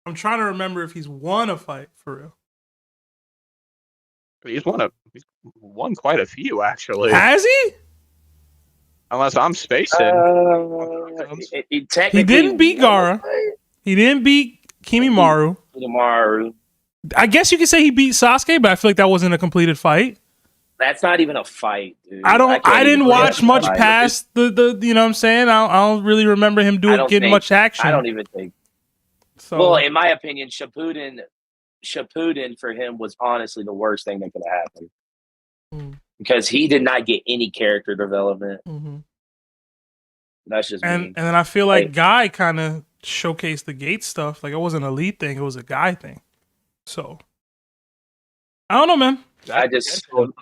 I'm trying to remember if he's won a fight for real. He's won quite a few, actually. Has he? Unless I'm spacing. He didn't beat Gaara. He didn't beat Kimimaru. I guess you could say he beat Sasuke, but I feel like that wasn't a completed fight. That's not even a fight, dude. I didn't watch much past the you know what I'm saying? I don't really remember him getting much action. I don't even think. So, well, in my opinion, Shippuden for him was honestly the worst thing that could have happened. Because he did not get any character development. Mm-hmm. That's just and me. And then I feel like Guy kind of showcased the Gate stuff. Like, it wasn't a lead thing; it was a Guy thing. So I don't know, man. The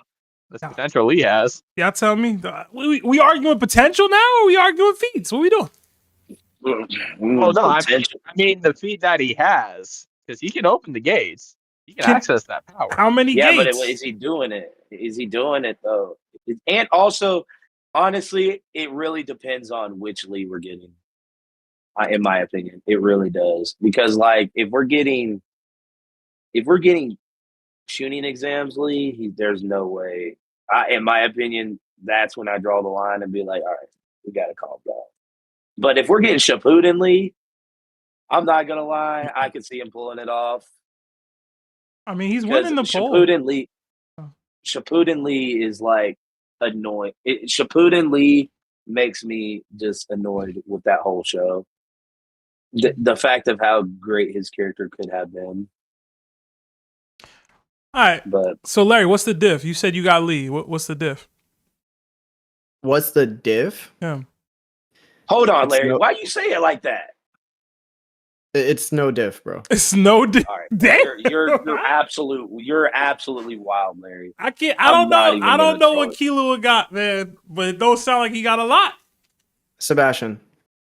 potential he has. Y'all tell me. We arguing potential now, or we arguing feats? What we doing? Well, no, I mean the feat that he has, because he can open the gates. He can access that power. How many gates? But is he doing it? Is he doing it though? And also, honestly, it really depends on which Lee we're getting. In my opinion, it really does. Because like, if we're getting tuning exams Lee, there's no way. In my opinion, that's when I draw the line and be like, all right, we got to calm down. But if we're getting Shippuden Lee, I'm not gonna lie, I could see him pulling it off. I mean, he's winning the poll. Shippuden Lee is like annoying. Shippuden Lee makes me just annoyed with that whole show. The fact of how great his character could have been. All right. But so Larry, what's the diff? You said you got Lee. What's the diff? What's the diff? Yeah. Hold on, Larry. Why you say it like that? It's no diff, bro. It's no diff. All right. You're absolutely wild, Larry. I don't know what Killua got, man, but it don't sound like he got a lot. Sebastian.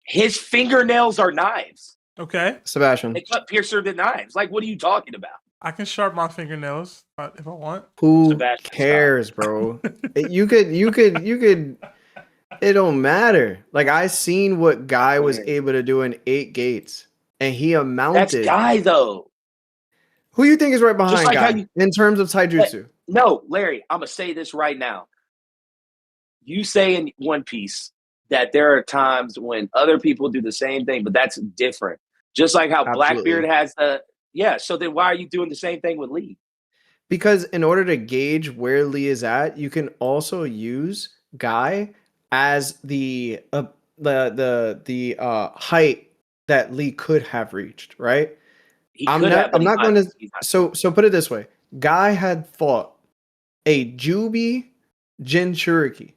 His fingernails are knives. Okay. Sebastian. They cut piercer to knives. Like, what are you talking about? I can sharp my fingernails if I want. Who cares, bro? You could. It don't matter. Like, I seen what Guy was able to do in 8 gates, and he amounted. That's Guy though. Who you think is right behind like Guy in terms of taijutsu? No, Larry. I'm gonna say this right now. You say in One Piece that there are times when other people do the same thing, but that's different. Just like how Blackbeard has the. Yeah, so then why are you doing the same thing with Lee? Because in order to gauge where Lee is at, you can also use Guy as the height that Lee could have reached, right? I'm not going to. So put it this way: Guy had fought a Jubi Jinchuriki.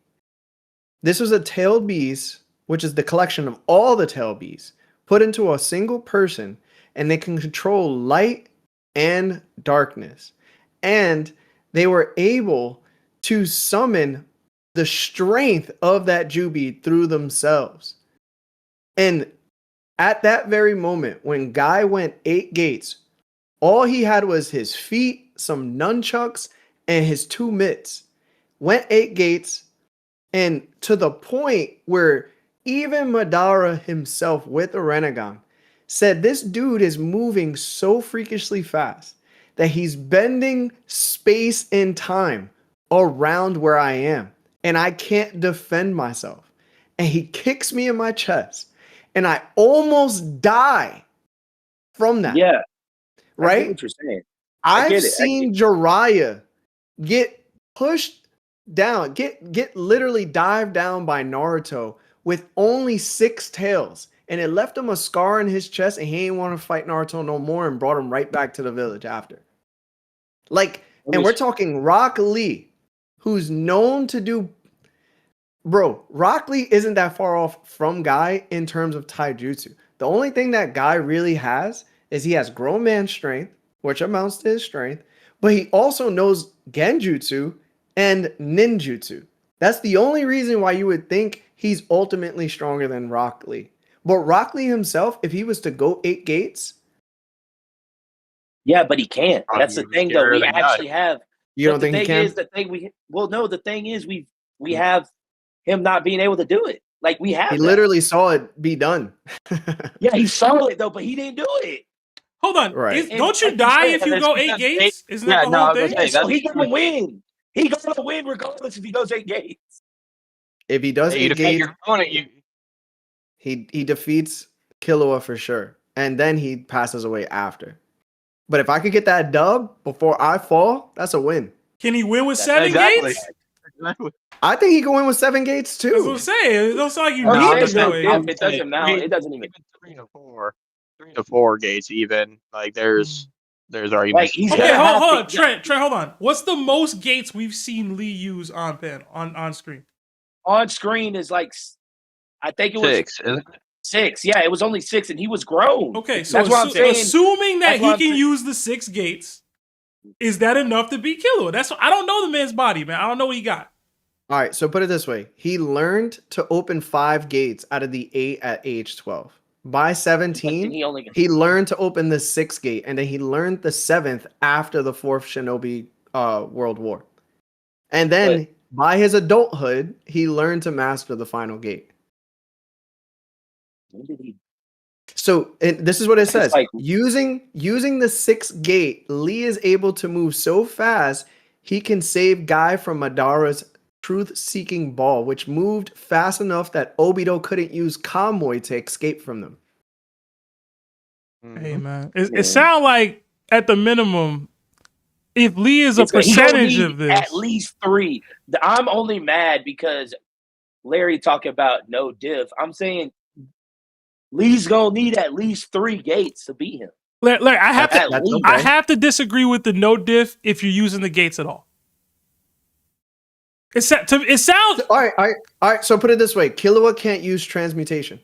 This was a tailed beast, which is the collection of all the tailed beasts put into a single person. And they can control light and darkness. And they were able to summon the strength of that Jubi through themselves. And at that very moment, when Guy went 8 gates, all he had was his feet, some nunchucks, and his 2 mitts. Went 8 gates, and to the point where even Madara himself with the Renegon said this dude is moving so freakishly fast that he's bending space and time around where I am, and I can't defend myself. And he kicks me in my chest, and I almost die from that. Yeah. Right? I get what you're saying. I've seen Jiraiya get pushed down, get literally dived down by Naruto with only 6 tails. And it left him a scar in his chest, and he didn't want to fight Naruto no more and brought him right back to the village after. Like, and we're talking Rock Lee, who's known to do... Bro, Rock Lee isn't that far off from Guy in terms of taijutsu. The only thing that Guy really has is he has grown man strength, which amounts to his strength, but he also knows genjutsu and ninjutsu. That's the only reason why you would think he's ultimately stronger than Rock Lee. But Rock Lee himself, if he was to go 8 gates... Yeah, but he can't. That's the thing, though. We actually have... You don't think he can? The thing is we have him not being able to do it. Like, we have He literally saw it be done. Yeah, he saw it, though, but he didn't do it. Hold on. Right. Don't you die if you go 8 gates? Isn't that the whole thing? So he's going to win. He's going to win regardless if he goes 8 gates. If he does 8 gates, he defeats Killua for sure. And then he passes away after. But if I could get that dub before I fall, that's a win. Can he win with 7 gates? I think he can win with 7 gates too. That's what I'm saying. It don't sound like you No, need to do it. It doesn't now. It doesn't even. 3 to 4 gates even. Like there's arguments. Like, okay, hold on. Trent, hold on. What's the most gates we've seen Lee use on screen? On screen is like, I think it was 6. Isn't it? 6. Yeah, it was only 6, and he was grown. Okay, so that's what I'm saying. Assuming that he can use the 6 gates, is that enough to beat Killua? That's what, I don't know the man's body, man. I don't know what he got. All right, so put it this way. He learned to open 5 gates out of the 8 at age 12. By 17, he learned to open the 6th gate, and then he learned the 7th after the 4th Shinobi World War. And then by his adulthood, he learned to master the final gate. When did he? So this is what it says. Like, using the 6th gate, Lee is able to move so fast, he can save Guy from Madara's truth-seeking ball, which moved fast enough that Obito couldn't use Kamui to escape from them. Hey, man. It sounds like, at the minimum, if Lee is a percentage of this... At least 3. I'm only mad because Larry talking about no diff. I'm saying Lee's going to need at least 3 gates to beat him. Larry, I have to disagree with the no diff if you're using the gates at all. It sounds... All right. So put it this way. Killua can't use transmutation.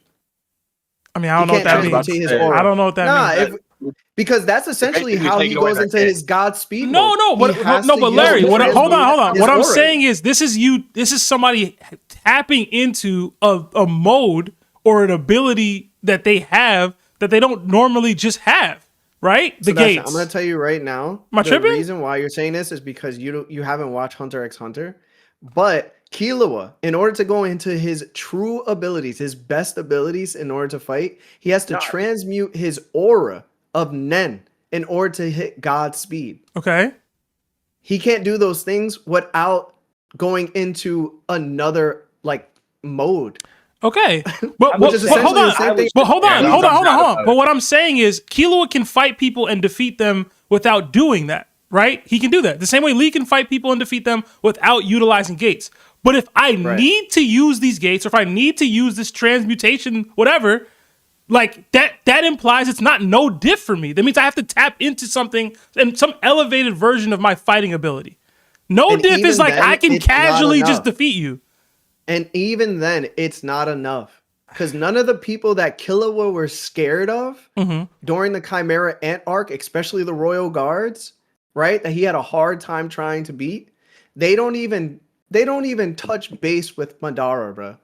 I mean, I don't know what that means. I don't know what that means. Because that's essentially how he goes into his Godspeed mode. But Larry, hold on. What I'm saying is this is somebody tapping into a mode or an ability that they have that they don't normally just have, right? The gates. I'm going to tell you right now, the reason why you're saying this is because you haven't watched Hunter x Hunter. But Killua, in order to go into his true abilities, his best abilities in order to fight, he has to transmute his aura of Nen in order to hit God's speed. Okay. He can't do those things without going into another mode. Okay. But hold on. But what I'm saying is Killua can fight people and defeat them without doing that. Right? He can do that. The same way Lee can fight people and defeat them without utilizing gates. But if I need to use these gates, or if I need to use this transmutation, whatever, like that implies it's not no diff for me. That means I have to tap into something and some elevated version of my fighting ability. No diff is like I can casually just defeat you. And even then, it's not enough. because none of the people that Killua were scared of during the Chimera Ant arc, especially the Royal Guards, right? That he had a hard time trying to beat. They don't even touch base with Madara, bro.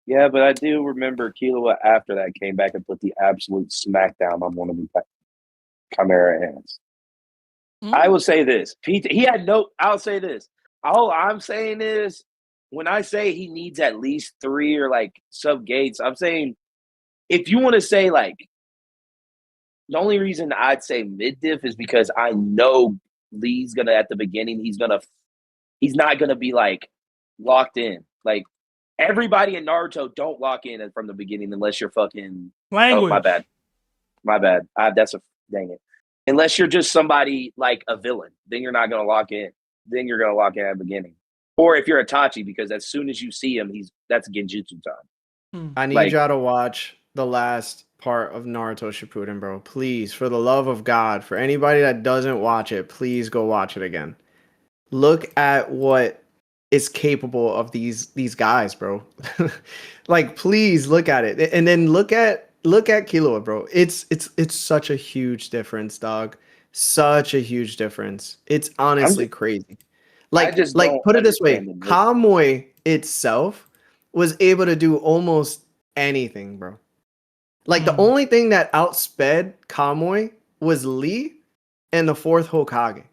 Yeah, but I do remember Killua after that came back and put the absolute smackdown on one of the Chimera Ants. I will say this. I'll say this. All I'm saying is, when I say he needs at least 3 or like sub gates, I'm saying if you want to say like, the only reason I'd say mid diff is because I know Lee's gonna at the beginning, he's not gonna be like locked in. Like everybody in Naruto don't lock in from the beginning unless you're fucking language. Oh, my bad. Dang it. Unless you're just somebody like a villain, then you're not gonna lock in. Then you're gonna lock in at the beginning. Or if you're Itachi, because as soon as you see him, that's Genjutsu time. I need y'all to watch the last part of Naruto Shippuden, bro. Please, for the love of God, for anybody that doesn't watch it, please go watch it again. Look at what is capable of these guys, bro. Like, please look at it, and then look at Killua, bro. It's such a huge difference, dog. Such a huge difference. It's honestly crazy. Like put it this way, Kamui itself was able to do almost anything, bro. Like the only thing that outsped Kamui was Lee and the 4th Hokage.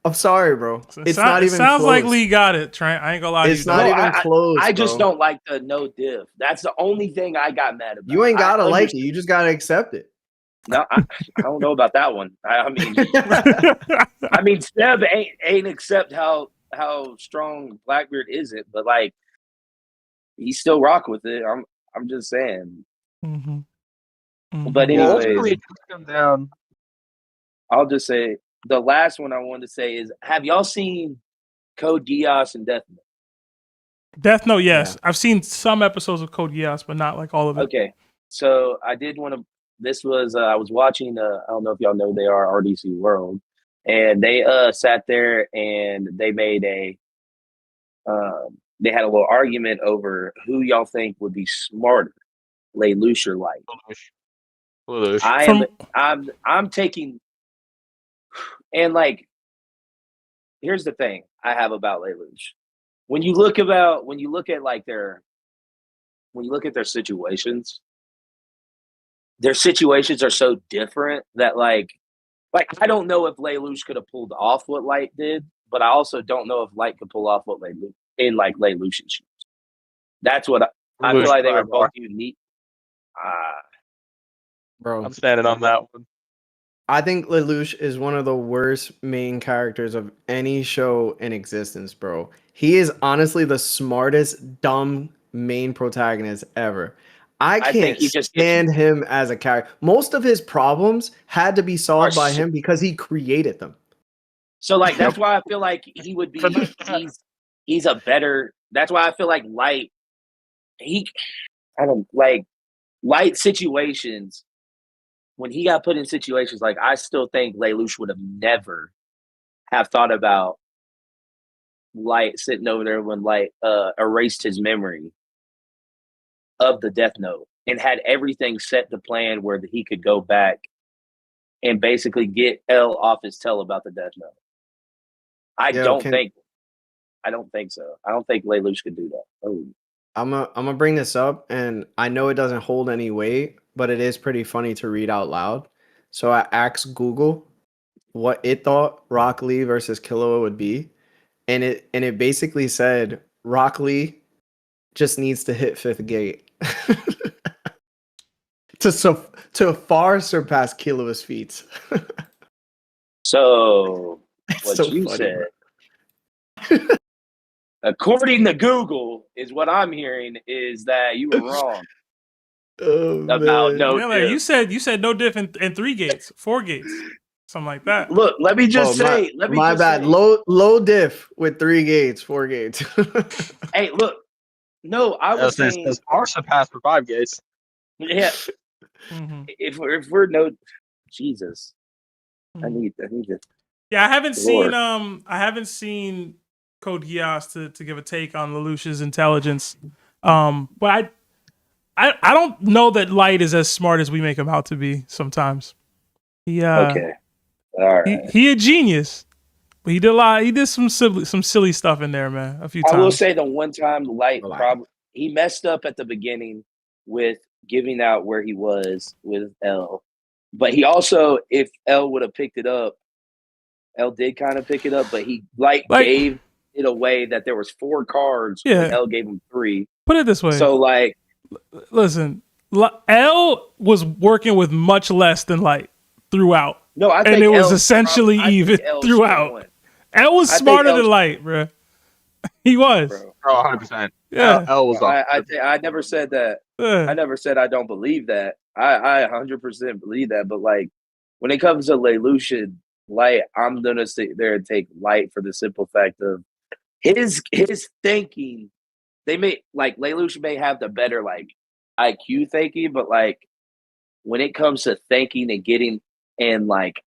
I'm sorry, bro. It's not even sounds close. like Lee got it, Trent. I ain't gonna lie to you. It's not even close. I just bro. don't like the no diff. That's the only thing I got mad about. You ain't gotta like it. You just gotta accept it. No, I don't know about that one. I mean, Seb ain't accept how strong BlackBeard isn't, but like he still rock with it. I'm just saying. But anyways, come down. I'll just say the last one I wanted to say is: have y'all seen Code Geass and Death Note? Death Note, yes. Yeah. I've seen some episodes of Code Geass, but not like all of it. Okay, so I did want to. This was I was watching. I don't know if y'all know they are RDC World, and they sat there and they made a. They had a little argument over who y'all think would be smarter, Lelouch or Light. I'm taking, and like, here's the thing I have about Lelouch. When you look at their situations. Their situations are so different that like I don't know if Lelouch could have pulled off what Light did, but I also don't know if Light could pull off what Lelouch in like Lelouch's shoes. That's what I feel like they were both unique. Bro, I'm standing on that one. I think Lelouch is one of the worst main characters of any show in existence, bro. He is honestly the smartest dumb main protagonist ever. I can't stand him as a character. Most of his problems had to be solved by him because he created them. So like that's why I feel like he would be he's a better. That's why I feel like Light Light situations when he got put in situations like I still think Lelouch would have never have thought about Light sitting over there when Light erased his memory of the Death Note and had everything set to plan where he could go back and basically get L off his tail about the Death Note. I don't think so. I don't think Lelouch could do that. Oh. I'm gonna bring this up, and I know it doesn't hold any weight, but it is pretty funny to read out loud. So I asked Google what it thought Rock Lee versus Killua would be, and it basically said Rock Lee just needs to hit 5th gate to far surpass Killua's feats. So what so you funny, said, according to Google, is what I'm hearing is that you were wrong about no. Yeah, like you said no diff in 3 gates, 4 gates, something like that. Look, let me just say. My bad. Low diff with 3 gates, 4 gates. Hey, look. No, I was saying our surpass for 5 gates. Yeah. If we're no Jesus, I need to. Yeah, I haven't seen Code Geass to give a take on Lelouch's intelligence. But I don't know that Light is as smart as we make him out to be sometimes. Okay. All right. He a genius. But he did a lot. He did some silly stuff in there, man. A few times. I will say the one time Light probably he messed up at the beginning with giving out where he was with L, but he also, if L would have picked it up, L did kind of pick it up, but he gave it away that there was 4 cards. Yeah. When L gave him 3. Put it this way. So like, listen, L was working with much less than Light throughout. No, I think and it was L essentially even throughout. L was smarter than Light, bro. He was. Bro, 100%. Yeah. L was I never said that. I never said I don't believe that. I 100% believe that. But like, when it comes to Lelouch and Light, I'm gonna sit there and take Light for the simple fact of his thinking. They may like Lelouch may have the better like IQ thinking, but like when it comes to thinking and getting and like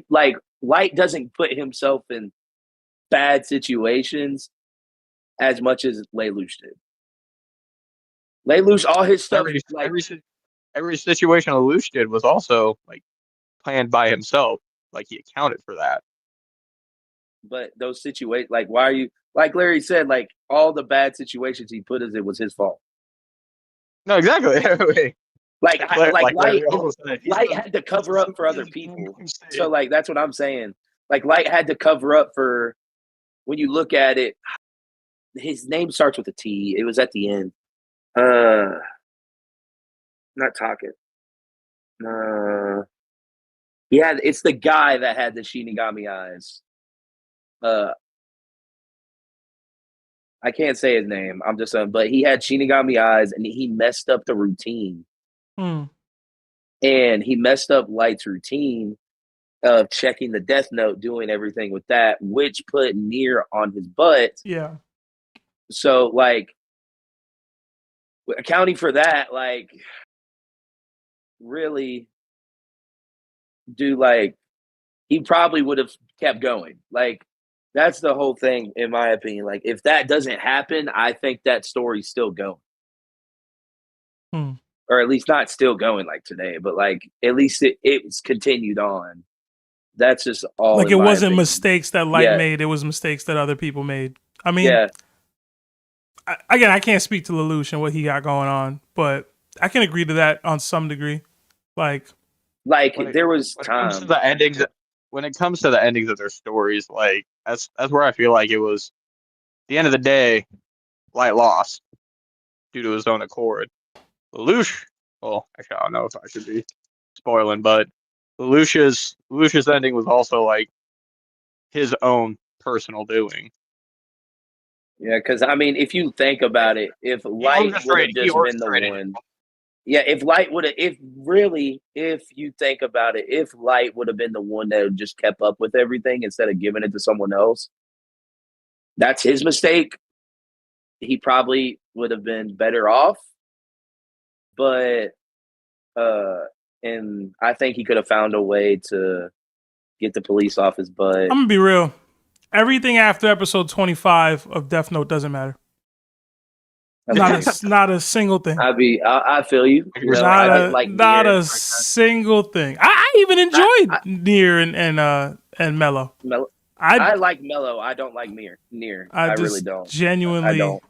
like Light doesn't put himself in bad situations as much as Lelouch did. Lelouch, all his stuff, every situation Lelouch did was also like planned by himself. Like he accounted for that. But those situations, like, why are you, like Larry said, like all the bad situations he put us in was his fault. No, exactly. Light Light had to cover up for other people. So like that's what I'm saying. Like Light had to cover up for, when you look at it, his name starts with a T. It was at the end. Not Taket. Yeah, it's the guy that had the Shinigami eyes. I can't say his name. I'm just saying, but he had Shinigami eyes and he messed up the routine. And he messed up Light's routine of checking the Death Note, doing everything with that, which put Nier on his butt. Yeah. So, like, accounting for that, like, really he probably would have kept going. Like, that's the whole thing, in my opinion. Like, if that doesn't happen, I think that story's still going. Or at least not still going like today, but like at least it's continued on. That's just all. Like it wasn't mistakes that Light made; it was mistakes that other people made. I mean, again, I can't speak to Lelouch and what he got going on, but I can agree to that on some degree. Like there was time. When it comes to the endings of their stories, like that's where I feel like it was. At the end of the day, Light lost due to his own accord. Lelouch, well, actually, I don't know if I should be spoiling, but Lelouch's ending was also like his own personal doing. Yeah, because I mean, if you think about it, if Light would have just been the one, if Light would have, if you think about it, if Light would have been the one that just kept up with everything instead of giving it to someone else, that's his mistake. He probably would have been better off. But and I think he could have found a way to get the police off his butt. I'm gonna be real. Everything after episode 25 of Death Note doesn't matter. Not a single thing. I feel you. Not a single thing. I even enjoyed Nier and Mello. I like Mello. I don't like Nier. I really don't. Genuinely, I don't.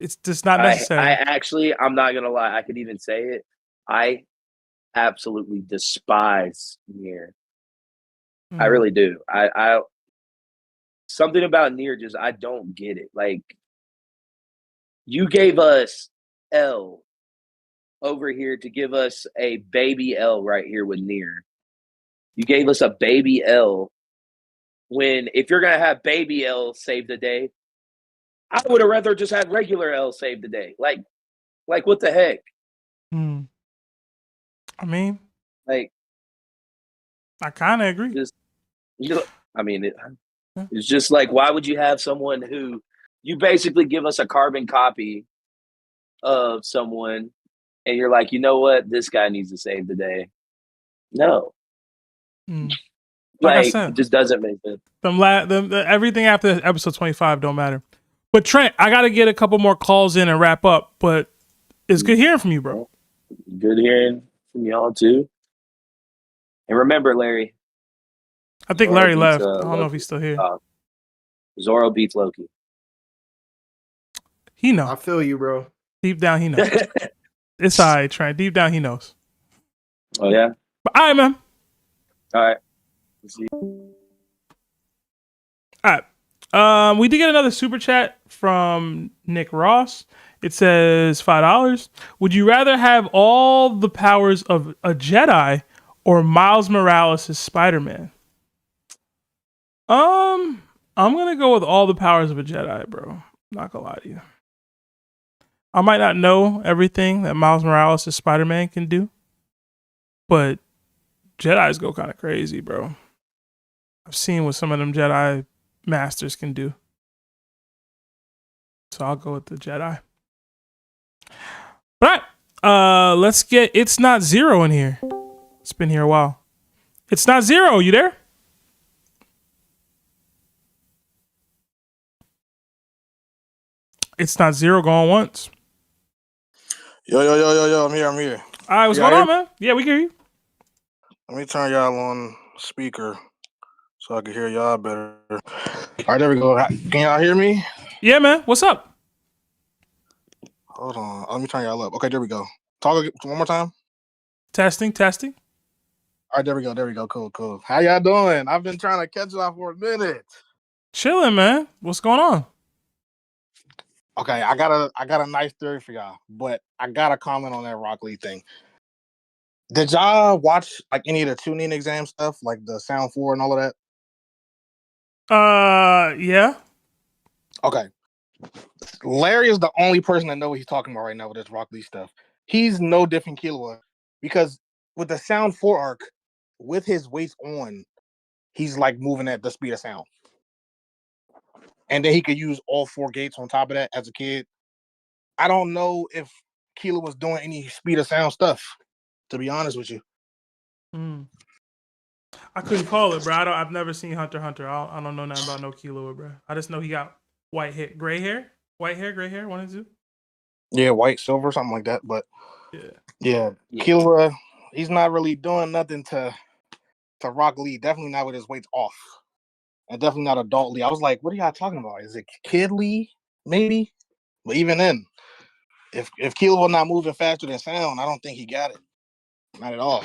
It's just not necessary. I'm not gonna lie. I could even say it. I absolutely despise Nier. I really do. I something about Nier just I don't get it. Like you gave us L over here to give us a baby L right here with Nier. You gave us a baby L when if you're gonna have baby L save the day, I would have rather just had regular L save the day. Like what the heck? I mean, like, I kind of agree. It's just like, why would you have someone who you basically give us a carbon copy of someone and you're like, you know what? This guy needs to save the day. No. Like I Like, said, it just doesn't make sense. Everything after episode 25 don't matter. But Trent, I got to get a couple more calls in and wrap up. But it's good hearing from you, bro. Good hearing from y'all too. And remember, Larry. I think Zoro Larry beats, left. I don't know Loki. if he's still here. Zoro beats Loki. He knows. I feel you, bro. Deep down, he knows. It's all right, Trent. Deep down, he knows. Oh, yeah? But, all right, man. All right. All right. We did get another super chat from Nick Ross. It says $5. Would you rather have all the powers of a Jedi or Miles Morales as Spider-Man? I'm gonna go with all the powers of a Jedi, bro. Not gonna lie to you. I might not know everything that Miles Morales as Spider-Man can do, but Jedis go kind of crazy, bro. I've seen what some of them Jedi masters can do. So I'll go with the Jedi. All right. Let's get ItsNotZero in here. It's been here a while. ItsNotZero, you there? ItsNotZero going once. Yo, I'm here. All right, what's going on, man? Yeah, we can hear you. Let me turn y'all on speaker so I can hear y'all better. All right, there we go. Can y'all hear me? Yeah, man. What's up? Hold on. Let me turn y'all up. Okay, there we go. Talk one more time. Testing. All right, there we go. Cool. How y'all doing? I've been trying to catch y'all for a minute. Chilling, man. What's going on? Okay, I got a nice theory for y'all, but I got to comment on that Rock Lee thing. Did y'all watch like any of the tuning exam stuff, like the Sound 4 and all of that? Yeah. Okay. Larry is the only person that knows what he's talking about right now with this Rock Lee stuff. He's no different Killua because with the Sound 4 arc, with his weights on, he's like moving at the speed of sound. And then he could use all 4 gates on top of that as a kid. I don't know if Killua was doing any speed of sound stuff, to be honest with you. I couldn't call it, bro. I've never seen Hunter x Hunter. I don't know nothing about no Killua, bro. I just know he got white hair, gray hair, one and two. Yeah, white, silver, something like that. But yeah. Killua, he's not really doing nothing to Rock Lee. Definitely not with his weights off. And definitely not adult Lee. I was like, what are y'all talking about? Is it Kid Lee? Maybe? But even then, if Killua not moving faster than sound, I don't think he got it. Not at all.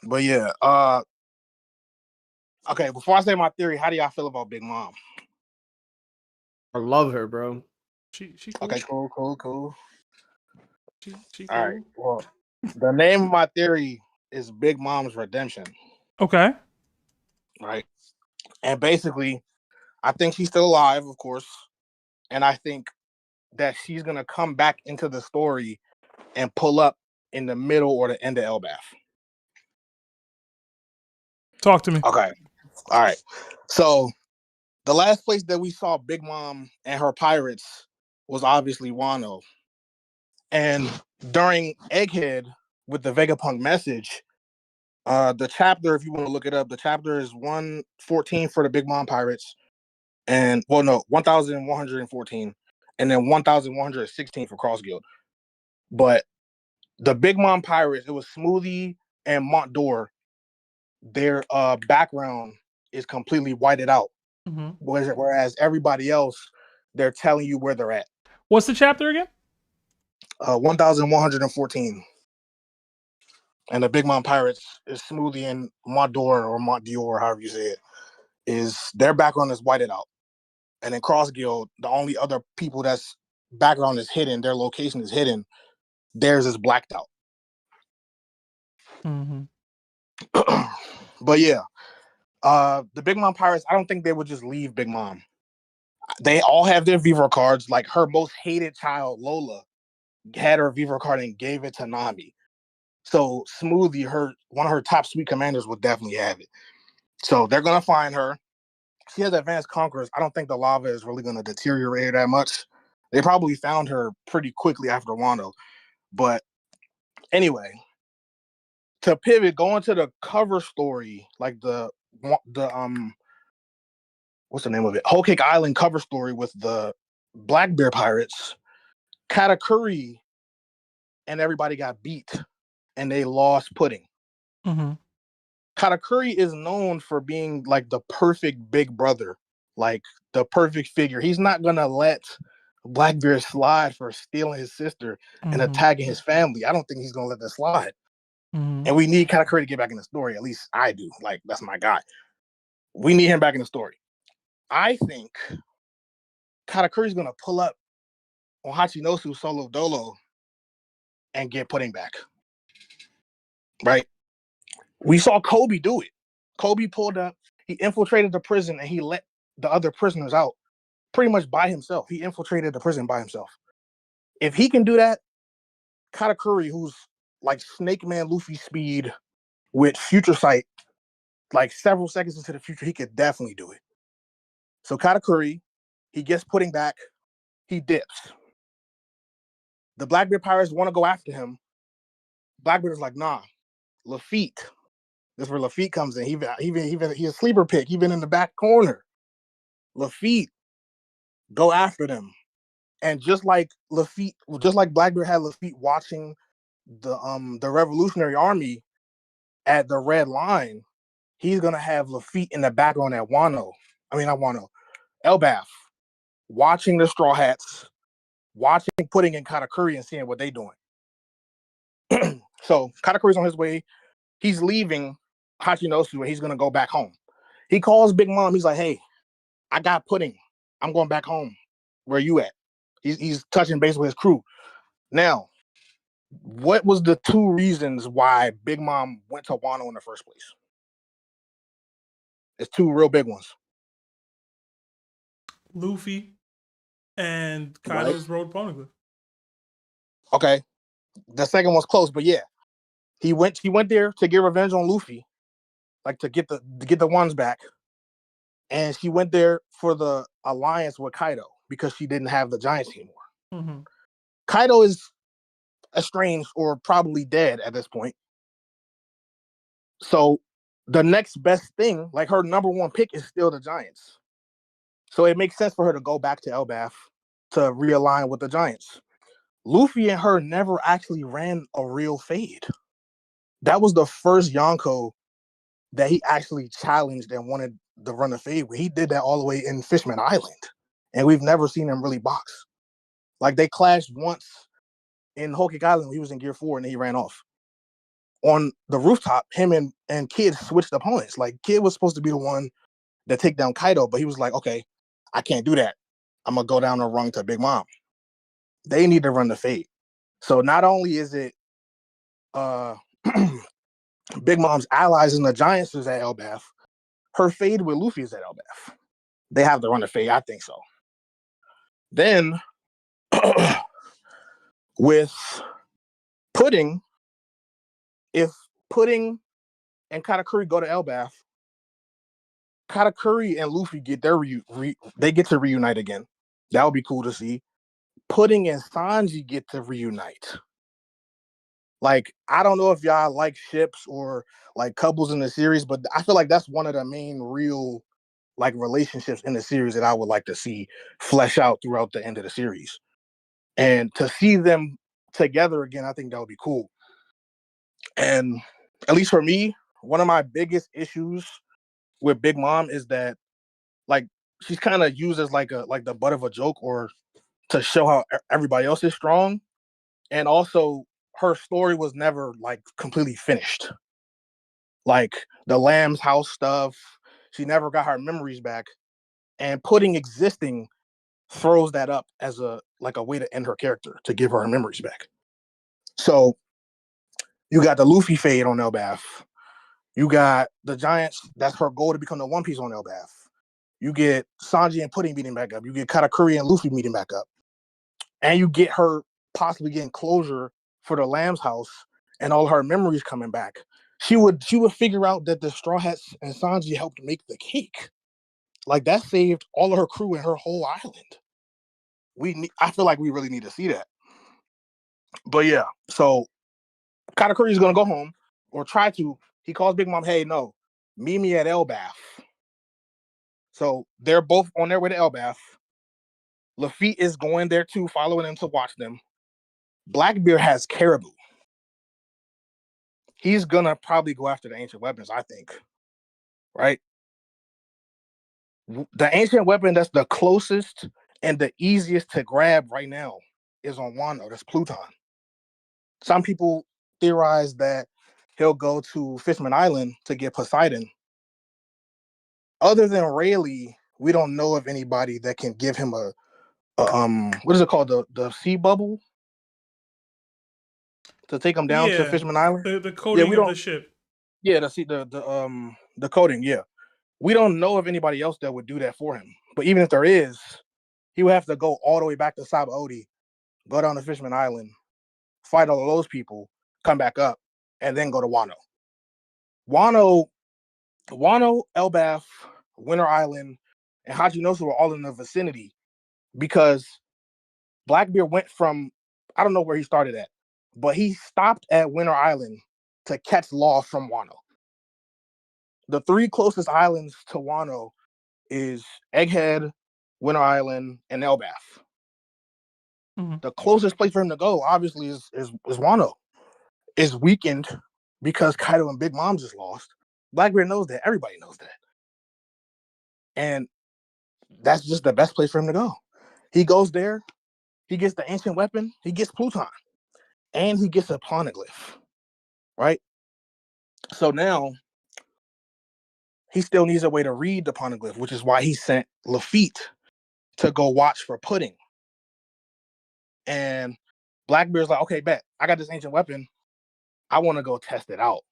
But yeah, okay, before I say my theory, how do y'all feel about Big Mom? I love her, bro. She cool. Okay, cool. She cool. All right. Well, the name of my theory is Big Mom's Redemption. Okay. Right. And basically, I think she's still alive, of course. And I think that she's gonna come back into the story and pull up in the middle or the end of Elbaf. Talk to me. Okay. All right. So the last place that we saw Big Mom and her pirates was obviously Wano. And during Egghead with the Vegapunk message, the chapter, if you want to look it up, the chapter is 114 for the Big Mom pirates. And 1,114. And then 1,116 for Cross Guild. But the Big Mom pirates, it was Smoothie and Mont Dor. Their background is completely whited out. Mm-hmm. Whereas everybody else, they're telling you where they're at. What's the chapter again? 1,114. And the Big Mom pirates is Smoothie and Mont Dor or Mont Dior, however you say it, is their background is whited out. And in Cross Guild, the only other people that's background is hidden, their location is hidden, theirs is blacked out. Mm-hmm. But yeah, the Big Mom pirates, I don't think they would just leave Big Mom. They all have their Viva cards. Like her most hated child, Lola, had her Viva card and gave it to Nami. So Smoothie, one of her top sweet commanders, would definitely have it. So they're gonna find her. She has advanced conquerors. I don't think the lava is really gonna deteriorate her that much. They probably found her pretty quickly after Wano. But anyway, to pivot, going to the cover story, like the what's the name of it? Whole Cake Island cover story with the BlackBeard pirates. Katakuri and everybody got beat, and they lost Pudding. Mm-hmm. Katakuri is known for being like the perfect big brother, like the perfect figure. He's not gonna let BlackBeard slide for stealing his sister and attacking his family. I don't think he's gonna let that slide. And we need Katakuri to get back in the story. At least I do. Like, that's my guy. We need him back in the story. I think Katakuri's gonna pull up on Hachinosu Solo Dolo and get Pudding back. Right? We saw Kobe do it. Kobe pulled up, he infiltrated the prison, and he let the other prisoners out pretty much by himself. He infiltrated the prison by himself. If he can do that, Katakuri, who's like Snake Man Luffy speed with future sight, like several seconds into the future, he could definitely do it. So Katakuri, he gets Pudding back, he dips. The BlackBeard pirates want to go after him. BlackBeard is like, nah, Lafitte. This is where Lafitte comes in. He's a sleeper pick. He's been in the back corner. Lafitte, go after them. And just like Lafitte, just like BlackBeard had Lafitte watching the Revolutionary Army at the Red Line, he's gonna have Lafitte in the background at Elbaf, watching the Straw Hats, watching Pudding in Katakuri and seeing what they doing. So Katakuri's on his way. He's leaving Hachinosu and he's gonna go back home. He calls Big Mom. He's like, "Hey, I got Pudding. I'm going back home. Where you at?" He's touching base with his crew. Now, what was the two reasons why Big Mom went to Wano in the first place? It's two real big ones. Luffy and Kaido's Road Poneglyph. Okay. The second one's close, but yeah. He went there to get revenge on Luffy, like to get the ones back. And she went there for the alliance with Kaido because she didn't have the Giants anymore. Mm-hmm. Kaido is estranged or probably dead at this point. So the next best thing, like her number one pick, is still the Giants. So it makes sense for her to go back to Elbaf to realign with the Giants. Luffy and her never actually ran a real fade. That was the first Yonko that he actually challenged and wanted to run a fade with. He did that all the way in Fishman Island. And we've never seen him really box. Like, they clashed once in Whole Cake Island when he was in Gear 4 and then he ran off. On the rooftop, him and Kid switched opponents. Like, Kid was supposed to be the one that take down Kaido, but he was like, okay, I can't do that. I'm going to go down the rung to Big Mom. They need to run the fade. So not only is it Big Mom's allies in the Giants is at Elbaf, her fade with Luffy is at Elbaf. They have to run the fade. I think so. Then, with Pudding, if Pudding and Katakuri go to Elbaf, Katakuri and Luffy get they get to reunite again. That would be cool to see. Pudding and Sanji get to reunite. Like, I don't know if y'all like ships or like couples in the series, but I feel like that's one of the main real like relationships in the series that I would like to see flesh out throughout the end of the series. And to see them together again, I think that would be cool. And at least for me, one of my biggest issues with Big Mom is that, like, she's kind of used as like the butt of a joke or to show how everybody else is strong. And also, her story was never like completely finished. Like the Lamb's house stuff, she never got her memories back. And Pudding existing throws that up as a way to end her character, to give her memories back. So you got the Luffy fade on Elbaf. You got the Giants, that's her goal to become the One Piece on Elbaf. You get Sanji and Pudding meeting back up. You get Katakuri and Luffy meeting back up. And you get her possibly getting closure for the Lamb's house and all her memories coming back. She would figure out that the Straw Hats and Sanji helped make the cake. Like, that saved all of her crew and her whole island. I feel like we really need to see that. But yeah, so Katakuri is gonna go home. or try to. He calls Big Mom, hey, no, meet me at Elbath. So they're both on their way to Elbath. Luffy is going there too, following them to watch them. BlackBeard has Caribou. He's gonna probably go after the ancient weapons, I think. Right? The ancient weapon that's the closest and the easiest to grab right now is on Wano. That's Pluton. Some people theorize that he'll go to Fishman Island to get Poseidon. Other than Rayleigh, we don't know of anybody that can give him a what is it called? The sea bubble to take him down to Fishman Island. The coating of the ship. Yeah, the coating. Yeah, we don't know of anybody else that would do that for him. But even if there is, he would have to go all the way back to Sabaody, go down to Fishman Island, fight all of those people, come back up, and then go to Wano. Wano, Elbath, Winter Island, and Hachinosu were all in the vicinity because Blackbeard went from, I don't know where he started at, but he stopped at Winter Island to catch Law from Wano. The three closest islands to Wano is Egghead, Winter Island, and Elbath. Mm-hmm. The closest place for him to go, obviously, is Wano. It's weakened because Kaido and Big Mom just lost. Blackbeard knows that. Everybody knows that. And that's just the best place for him to go. He goes there. He gets the ancient weapon. He gets Pluton. And he gets a poneglyph. Right? So now, he still needs a way to read the poneglyph, which is why he sent Lafitte to go watch for Pudding. And Blackbeard's like, okay, bet. I got this ancient weapon. I want to go test it out.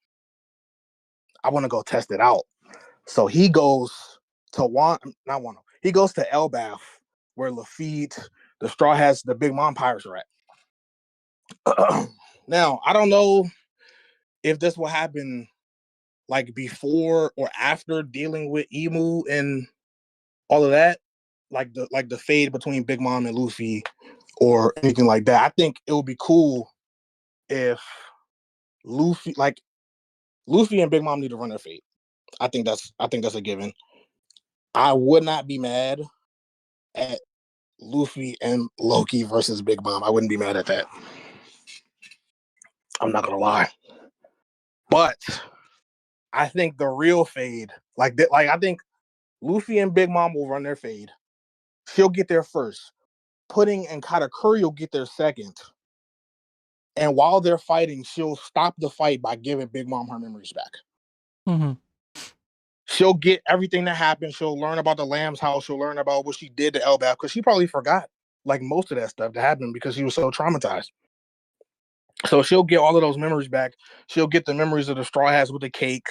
So he goes to he goes to Elbath, where Lafitte, the Straw Hats, the Big Mom Pirates are at. Now, I don't know if this will happen like before or after dealing with Emu and all of that, like the fade between Big Mom and Luffy or anything like that. I think it would be cool if Luffy and Big Mom need to run their fate. I think that's a given. I would not be mad at Luffy and Loki versus Big Mom. I wouldn't be mad at that. I'm not gonna lie. But I think the real fade, I think Luffy and Big Mom will run their fade. She'll get there first. Pudding and Katakuri will get there second. And while they're fighting, she'll stop the fight by giving Big Mom her memories back. Mm-hmm. She'll get everything that happened. She'll learn about the Lamb's house. She'll learn about what she did to Elbath, because she probably forgot like most of that stuff that happened because she was so traumatized. So she'll get all of those memories back. She'll get the memories of the Straw Hats with the cake.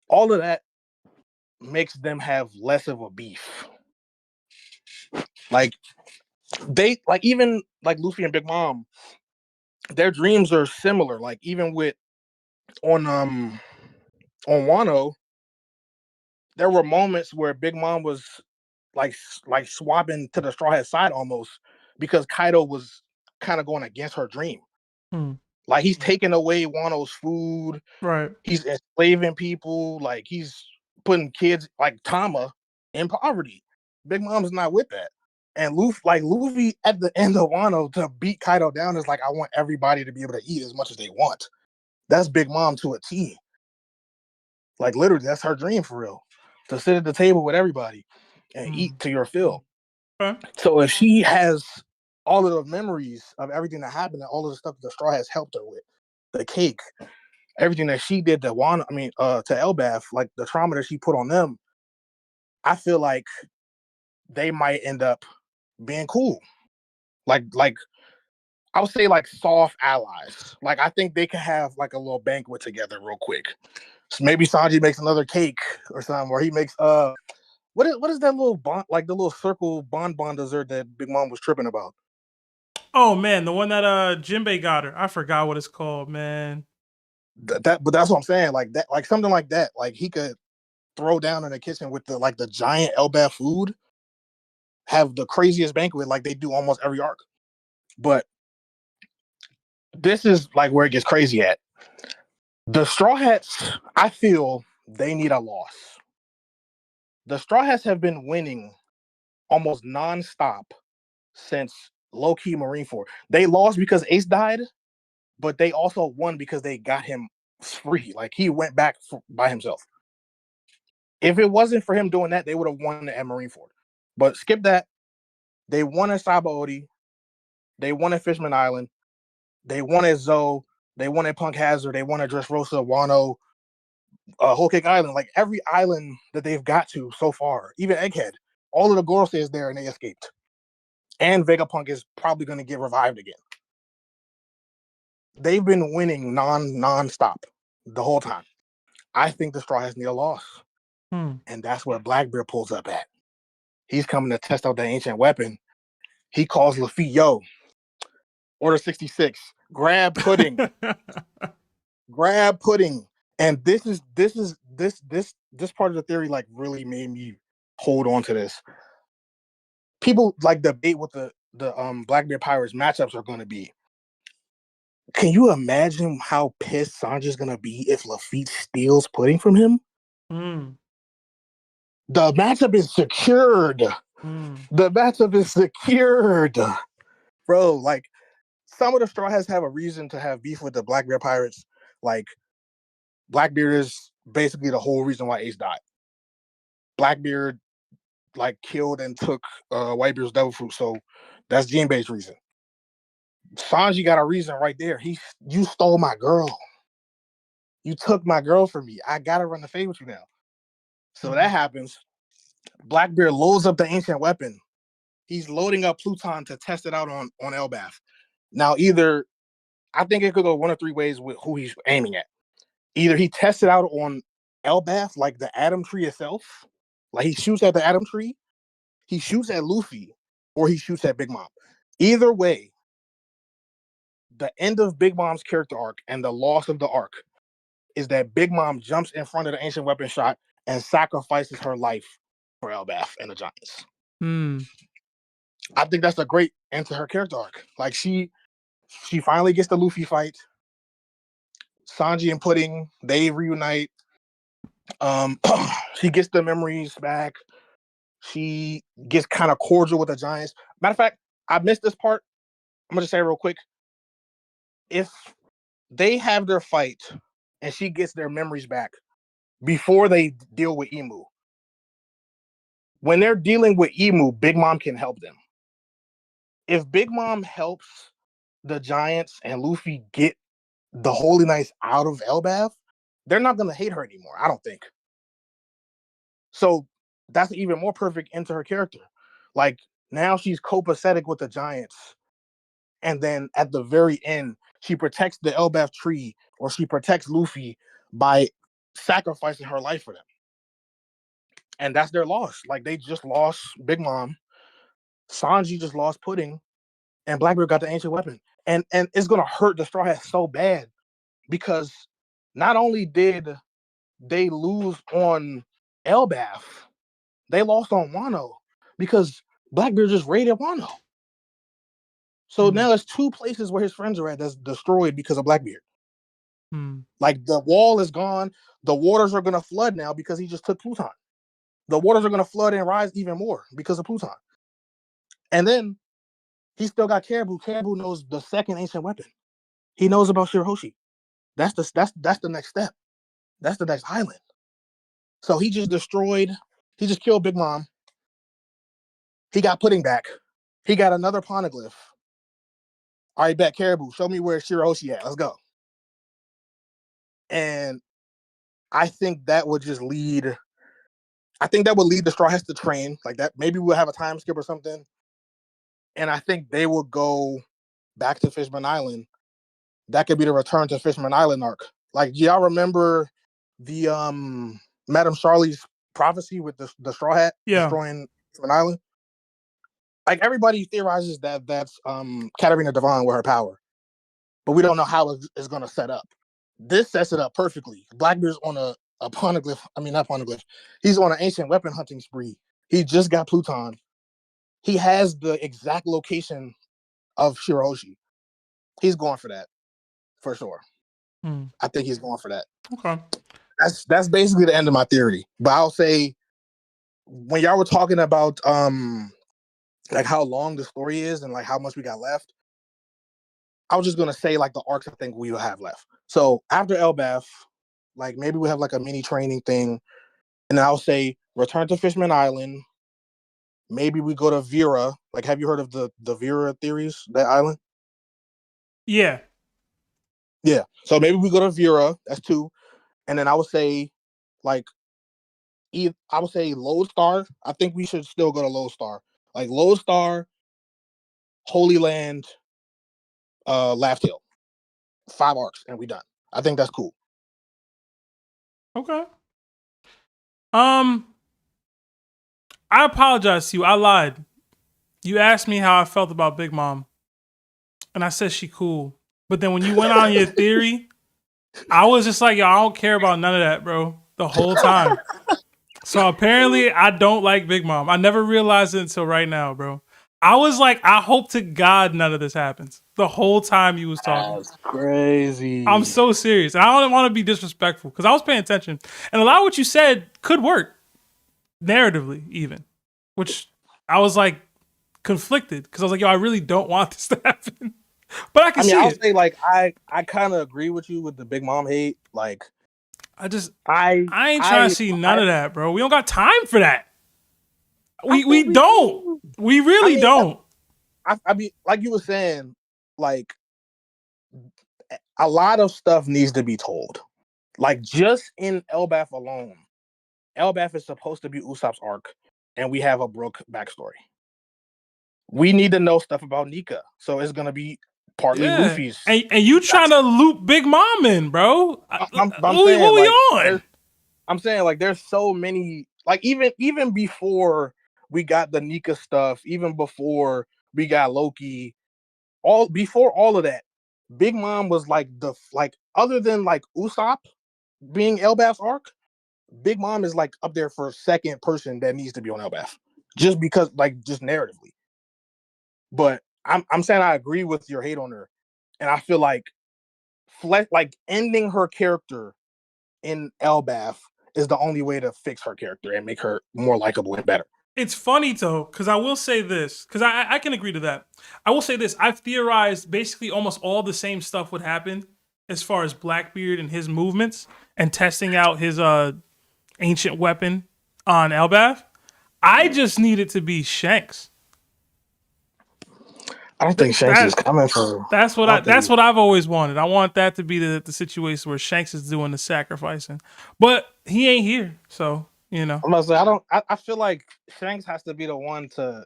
All of that makes them have less of a beef. Like even Luffy and Big Mom, their dreams are similar. Like even with on Wano, there were moments where Big Mom was like swapping to the Straw Hat side almost because Kaido was kind of going against her dream. Like he's taking away Wano's food. Right. He's enslaving people. Like he's putting kids like Tama in poverty. Big Mom's not with that. And Luffy at the end of Wano to beat Kaido down is like, I want everybody to be able to eat as much as they want. That's Big Mom to a T. Like literally, that's her dream for real. To sit at the table with everybody and eat to your fill. So if she has all of the memories of everything that happened and all of the stuff that the Straw has helped her with, the cake, everything that she did to Elbath, like the trauma that she put on them, I feel like they might end up being cool. Like I would say like soft allies. Like I think they could have like a little banquet together real quick. So maybe Sanji makes another cake or something, or he makes what is that little bond, like the little circle bonbon dessert that Big Mom was tripping about? Oh man, the one that Jinbei got her. I forgot what it's called, man. But that's what I'm saying. Like that, like something like that. Like he could throw down in the kitchen with the giant Elbath food, have the craziest banquet like they do almost every arc. But this is like where it gets crazy at. The Straw Hats, I feel they need a loss. The Straw Hats have been winning almost nonstop since low-key Marineford. They lost because Ace died, but they also won because they got him free. Like, he went back by himself. If it wasn't for him doing that, they would have won at Marineford. But skip that. They won at Sabaody. They won at Fishman Island. They won at Zoe. They won at Punk Hazard. They won at Dressrosa, Wano, Whole Cake Island. Like, every island that they've got to so far, even Egghead, all of the Gorosei is there and they escaped. And Vegapunk is probably going to get revived again. They've been winning non-stop the whole time. I think the Straw Hats need a loss. And that's where BlackBeard pulls up at. He's coming to test out the ancient weapon. He calls Luffy, yo, Order 66, grab pudding. Grab pudding. And this part of the theory like really made me hold on to this. People like debate what the BlackBeard Pirates matchups are going to be. Can you imagine how pissed Sanji's going to be if Luffy steals pudding from him? The matchup is secured. The matchup is secured. Bro, like, some of the Straw Hats have a reason to have beef with the BlackBeard Pirates. Like, BlackBeard is basically the whole reason why Ace died. BlackBeard, like, killed and took Whitebeard's devil fruit, so that's Jinbei's reason. Sanji got a reason right there. You stole my girl. You took my girl from me. I gotta run the fade with you now. So that happens. BlackBeard loads up the ancient weapon. He's loading up Pluton to test it out on Elbaf. Now, either I think it could go one of three ways with who he's aiming at. Either he tests it out on Elbaf, like the Atom Tree itself, like he shoots at the Atom Tree, he shoots at Luffy, or he shoots at Big Mom. Either way, the end of Big Mom's character arc and the loss of the arc is that Big Mom jumps in front of the ancient weapon shot and sacrifices her life for Elbaf and the Giants. I think that's a great end to her character arc. Like, she finally gets the Luffy fight. Sanji and Pudding, they reunite. She gets the memories back. She gets kind of cordial with the Giants. Matter of fact, I missed this part. I'm gonna just say real quick. If they have their fight and she gets their memories back before they deal with Emu, when they're dealing with Emu, Big Mom can help them. If Big Mom helps the Giants and Luffy get the Holy Knights out of Elbaf, they're not going to hate her anymore, I don't think. So that's even more perfect into her character. Like, now she's copacetic with the Giants. And then at the very end, she protects the Elbaf tree, or she protects Luffy by sacrificing her life for them. And that's their loss. Like, they just lost Big Mom. Sanji just lost Pudding. And BlackBeard got the ancient weapon. And it's going to hurt the Straw Hats so bad, because not only did they lose on Elbaf, they lost on Wano because BlackBeard just raided Wano. So now there's two places where his friends are at that's destroyed because of BlackBeard. Like, the wall is gone. The waters are going to flood now because he just took Pluton. The waters are going to flood and rise even more because of Pluton. And then he still got Caribou. Caribou knows the second ancient weapon. He knows about Shirahoshi. That's the next step. That's the next island. So he just killed Big Mom. He got Pudding back. He got another poneglyph. All right, bet Caribou. Show me where Shirahoshi at. Let's go. And I think that would just lead. I think that would lead the Straw Hats to train like that. Maybe we'll have a time skip or something. And I think they will go back to Fishman Island. That could be the return to Fishman Island arc. Like, do y'all remember the Madame Charlie's prophecy with the Straw Hat destroying Fishman Island? Like, everybody theorizes that that's Katarina Devon with her power, but we don't know how it's going to set up. This sets it up perfectly. BlackBeard's on a poneglyph. I mean, not poneglyph. He's on an ancient weapon hunting spree. He just got Pluton. He has the exact location of Shirahoshi. He's going for that, for sure. I think he's going for that. Okay. That's basically the end of my theory. But I'll say when y'all were talking about like how long the story is and like how much we got left, I was just gonna say like the arcs I think we will have left. So after Elbaf, like maybe we have like a mini training thing, and then I'll say return to Fishman Island. Maybe we go to Vera. Like, have you heard of the Vera theories? That island? Yeah. Yeah. So maybe we go to Vera. That's 2, and then I would say like I would say Lodestar. I think we should still go to Lodestar. Like Lodestar, Holy Land, Laugh Tale. 5 arcs and we done. I think that's cool. Okay. I apologize to you. I lied. You asked me how I felt about Big Mom, and I said she cool. But then when you went on your theory, I was just like, yo, I don't care about none of that, bro, the whole time. So apparently, I don't like Big Mom. I never realized it until right now, bro. I was like, I hope to God none of this happens. The whole time you was talking. That's crazy. I'm so serious. And I don't want to be disrespectful because I was paying attention. And a lot of what you said could work. Narratively, even. Which I was like conflicted because I was like, yo, I really don't want this to happen. But I can see I'll it. say like I kind of agree with you with the Big Mom hate. Like I I ain't trying to see none of that, bro. We don't got time for that. We don't. We really don't. I mean, like you were saying, like a lot of stuff needs to be told. Like just in Elbaf alone, Elbaf is supposed to be Usopp's arc, and we have a Brook backstory. We need to know stuff about Nika, so it's gonna be partly Luffy's. And you trying to loop Big Mom in, bro? I'm what saying, we like, on? I'm saying like there's so many, like even before we got the Nika stuff, even before we got Loki, before all of that, Big Mom was like other than like Usopp being Elbaf's arc, Big Mom is like up there for second person that needs to be on Elbaf, just because like just narratively. But I'm saying I agree with your hate on her, and I feel like like ending her character in Elbaf is the only way to fix her character and make her more likable and better. It's funny though, because I will say this, because I can agree to that. I will say this: I've theorized basically almost all the same stuff would happen as far as Blackbeard and his movements and testing out his ancient weapon on Elbaf. I just need it to be Shanks. I don't think Shanks is coming for. That's what I've always wanted. I want that to be the situation where Shanks is doing the sacrificing, but he ain't here, so you know. I'm gonna say I feel like Shanks has to be the one to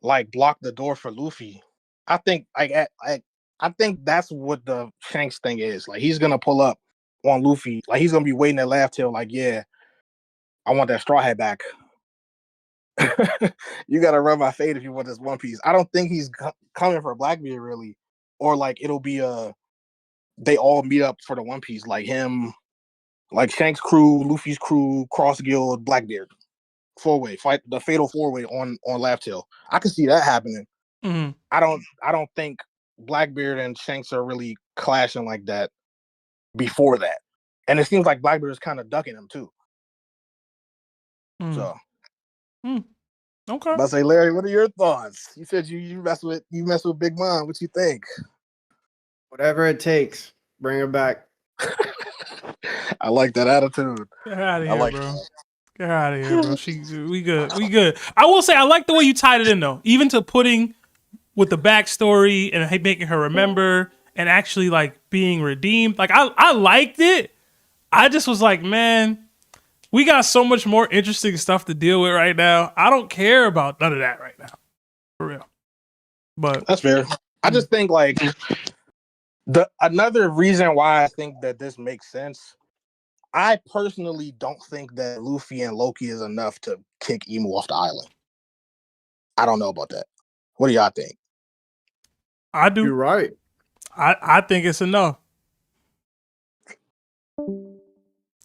like block the door for Luffy. I think I think that's what the Shanks thing is. Like he's gonna pull up on Luffy. Like he's gonna be waiting at Laugh Tale. Like yeah, I want that Straw Hat back. You gotta run my fade if you want this One Piece. I don't think he's coming for Blackbeard really, or like it'll be they all meet up for the One Piece, like him, like Shanks' crew, Luffy's crew, Cross Guild, Blackbeard, 4-way fight, the fatal 4-way on Laugh Tale. I can see that happening. Mm-hmm. I don't think Blackbeard and Shanks are really clashing like that before that, and it seems like Blackbeard is kind of ducking him too. So. Okay. But say, Larry, what are your thoughts? You said you mess with Big Mom. What you think? Whatever it takes, bring her back. I like that attitude. Get out of here, bro. Get out of here, bro. We good. I will say I like the way you tied it in though, even to putting with the backstory and making her remember and actually like being redeemed. Like I liked it. I just was like, man. We got so much more interesting stuff to deal with right now. I don't care about none of that right now. For real. But that's fair. I just think like another reason why I think that this makes sense, I personally don't think that Luffy and Loki is enough to kick Emu off the island. I don't know about that. What do y'all think? I do. You're right. I think it's enough.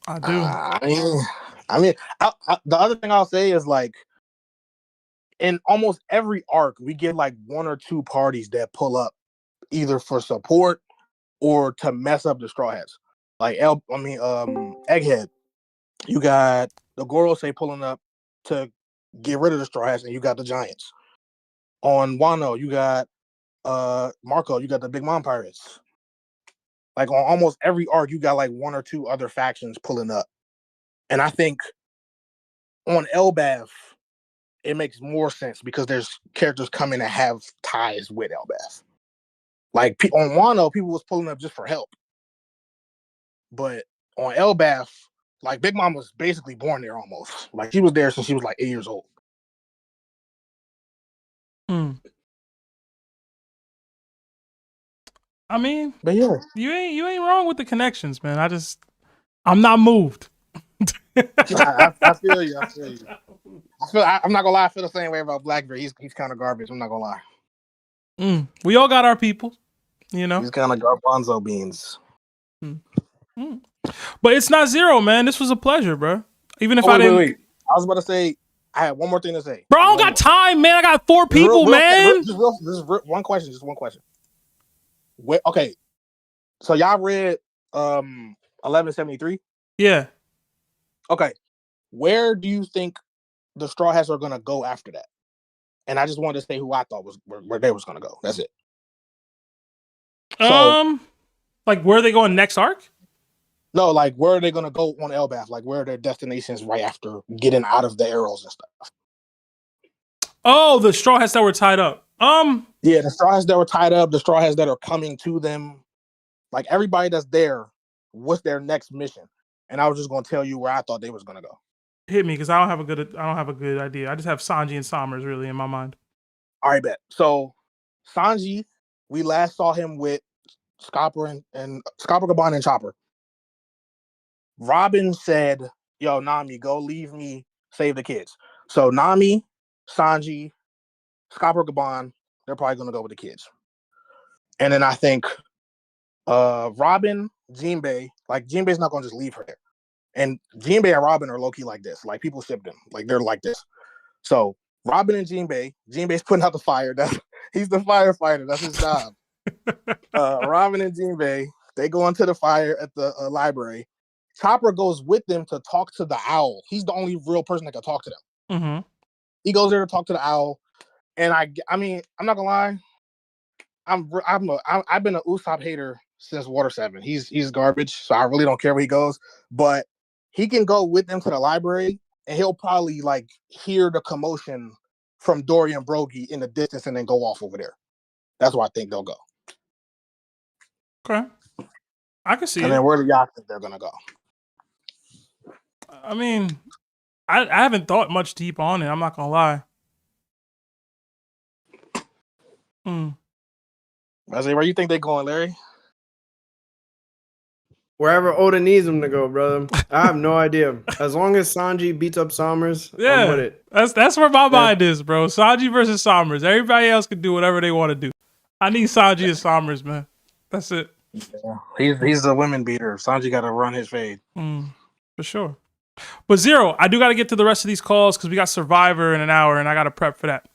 I do. I mean, the other thing I'll say is like, in almost every arc, we get like 1 or 2 parties that pull up either for support or to mess up the Straw Hats. Like Egghead, you got the Gorosei pulling up to get rid of the Straw Hats, and you got the Giants. On Wano, you got Marco, you got the Big Mom Pirates. Like on almost every arc, you got like one or two other factions pulling up. And I think on Elbaf, it makes more sense because there's characters coming that have ties with Elbaf. Like on Wano, people was pulling up just for help. But on Elbaf, like Big Mom was basically born there almost. Like she was there since she was like 8 years old. I mean, but yeah, you ain't wrong with the connections, man. I'm not moved. I feel you. I'm not gonna lie. I feel the same way about BlackBeard. He's kind of garbage. I'm not gonna lie. We all got our people, you know. He's kind of garbanzo beans. But it's not zero, man. This was a pleasure, bro. Even if Wait. I was about to say, I had one more thing to say. Bro, I don't got time, man. I got 4 people, man. Just one question. Just one question. Okay, so y'all read 1173? Yeah. Okay, where do you think the Straw Hats are gonna go after that? And I just wanted to say who I thought was where they was gonna go. That's it. So, like where are they going next arc? No, like where are they gonna go on Elbaf? Like where are their destinations right after getting out of the arrows and stuff? Oh, the Straw Hats that were tied up. Yeah, the Straw Hats that were tied up, the Straw Hats that are coming to them. Like everybody that's there, what's their next mission? And I was just gonna tell you where I thought they was gonna go. Hit me, because I don't have a good idea. I just have Sanji and Sommers really in my mind. All right, bet. So Sanji, we last saw him with Scopper and Scopper, Gaban, and Chopper. Robin said, "Yo, Nami, go leave me, save the kids." So Nami, Sanji, Scopper, Gaban, they're probably gonna go with the kids. And then I think Robin, Jinbei, like Jinbei's not gonna just leave her there. And Jinbei and Robin are low-key like this. Like people ship them. Like they're like this. So Robin and Jinbei's putting out the fire. He's the firefighter. That's his job. Robin and Jinbei, they go into the fire at the library. Chopper goes with them to talk to the owl. He's the only real person that can talk to them. Mm-hmm. He goes there to talk to the owl. And I mean, I'm not gonna lie. I've been an Usopp hater since Water 7. He's garbage, so I really don't care where he goes. But he can go with them to the library, and he'll probably like hear the commotion from Dory and Brogy in the distance, and then go off over there. That's where I think they'll go. Okay, I can see. And then where do y'all think they're gonna go? I mean, I haven't thought much deep on it. I'm not gonna lie. I say, where you think they're going, Larry? Wherever Oda needs them to go, brother. I have no idea. As long as Sanji beats up Sommers, I'm with it. That's where my mind is, bro. Sanji versus Sommers. Everybody else can do whatever they want to do. I need Sanji and Sommers, man. That's it. Yeah. He's a women beater. Sanji got to run his fade. For sure. But Zero, I do got to get to the rest of these calls because we got Survivor in an hour, and I got to prep for that.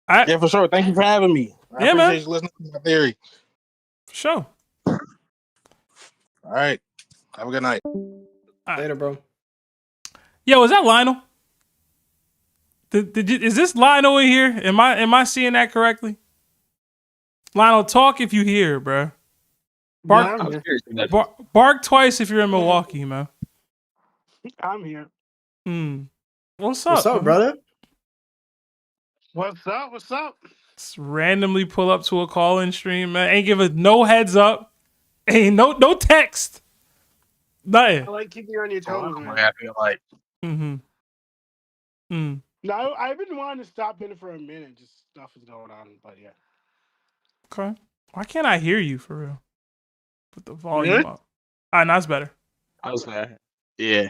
Yeah, for sure. Thank you for having me. I appreciate you listening to my theory. For sure. All right. Have a good night. Later, bro. Yo, is that Lionel? Is this Lionel in here? Am I seeing that correctly? Lionel, talk if you hear, bro. Bark twice if you're in Milwaukee, man. I'm here. What's up? What's up, brother? What's up? What's up? Just randomly pull up to a call-in stream, man. Ain't give it no heads up. Ain't no text. Nothing. I like keeping you on your toes, man. Happy like. No, I've been wanting to stop in for a minute. Just stuff is going on, but yeah. Okay. Why can't I hear you for real? Put the volume up. All right, now it's better. I was there. Yeah.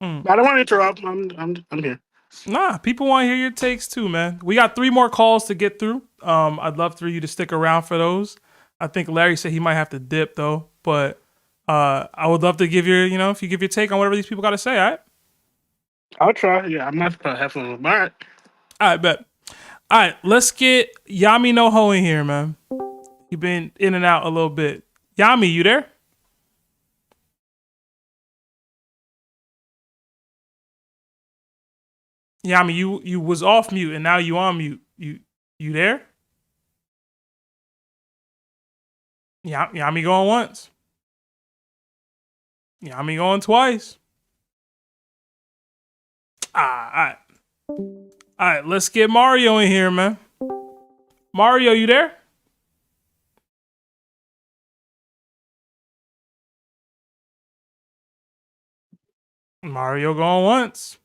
I don't want to interrupt. I'm here. Nah, people want to hear your takes too, man. We got 3 more calls to get through. I'd love for you to stick around for those. I think Larry said he might have to dip though, but I would love to give if you give your take on whatever these people got to say. All right. I'll try. Yeah, I'm not gonna have fun with mine. All right, bet. All right, let's get Yami no Ho in here, man. You've been in and out a little bit. Yami, you there? Yami, you was off mute and now you on mute. You there? Yami going once. Yami going twice. All right. All right, let's get Mario in here, man. Mario, you there? Mario going once.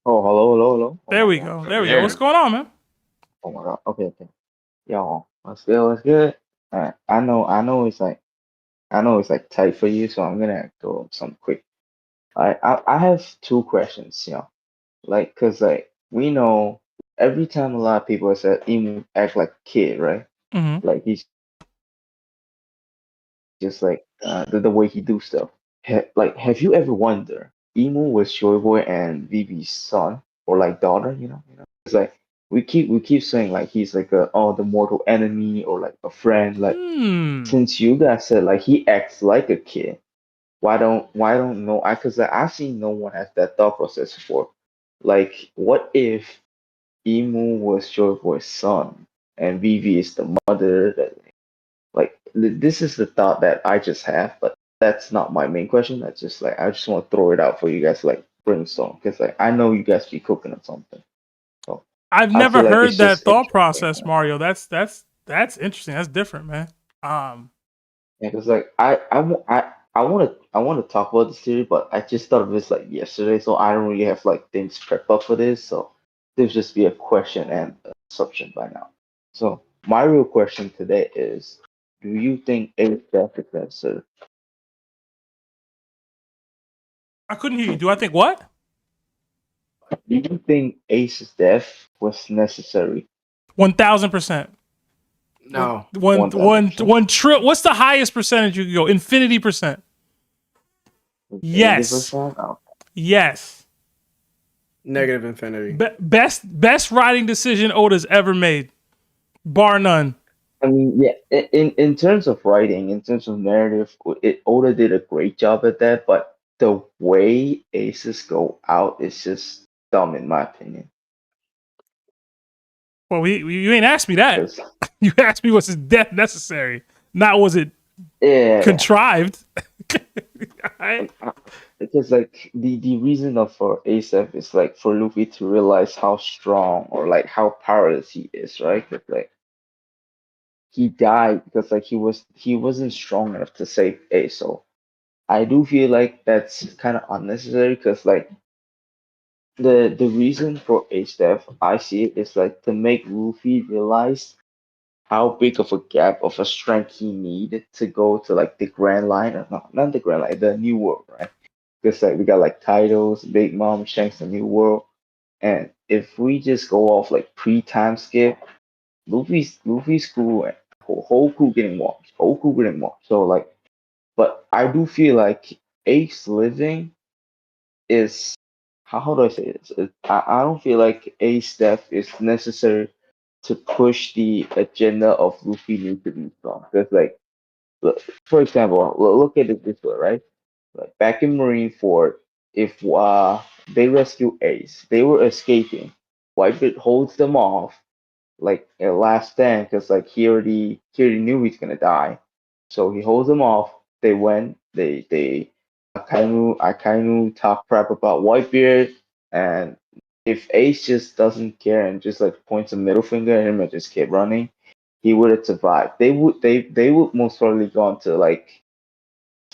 Oh, hello. Oh There my we God. go. There we go. What's going on, man? Oh my God. Okay. Yo, what's good? What's good? Alright. I know it's like tight for you, so I'm gonna go some quick. I have two questions, like, cause like we know every time a lot of people say Emu act like a kid, right? Mm-hmm. Like he's just like the way he do stuff. Like, have you ever wondered Emu was Joyboy and Vivi's son or like daughter? It's like we keep saying like he's like the mortal enemy or like a friend. Like since you guys said like he acts like a kid, why don't no? Because I've seen no one has that thought process before. Like, what if Emu was Joyboy's son and Vivi is the mother? Like this is the thought that I just have, but that's not my main question. That's just like I just want to throw it out for you guys to like brainstorm because like I know you guys be cooking on something. So I've I never feel like heard it's that just thought interesting. process, Mario. That's interesting. That's different, man. Yeah, because like I want to talk about this theory, but I just thought of this like yesterday, so I don't really have like things prepped up for this. So there's just be a question and assumption by now. So my real question today is, do you think Ace Death is necessary? I couldn't hear you. Do I think what? Do you think Ace's death was necessary? 1,000%. No. One 1,000,000,000,000. What's the highest percentage you can go? Infinity percent. Yes. 80%? Oh. Yes. Negative infinity. Best writing decision Oda's ever made, bar none. I mean, yeah. In terms of writing, in terms of narrative, Oda did a great job at that. But the way Aces go out is just dumb, in my opinion. Well, you ain't asked me that. You asked me was his death necessary, not was it contrived. Because like the reason of for ASAP is like for Luffy to realize how strong or like how powerless he is, right? Because like he died because like he wasn't strong enough to save Ace. So I do feel like that's kind of unnecessary because like the reason for Ace death I see it is like to make Luffy realize how big of a gap of a strength he needed to go to like the Grand Line or not the Grand Line, the New World, right? Because like we got like titles, Big Mom, Shanks, the New World, and if we just go off like pre-time skip, Luffy's crew and whole crew getting washed, So like, but I do feel like Ace living is how do I say this? I don't feel like Ace death is necessary to push the agenda of Luffy need to be strong. Because like, for example, look at it this way, right? Like back in Marineford, if they rescue Ace, they were escaping. Whitebeard holds them off like at last stand because like he already knew he's gonna die, so he holds them off. They went. They Akainu talk crap about Whitebeard, and if Ace just doesn't care and just like points a middle finger at him and just keep running, he would have survived. They would most probably gone to like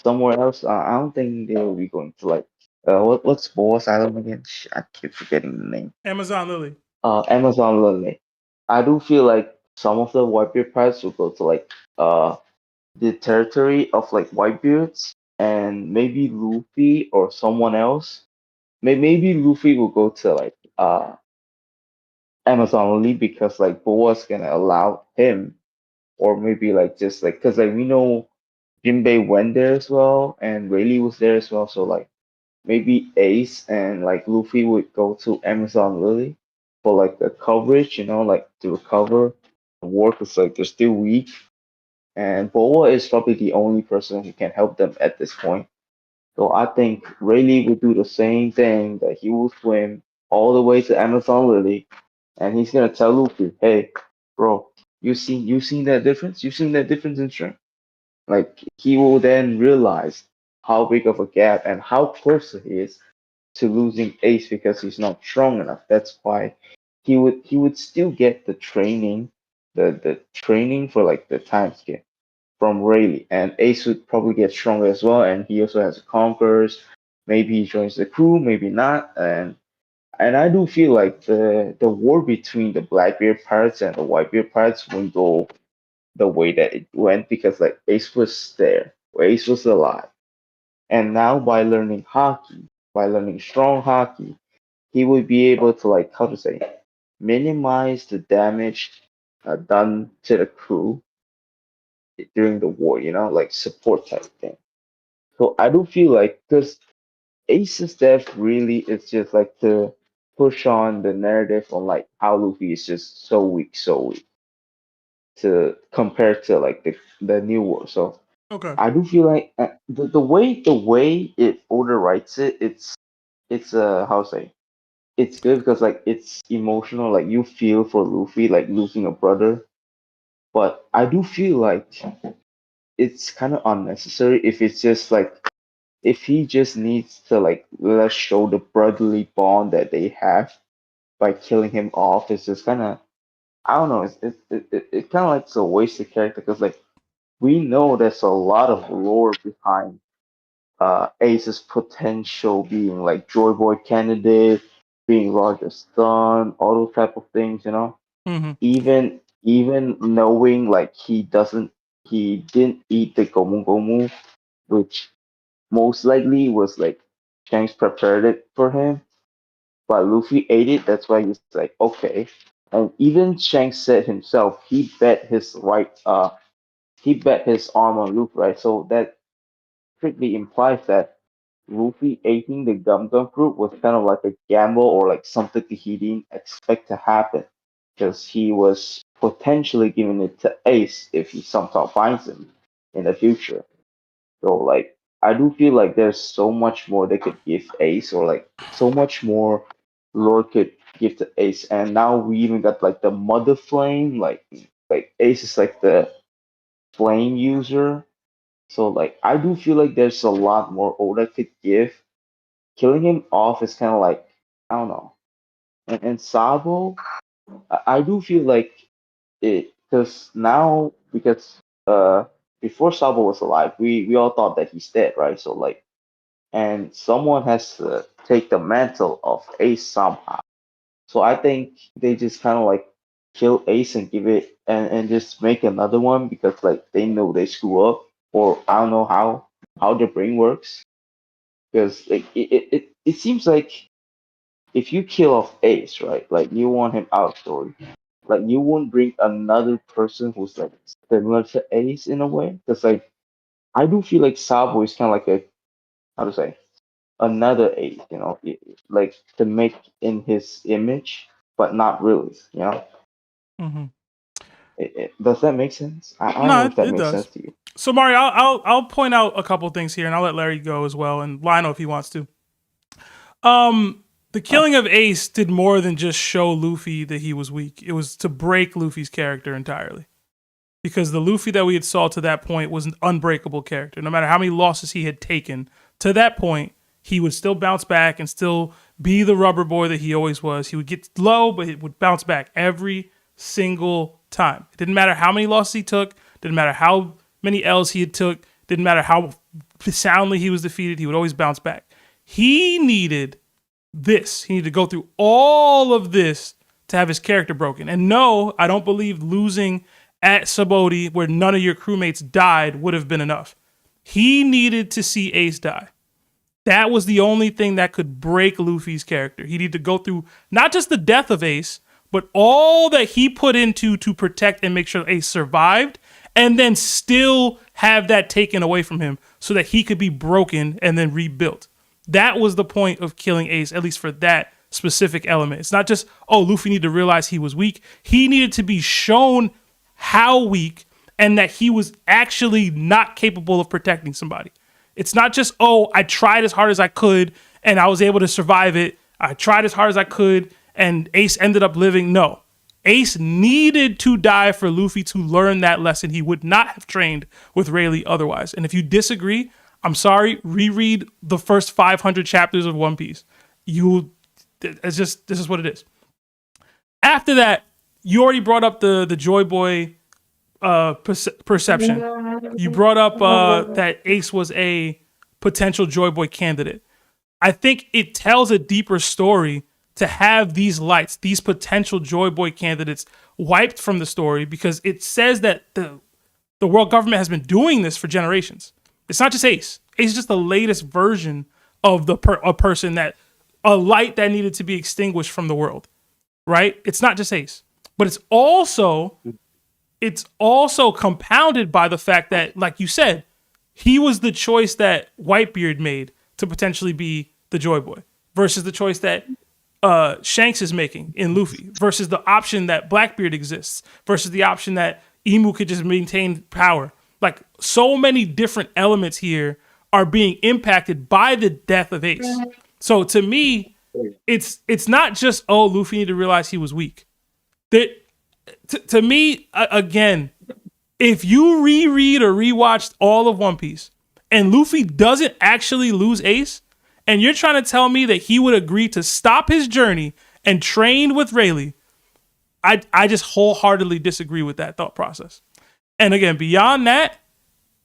somewhere else. I don't think they will be going to like what's Boss Island again? I keep forgetting the name. Amazon Lily. Amazon Lily. I do feel like some of the Whitebeard pirates will go to like the territory of like Whitebeards and maybe Luffy or someone else. Maybe Luffy will go to like Amazon Lily because like Boa's gonna allow him, or maybe like just like because like we know Jinbei went there as well and Rayleigh was there as well, so like maybe Ace and like Luffy would go to Amazon Lily for like the coverage, like to recover. The work is like they're still weak, and Boa is probably the only person who can help them at this point. So I think Rayleigh would do the same thing, that he will swim all the way to Amazon Lily, and he's gonna tell Luffy, "Hey, bro, you seen that difference? You seen that difference in strength?" Like he will then realize how big of a gap and how close he is to losing Ace because he's not strong enough. That's why he would still get the training, the training for like the time skip from Rayleigh, and Ace would probably get stronger as well. And he also has conquerors. Maybe he joins the crew, maybe not. And I do feel like the war between the Blackbeard pirates and the Whitebeard pirates wouldn't go the way that it went because like Ace was there, Ace was alive, and now by learning hockey, by learning strong hockey, he would be able to like how to say minimize the damage done to the crew during the war, like support type thing. So I do feel like because Ace's death really is just like to push on the narrative on like how Luffy is just so weak to compare to like the new war. So Okay. I do feel like the way it order writes it, it's how to say it's good because like it's emotional, like you feel for Luffy like losing a brother. But I do feel like it's kind of unnecessary if it's just like if he just needs to like let's show the brotherly bond that they have by killing him off. It's just kind of I don't know. It kind of like it's a wasted character because like we know there's a lot of lore behind Ace's potential being like Joyboy candidate, being largest son, all those type of things. Mm-hmm. Even knowing like he didn't eat the Gomu Gomu, which most likely was like Shanks prepared it for him, but Luffy ate it. That's why he's like okay. And even Shanks said himself he bet his arm on Luffy, right? So that strictly implies that Luffy eating the Gum Gum fruit was kind of like a gamble or like something that he didn't expect to happen because he was potentially giving it to Ace if he somehow finds him in the future. So like I do feel like there's so much more they could give Ace or like so much more Lord could give to Ace, and now we even got like the Mother Flame, like Ace is like the flame user. So like I do feel like there's a lot more Oda could give. Killing him off is kind of like I don't know. And Sabo, I do feel like it because now because before Sabo was alive, we all thought that he's dead, right? So like and someone has to take the mantle of Ace somehow. So I think they just kind of like kill Ace and give it and just make another one because like they know they screw up or I don't know how their brain works because like it seems like if you kill off Ace, right, like you want him out of story, like you won't bring another person who's like similar to Ace in a way because like I do feel like Sabo is kind of like a how to say another Ace, like to make in his image, but not really. Mm-hmm. Does that make sense? I don't No, know if that it makes does. sense to you. So Mario, I'll point out a couple things here, and I'll let Larry go as well, and Lionel if he wants to. The killing of Ace did more than just show Luffy that he was weak. It was to break Luffy's character entirely. Because the Luffy that we had saw to that point was an unbreakable character. No matter how many losses he had taken, to that point, he would still bounce back and still be the rubber boy that he always was. He would get low, but it would bounce back every single time. It didn't matter how many losses he took, didn't matter how many L's he had took, didn't matter how soundly he was defeated, he would always bounce back. He needed this. He needed to go through all of this to have his character broken. And no, I don't believe losing at Sabaody, where none of your crewmates died, would have been enough. He needed to see Ace die. That was the only thing that could break Luffy's character. He needed to go through not just the death of Ace, but all that he put into to protect and make sure Ace survived, and then still have that taken away from him so that he could be broken and then rebuilt. That was the point of killing Ace, at least for that specific element. It's not just, Luffy needed to realize he was weak. He needed to be shown how weak and that he was actually not capable of protecting somebody. It's not just, oh, I tried as hard as I could and I was able to survive it. I tried as hard as I could and Ace ended up living. No. Ace needed to die for Luffy to learn that lesson. He would not have trained with Rayleigh otherwise. And if you disagree, I'm sorry, reread the first 500 chapters of One Piece. This is what it is. After that, you already brought up the Joyboy perception. You brought up that Ace was a potential Joyboy candidate. I think it tells a deeper story to have these lights, these potential Joyboy candidates wiped from the story, because it says that the world government has been doing this for generations. It's not just Ace. Ace is just the latest version of a person a light that needed to be extinguished from the world, right? It's not just Ace, but it's also compounded by the fact that, like you said, he was the choice that Whitebeard made to potentially be the Joyboy versus the choice that Shanks is making in Luffy versus the option that Blackbeard exists versus the option that Emu could just maintain power. Like, so many different elements here are being impacted by the death of Ace. So to me, it's not just, oh, Luffy needed to realize he was weak. To me, again, if you reread or rewatched all of One Piece and Luffy doesn't actually lose Ace, and you're trying to tell me that he would agree to stop his journey and train with Rayleigh, I just wholeheartedly disagree with that thought process. And again, beyond that,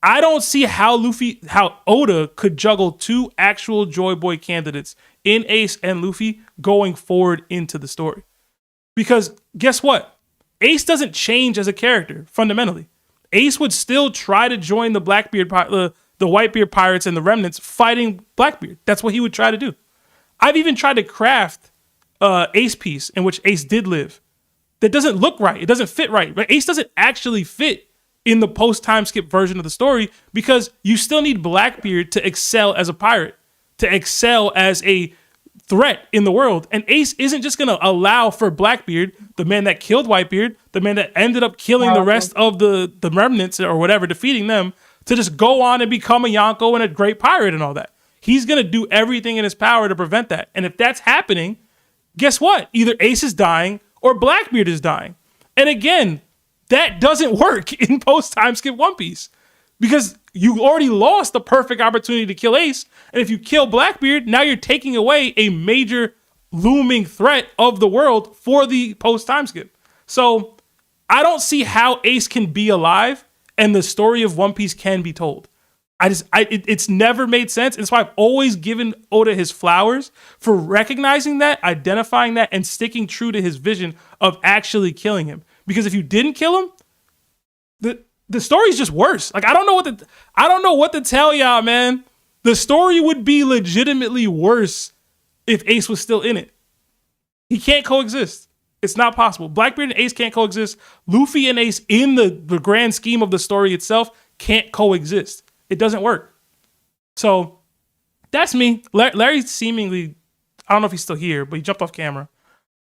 I don't see how Oda could juggle two actual Joyboy candidates in Ace and Luffy going forward into the story. Because guess what? Ace doesn't change as a character fundamentally. Ace would still try to join the the Whitebeard pirates and the remnants fighting Blackbeard. That's what he would try to do. I've even tried to craft Ace piece in which Ace did live. That doesn't look right. It doesn't fit right. Ace doesn't actually fit in the post-time skip version of the story because you still need Blackbeard to excel as a pirate, to excel as a threat in the world. And Ace isn't just going to allow for Blackbeard, the man that killed Whitebeard, the man that ended up killing the rest of the remnants or whatever, defeating them, to just go on and become a Yonko and a great pirate and all that. He's going to do everything in his power to prevent that. And if that's happening, guess what? Either Ace is dying or Blackbeard is dying. And again, that doesn't work in post-time skip One Piece because you already lost the perfect opportunity to kill Ace. And if you kill Blackbeard, now you're taking away a major looming threat of the world for the post-time skip. So I don't see how Ace can be alive and the story of One Piece can be told. It's never made sense. And that's why I've always given Oda his flowers for recognizing that, identifying that, and sticking true to his vision of actually killing him. Because if you didn't kill him, the story's just worse. Like, I don't know what to tell y'all, man. The story would be legitimately worse if Ace was still in it. He can't coexist. It's not possible. Blackbeard and Ace can't coexist. Luffy and Ace in the grand scheme of the story itself can't coexist. It doesn't work. So that's me. Larry seemingly, I don't know if he's still here, but he jumped off camera.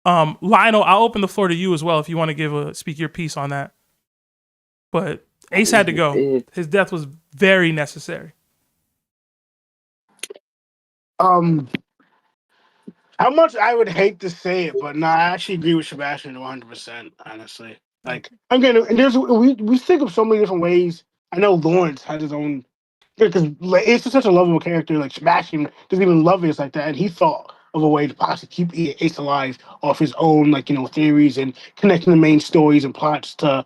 Lionel, I'll open the floor to you as well if you want to speak your piece on that. But Ace had to go. His death was very necessary. How much I would hate to say it, but no, I actually agree with Sebastian 100%. Honestly, like I'm getting, and we think of so many different ways. I know Lawrence has his own, because Ace is such a lovable character. Like Sebastian doesn't even love Ace like that, and he thought of a way to possibly keep Ace alive off his own, like, theories and connecting the main stories and plots to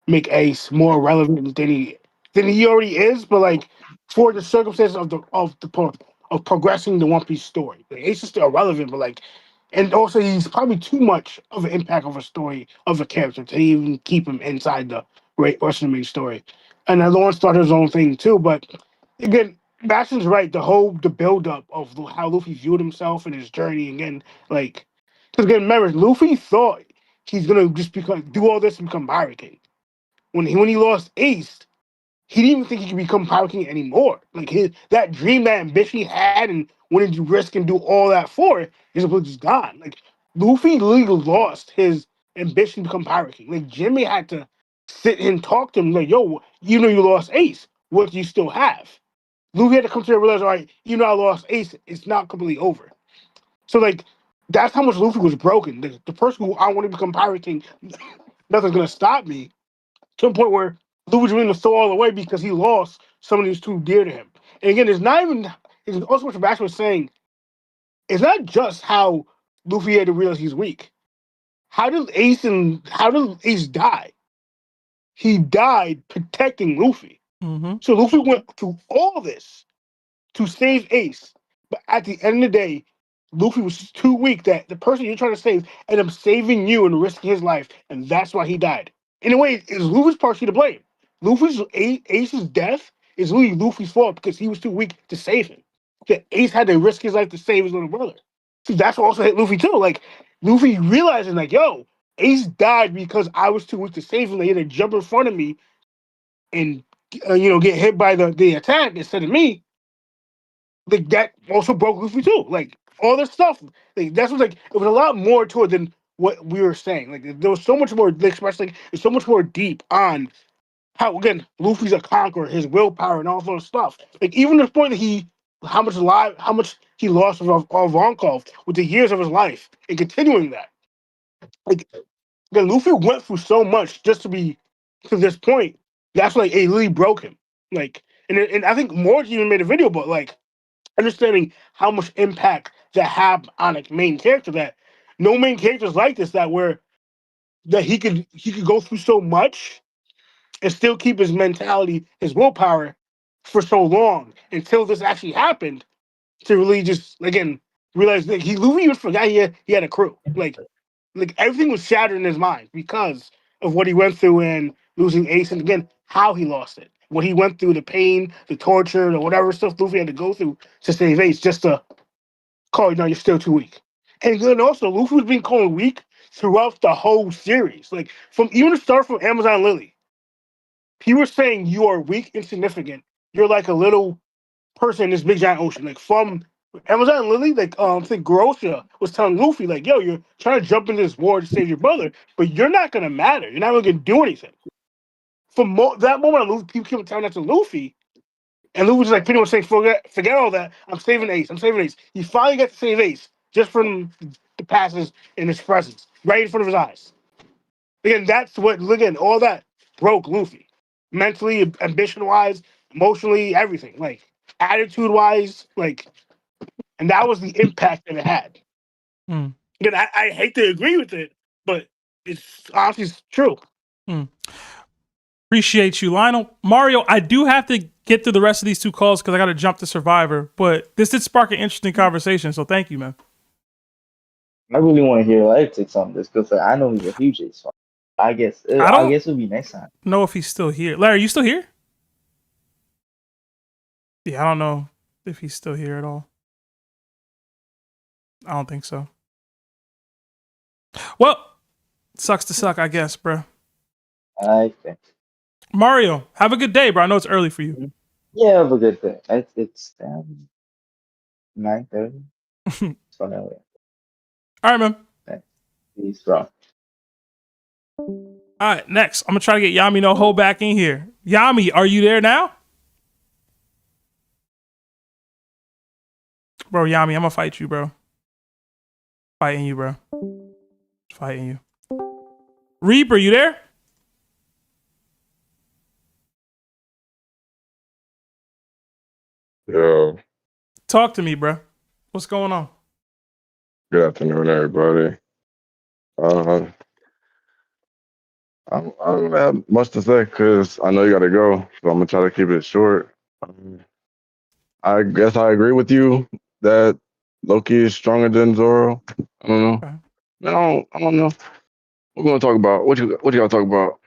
make Ace more relevant than he already is. But like for the circumstances of progressing the One Piece story, like, Ace is still relevant, but like, and also he's probably too much of an impact of a story of a character to even keep him inside the rest of the main story. And then Lawrence started his own thing too, but again, Bastion's right. The build up of how Luffy viewed himself and his journey again, like, because again, remember, Luffy thought he's gonna just do all this and become Pirate King. When he lost Ace, he didn't even think he could become Pirate King anymore. Like that dream, that ambition he had, and wanted to risk and do all that for it, is just gone. Like Luffy literally lost his ambition to become Pirate King. Like Jimmy had to sit and talk to him like, yo, you know you lost Ace. What do you still have? Luffy had to come to realize, all right, you know I lost Ace. It's not completely over. So like, that's how much Luffy was broken. The person who I want to become Pirate King, nothing's gonna stop me. To a point where Luffy's willing to throw all away because he lost somebody who's too dear to him. And again, it's not even. It's also what Sebastian was saying. It's not just how Luffy had to realize he's weak. How did Ace die? He died protecting Luffy. Mm-hmm. So Luffy went through all this to save Ace. But at the end of the day, Luffy was too weak that the person you're trying to save ended up saving you and risking his life, and that's why he died. In a way, it's Luffy's partially to blame. Ace's death is really Luffy's fault because he was too weak to save him. That Ace had to risk his life to save his little brother. See, that's what also hit Luffy too. Like Luffy realizing, like, yo, Ace died because I was too weak to save him. They had to jump in front of me and get hit by the attack instead of me. Like that also broke Luffy too. Like all this stuff. Like that's what like it was a lot more to it than what we were saying. Like there was so much more, like, especially it's so much more deep on how again Luffy's a conqueror, his willpower and all that stuff. Like even the point that how much he lost of Vonkov with the years of his life and continuing that. Like again, Luffy went through so much just to be to this point. That's like it really broke him. Like and I think Morgan even made a video, but like understanding how much impact that had on a main character that no main characters like this that he could go through so much and still keep his mentality, his willpower for so long until this actually happened to really just again realize that Luffy even forgot he had a crew. Like everything was shattered in his mind because of what he went through and losing Ace and again how he lost it. What he went through, the pain, the torture, or whatever stuff Luffy had to go through to save Ace, just to call you, no, you're still too weak. And then also Luffy was being called weak throughout the whole series. Like from even the start from Amazon Lily. He was saying you are weak, insignificant. You're like a little person in this big giant ocean. Like from Amazon Lily, like I think Grosha was telling Luffy, like, yo, you're trying to jump into this war to save your brother, but you're not gonna matter. You're not really gonna do anything. From that moment, Luffy, people kept telling that to Luffy, and Luffy was like pretty much saying, forget all that. I'm saving Ace. I'm saving Ace. He finally got to save Ace just from the passes in his presence, right in front of his eyes. Again, that's what all that broke Luffy. Mentally, ambition wise, emotionally, everything. Like attitude wise, like and that was the impact that it had. Mm. Again, I hate to agree with it, but it's honestly true. Mm. Appreciate you, Lionel. Mario, I do have to get through the rest of these two calls because I got to jump to Survivor, but this did spark an interesting conversation, so thank you, man. I really want to hear Larry take some of this because I know he's a huge Ace fan. I guess it'll be next time. Know if he's still here. Larry, you still here? Yeah, I don't know if he's still here at all. I don't think so. Well, sucks to suck, I guess, bro. Okay. Mario, have a good day, bro. I know it's early for you. Yeah, have a good day. It's 9:30. So now, all right, man. Okay. Peace, bro. All right, next. I'm going to try to get Yami No Ho back in here. Yami, are you there now? Bro, Yami, I'm going to fight you, bro. Fighting you, bro. Fighting you. Reaper, you there? Yo. Talk to me, bro. What's going on? Good afternoon, everybody. I don't have much to say because I know you got to go, so I'm gonna try to keep it short. I guess I agree with you that Loki is stronger than Zoro. I don't know. Okay. No, I don't know. We're gonna talk about what you gotta talk about.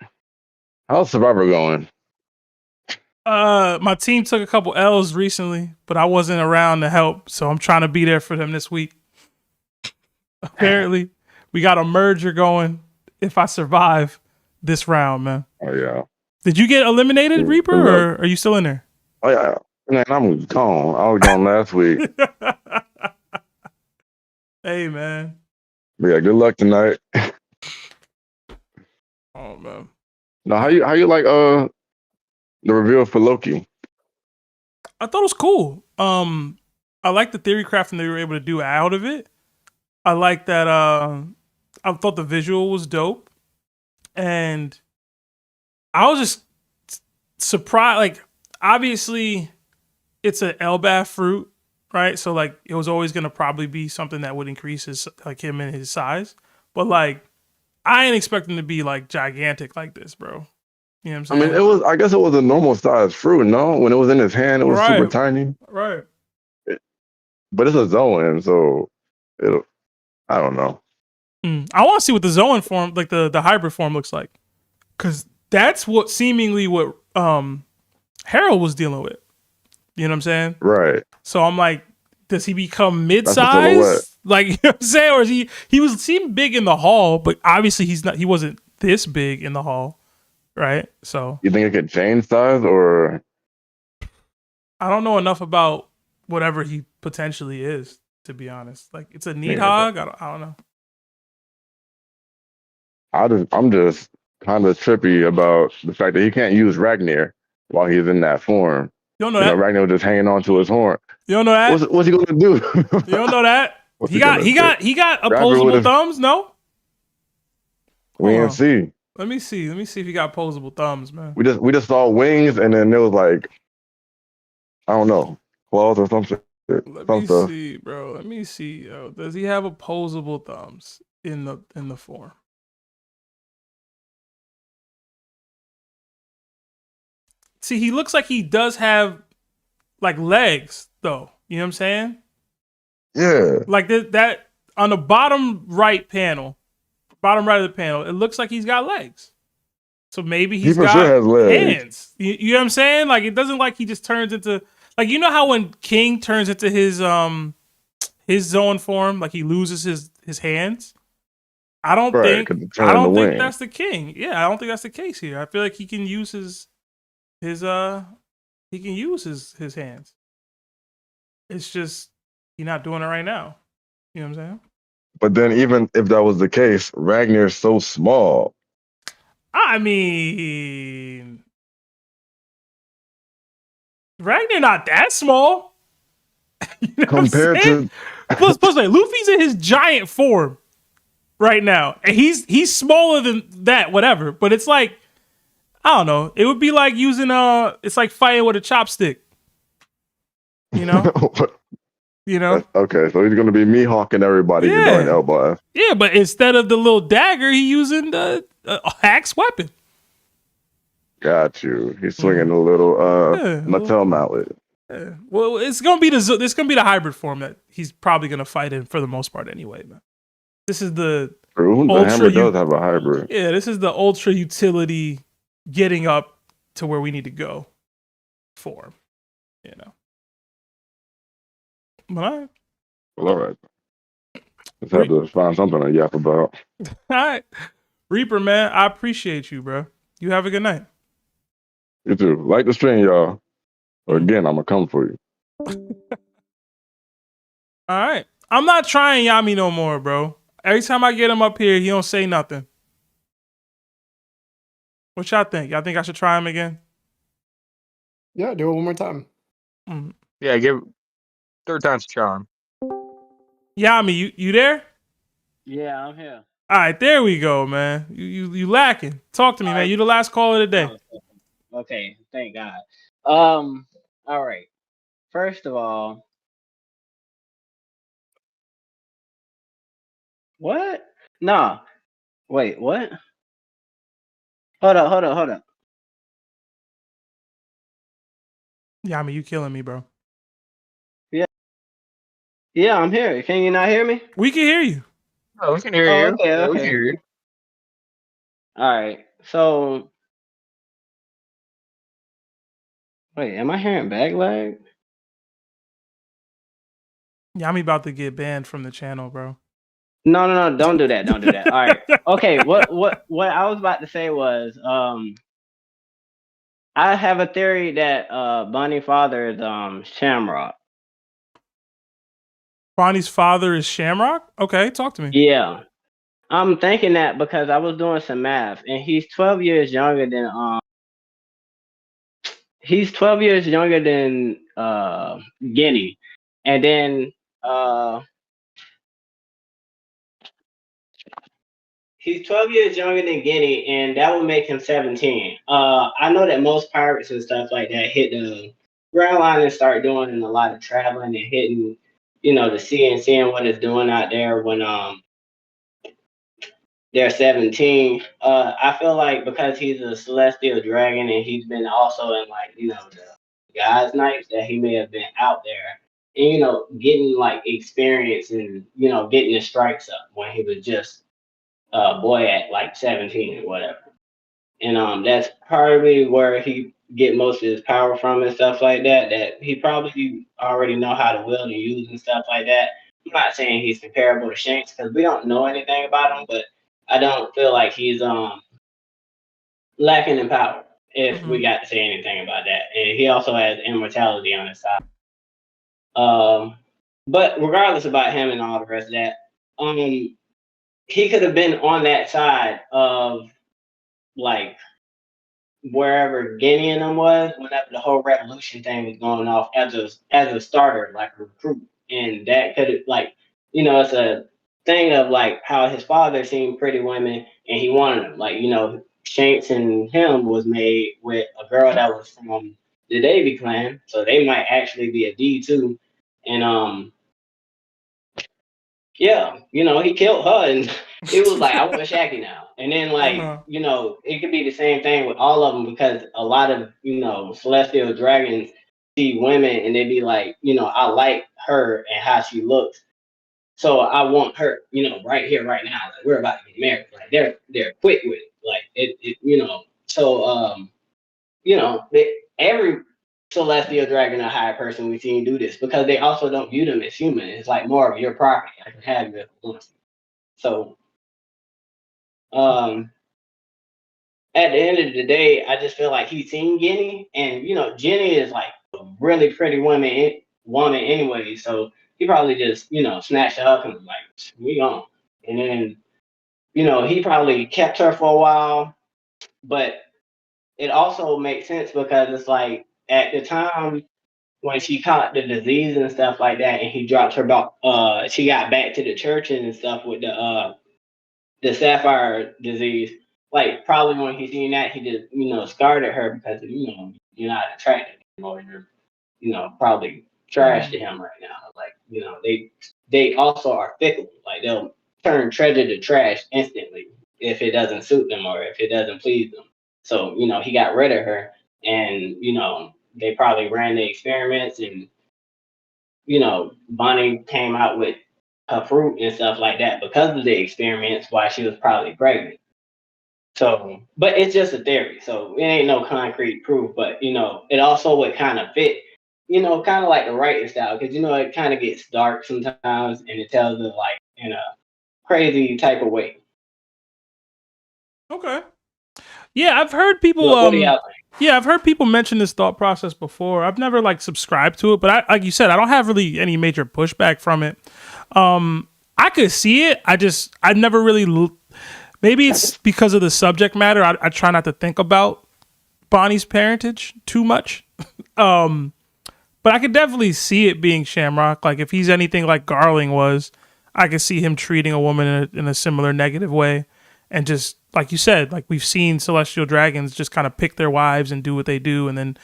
How's Survivor going? My team took a couple L's recently, but I wasn't around to help, so I'm trying to be there for them this week. Apparently, we got a merger going if I survive this round, man. Oh yeah. Did you get eliminated, Reaper, or are you still in there? Oh yeah. Man, I'm gone. I was gone last week. Hey, man. But yeah, good luck tonight. Oh man. Now, how you like the reveal for Loki? I thought it was cool. I like the theory crafting they were able to do out of it. I like that. I thought the visual was dope, and I was just surprised. Like, obviously, it's an Elbaf fruit, right? So like, it was always gonna probably be something that would increase his him and his size. But like, I ain't expecting to be like gigantic like this, bro. You know what I'm I saying? mean, I guess it was a normal size fruit. No, when it was in his hand, it was super tiny. Right. But it's a Zoan, so I don't know. I want to see what the Zoan form, like the hybrid form, looks like, because that's what seemingly what Harold was dealing with. You know what I'm saying? Right. So I'm like, does he become That's a mid-size? silhouette. Like, you know what I'm saying? Or is he was seemed big in the hall, but obviously he wasn't this big in the hall, right? So You think it could change size, or I don't know enough about whatever he potentially is, to be honest. Like, it's a neat Yeah. hog. I don't know. I'm just kind of trippy about the fact that he can't use Ragnar while he's in that form. You don't know You know, that? Ragnar was just hanging on to his horn. You don't know that? What's he gonna do? You don't know that? What's he gonna got do? opposable would've- thumbs, no? We Hold didn't on. see. Let me see if he got opposable thumbs, man. We just saw wings, and then there was like, I don't know, claws or something. Let me see, bro. Let me see. Does he have opposable thumbs in the form? See, he looks like he does have like legs, though. You know what I'm saying? Yeah. Like that on the bottom right of the panel, it looks like he's got legs. So maybe He he's for got sure has legs. hands. You know what I'm saying? Like, it doesn't like he just turns into, like, you know how when King turns into his zone form, like he loses his hands. I don't Right, 'cause it think turned into wings. that's the King. Yeah, I don't think that's the case here. I feel like he can use his hands. It's just he's not doing it right now. You know what I'm saying? But then even if that was the case, Ragnar's so small. I mean, Ragnar not that small. You know Compared what I'm saying? plus, like, Luffy's in his giant form right now, and he's smaller than that. Whatever, but it's like, I don't know. It would be like using it's like fighting with a chopstick. You know. You know. Okay, so he's gonna be Mihawking everybody during Elbaf. Yeah, but instead of the little dagger, he's using the axe weapon. Got you. He's swinging a little Mattel mallet. Yeah. Well, it's gonna be the hybrid form that he's probably gonna fight in for the most part anyway, man. This is the True, the hammer does have a hybrid. Yeah, this is the ultra utility getting up to where we need to go form. You know. But all right. Just have to find something to yap about. right. Reaper, man, I appreciate you, bro. You have a good night. You too. Like the stream, y'all. Or again, I'm gonna come for you. All right. I'm not trying Yami no more, bro. Every time I get him up here, he don't say nothing. What y'all think? Y'all think I should try him again? Yeah, do it one more time. Yeah, give third time's a charm. Yami, you there? Yeah, I'm here. All right, there we go, man. You lacking. Talk to me, man. You the last call of the day. Okay, thank God. All right. First of all, what? No. Wait, what? Hold up. Yami, you killing me, bro. Yeah, I'm here. Can you not hear me? We can hear you. Oh, we can hear you. Okay, Yeah, we okay. can hear you. All right. So, wait, am I hearing backlag? Yami about to get banned from the channel, bro. No, don't do that. Don't do that. All right. Okay, what I was about to say was I have a theory that Bonnie's father is Shamrock. Bonnie's father is Shamrock? Okay, talk to me. Yeah. I'm thinking that because I was doing some math, and he's 12 years younger than Guinea, and then he's 12 years younger than Guinea, and that would make him 17. I know that most pirates and stuff like that hit the ground line and start doing a lot of traveling and hitting, the sea and seeing what it's doing out there when they're 17. I feel like because he's a celestial dragon and he's been also in the guys' nights, that he may have been out there and getting like experience and getting the strikes up when he was just a boy at like 17 or whatever. And that's probably where he get most of his power from and stuff like that. That he probably already know how to wield and use and stuff like that. I'm not saying he's comparable to Shanks because we don't know anything about him, but I don't feel like he's lacking in power if we got to say anything about that. And he also has immortality on his side. But regardless about him and all the rest of that, he could have been on that side of like wherever Guinea and them was whenever the whole revolution thing was going off as a starter, like a recruit. And that could have it's a thing of like how his father seen pretty women and he wanted them. Like, Shanks and him was made with a girl that was from the Davy clan, so they might actually be a D too. And yeah, he killed her and it was like, I want Shaggy now. And then it could be the same thing with all of them because a lot of, celestial dragons see women and they be like, I like her and how she looks. So I want her, right here, right now. Like, we're about to get married. Like they're quick with it. Like every celestial dragon or higher person we've seen do this because they also don't view them as human. It's like more of your property. I can have you if I want to. So at the end of the day, I just feel like he's seen Guinea, and Jenny is like a really pretty woman anyway. So he probably just snatched her up and was like, we on. And then he probably kept her for a while, but it also makes sense because it's like at the time when she caught the disease and stuff like that, and he dropped her back, she got back to the church and stuff with the sapphire disease. Like probably when he seen that, he just scarred at her because you're not attracted anymore. You're probably trash to him right now. Like they also are fickle. Like they'll turn treasure to trash instantly if it doesn't suit them or if it doesn't please them. So he got rid of her, and they probably ran the experiments, and Bonnie came out with her fruit and stuff like that because of the experiments while she was probably pregnant. So, but it's just a theory, so it ain't no concrete proof. But it also would kind of fit, kind of like the writing style, because it kind of gets dark sometimes, and it tells it like in a crazy type of way. Okay. Yeah, I've heard people. What do y'all think? Yeah, I've heard people mention this thought process before. I've never subscribed to it, but like you said, I don't have really any major pushback from it. I could see it. I've never really. Maybe it's because of the subject matter. I try not to think about Bonnie's parentage too much. But I could definitely see it being Shamrock. Like if he's anything like Garling was, I could see him treating a woman in a similar negative way. And just like you said, like we've seen celestial dragons just kind of pick their wives and do what they do and then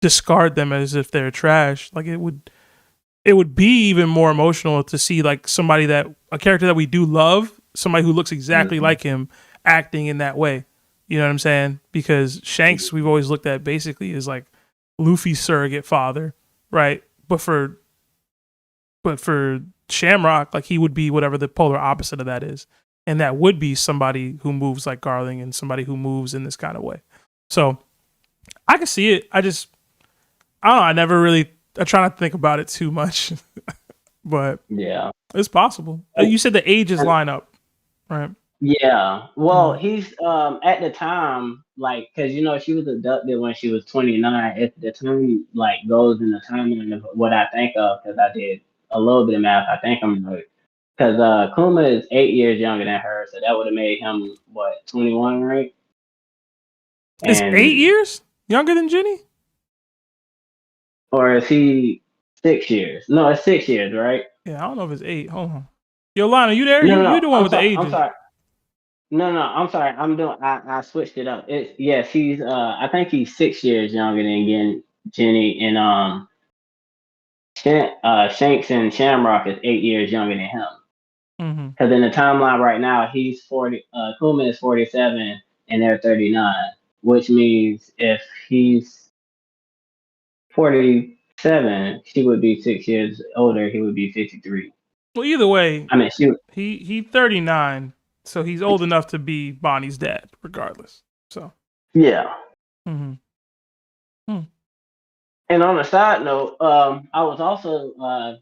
discard them as if they're trash. Like it would be even more emotional to see like a character that we do love, somebody who looks exactly like him acting in that way. You know what I'm saying? Because Shanks, we've always looked at basically as like Luffy's surrogate father, right? But for Shamrock, like he would be whatever the polar opposite of that is. And that would be somebody who moves like Garling and somebody who moves in this kind of way. So I can see it. I don't know. I try not to think about it too much, but yeah, it's possible. You said the ages line up, right? Yeah. Well, he's at the time, like, because she was abducted when she was 29. If the time goes in the timeline of what I think of, because I did a little bit of math, I think I'm right. Because Kuma is 8 years younger than her, so that would have made him what 21, right? Is 8 And years younger than Jenny? or is he 6 years? No, it's 6 years, right? Yeah, I don't know if it's 8. Hold on. Yo, Lana, you there? No, no, You no. the one with the I'm ages. sorry. No, I'm sorry. I switched it up. It's yes, he's I think he's 6 years younger than Jenny, and Shanks and Shamrock is 8 years younger than him. Mm-hmm. Because in the timeline right now, he's 40. Kuma is 47, and they're 39. Which means if he's 47, she would be 6 years older. He would be 53. Well, either way, I mean, he 39, so he's old enough to be Bonnie's dad, regardless. So yeah. Mm-hmm. And on a side note, I was also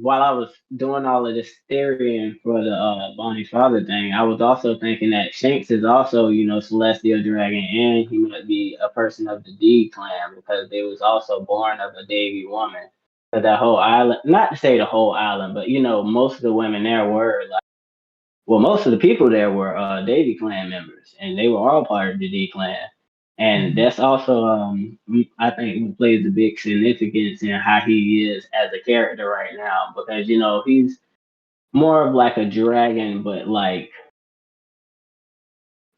while I was doing all of this theorying for the Bonnie's father thing, I was also thinking that Shanks is also, celestial dragon, and he might be a person of the D clan because they was also born of a Davy woman. But that whole island, not to say the whole island, but most of the women there were like, well, most of the people there were Davy clan members, and they were all part of the D clan. And that's also, I think, plays a big significance in how he is as a character right now, because he's more of like a dragon, but like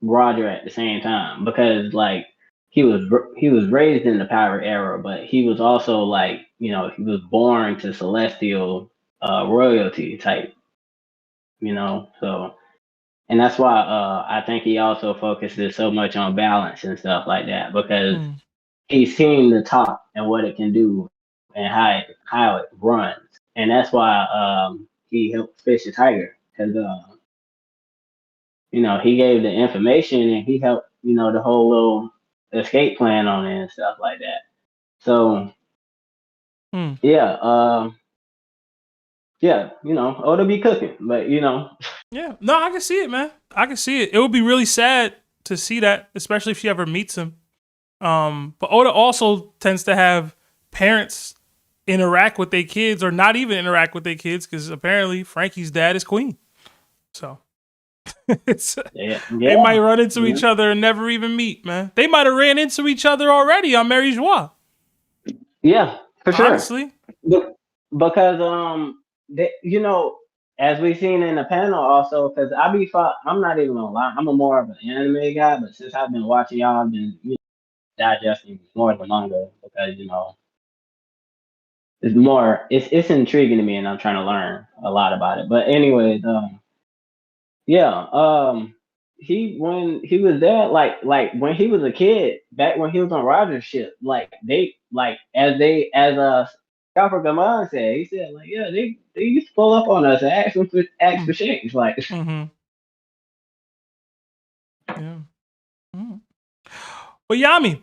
Roger at the same time, because like he was raised in the pirate era, but he was also like he was born to celestial royalty type, so. And that's why I think he also focuses so much on balance and stuff like that, because he's seen the top and what it can do and how it runs. And that's why he helped fish a tiger, because he gave the information and he helped the whole little escape plan on it and stuff like that. So yeah, Oda be cooking, but Yeah, no, I can see it, man. I can see it. It would be really sad to see that, especially if she ever meets him. But Oda also tends to have parents interact with their kids, or not even interact with their kids, because apparently Frankie's dad is Queen. So they might run into each other and never even meet, man. They might have ran into each other already on Mary Joie. Yeah, for sure. Honestly, because as we've seen in the panel also, because I'm not even gonna lie, I'm more of an anime guy, but since I've been watching y'all, I've been digesting more of the manga because it's intriguing to me, and I'm trying to learn a lot about it. But anyways, when he was there, like when he was a kid, back when he was on Roger's ship, like as Scalper Gaman said, he said like, yeah, they used to pull up on us and ask for change, like. Yeah. Well, Yami,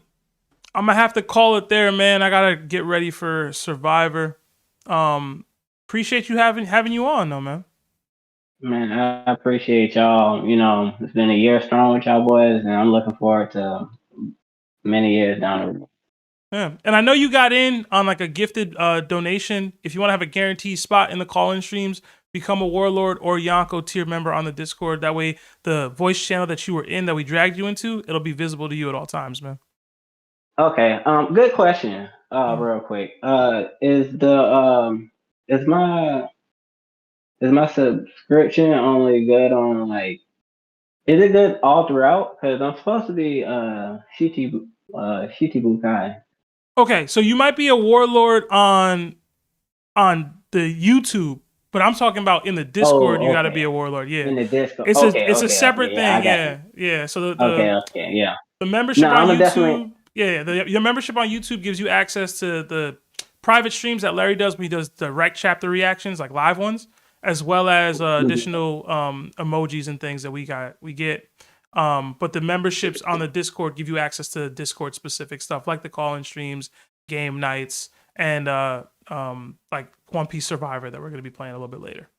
I'm gonna have to call it there, man. I gotta get ready for Survivor. Appreciate you having you on, though, man. Man, I appreciate y'all. It's been a year strong with y'all boys, and I'm looking forward to many years down the road. Yeah, and I know you got in on like a gifted donation. If you want to have a guaranteed spot in the call-in streams, become a Warlord or Yonko tier member on the Discord. That way, the voice channel that you were in, that we dragged you into, it'll be visible to you at all times, man. Okay. Good question. Real quick. Is my subscription only good on like? Is it good all throughout? Because I'm supposed to be Shichibukai. Okay, so you might be a Warlord on the YouTube, but I'm talking about in the Discord. You got to be a Warlord. Yeah, in the Discord. It's a separate thing. Yeah. So the membership on YouTube. Your membership on YouTube gives you access to the private streams that Larry does when he does direct chapter reactions, like live ones, as well as additional emojis and things that we get. But the memberships on the Discord give you access to Discord specific stuff like the call-in streams, game nights, and like One Piece Survivor that we're going to be playing a little bit later.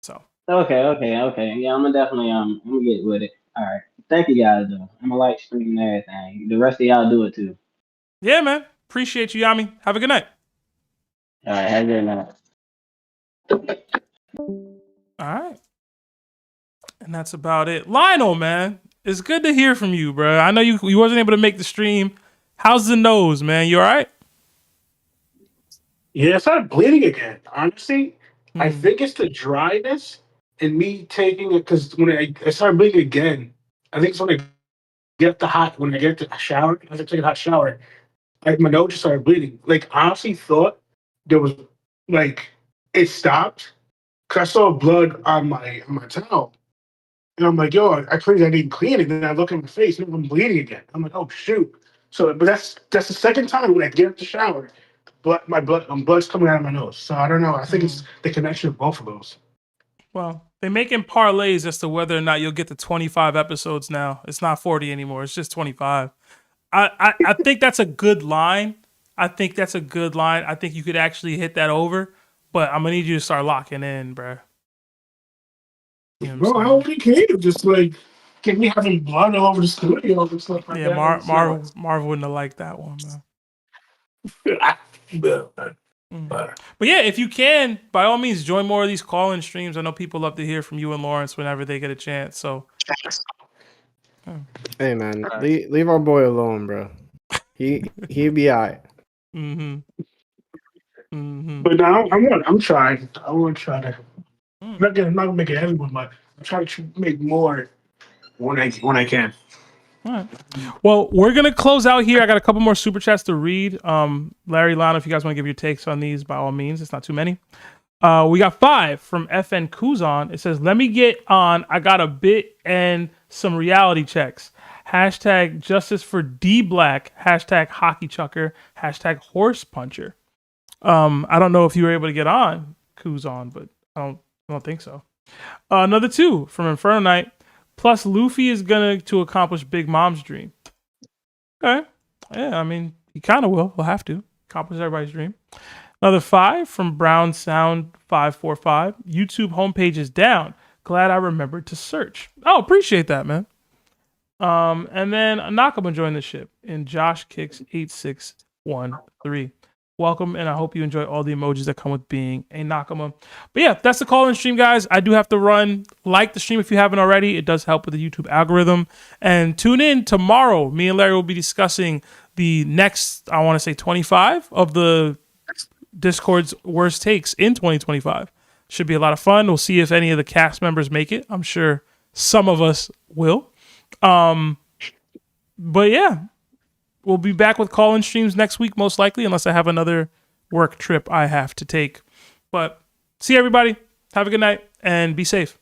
So Okay. Yeah, I'm gonna get with it. All right. Thank you guys though. I'm gonna like streaming and everything. The rest of y'all do it too. Yeah, man. Appreciate you, Yami. Have a good night. All right. Have a good night. All right. And that's about it. Lionel, man, it's good to hear from you, bro. I know you wasn't able to make the stream. How's the nose, man? You all right? Yeah, it started bleeding again. Honestly, I think it's the dryness and me taking it because when I started bleeding again, I think it's when I get the shower, as I take a hot shower, like my nose just started bleeding. Like I honestly thought there was like it stopped because I saw blood on my towel. And I'm like, yo, I didn't clean it. Then I look at my face and I'm bleeding again. I'm like, oh shoot. So, but that's the second time when I get out the shower, blood's coming out of my nose. So I don't know. I think it's the connection of both of those. Well, they're making parlays as to whether or not you'll get to 25 episodes now. It's not 40 anymore. It's just 25. I think that's a good line. I think you could actually hit that over, but I'm gonna need you to start locking in, bro. You know Bro, I already came. Just like, get me having blood all over the studio and stuff like yeah, that. Marvel wouldn't have liked that one, man. But yeah, if you can, by all means, join more of these call-in streams. I know people love to hear from you and Lawrence whenever they get a chance. So, hey man, leave our boy alone, bro. He'll be alright. But now I'm trying. I want to try to. I'm not gonna make it everyone, but I'm trying to make more when I can. All right. Well, we're gonna close out here. I got a couple more super chats to read. Larry, Lana, if you guys want to give your takes on these, by all means, it's not too many. We got 5 from FN Kuzan. It says, "Let me get on. I got a bit and some reality checks. Hashtag justice for D Black. Hashtag hockey chucker. Hashtag horse puncher." I don't know if you were able to get on Kuzan, but I don't think so. Another 2 from Inferno Knight. Plus, Luffy is going to accomplish Big Mom's dream. Okay. Yeah, I mean, he kind of will. He'll have to accomplish everybody's dream. Another 5 from Brown Sound 545. YouTube homepage is down. Glad I remembered to search. Oh, appreciate that, man. And then Nakama joined the ship in Josh Kicks 8613. Welcome, and I hope you enjoy all the emojis that come with being a Nakama. But yeah, that's the call-in stream, guys. I do have to run. Like the stream if you haven't already. It does help with the YouTube algorithm. And tune in tomorrow. Me and Larry will be discussing the next, I want to say 25 of the Discord's worst takes in 2025. Should be a lot of fun. We'll see if any of the cast members make it. I'm sure some of us will. But yeah. We'll be back with call-in streams next week, most likely, unless I have another work trip I have to take. But see everybody. Have a good night and be safe.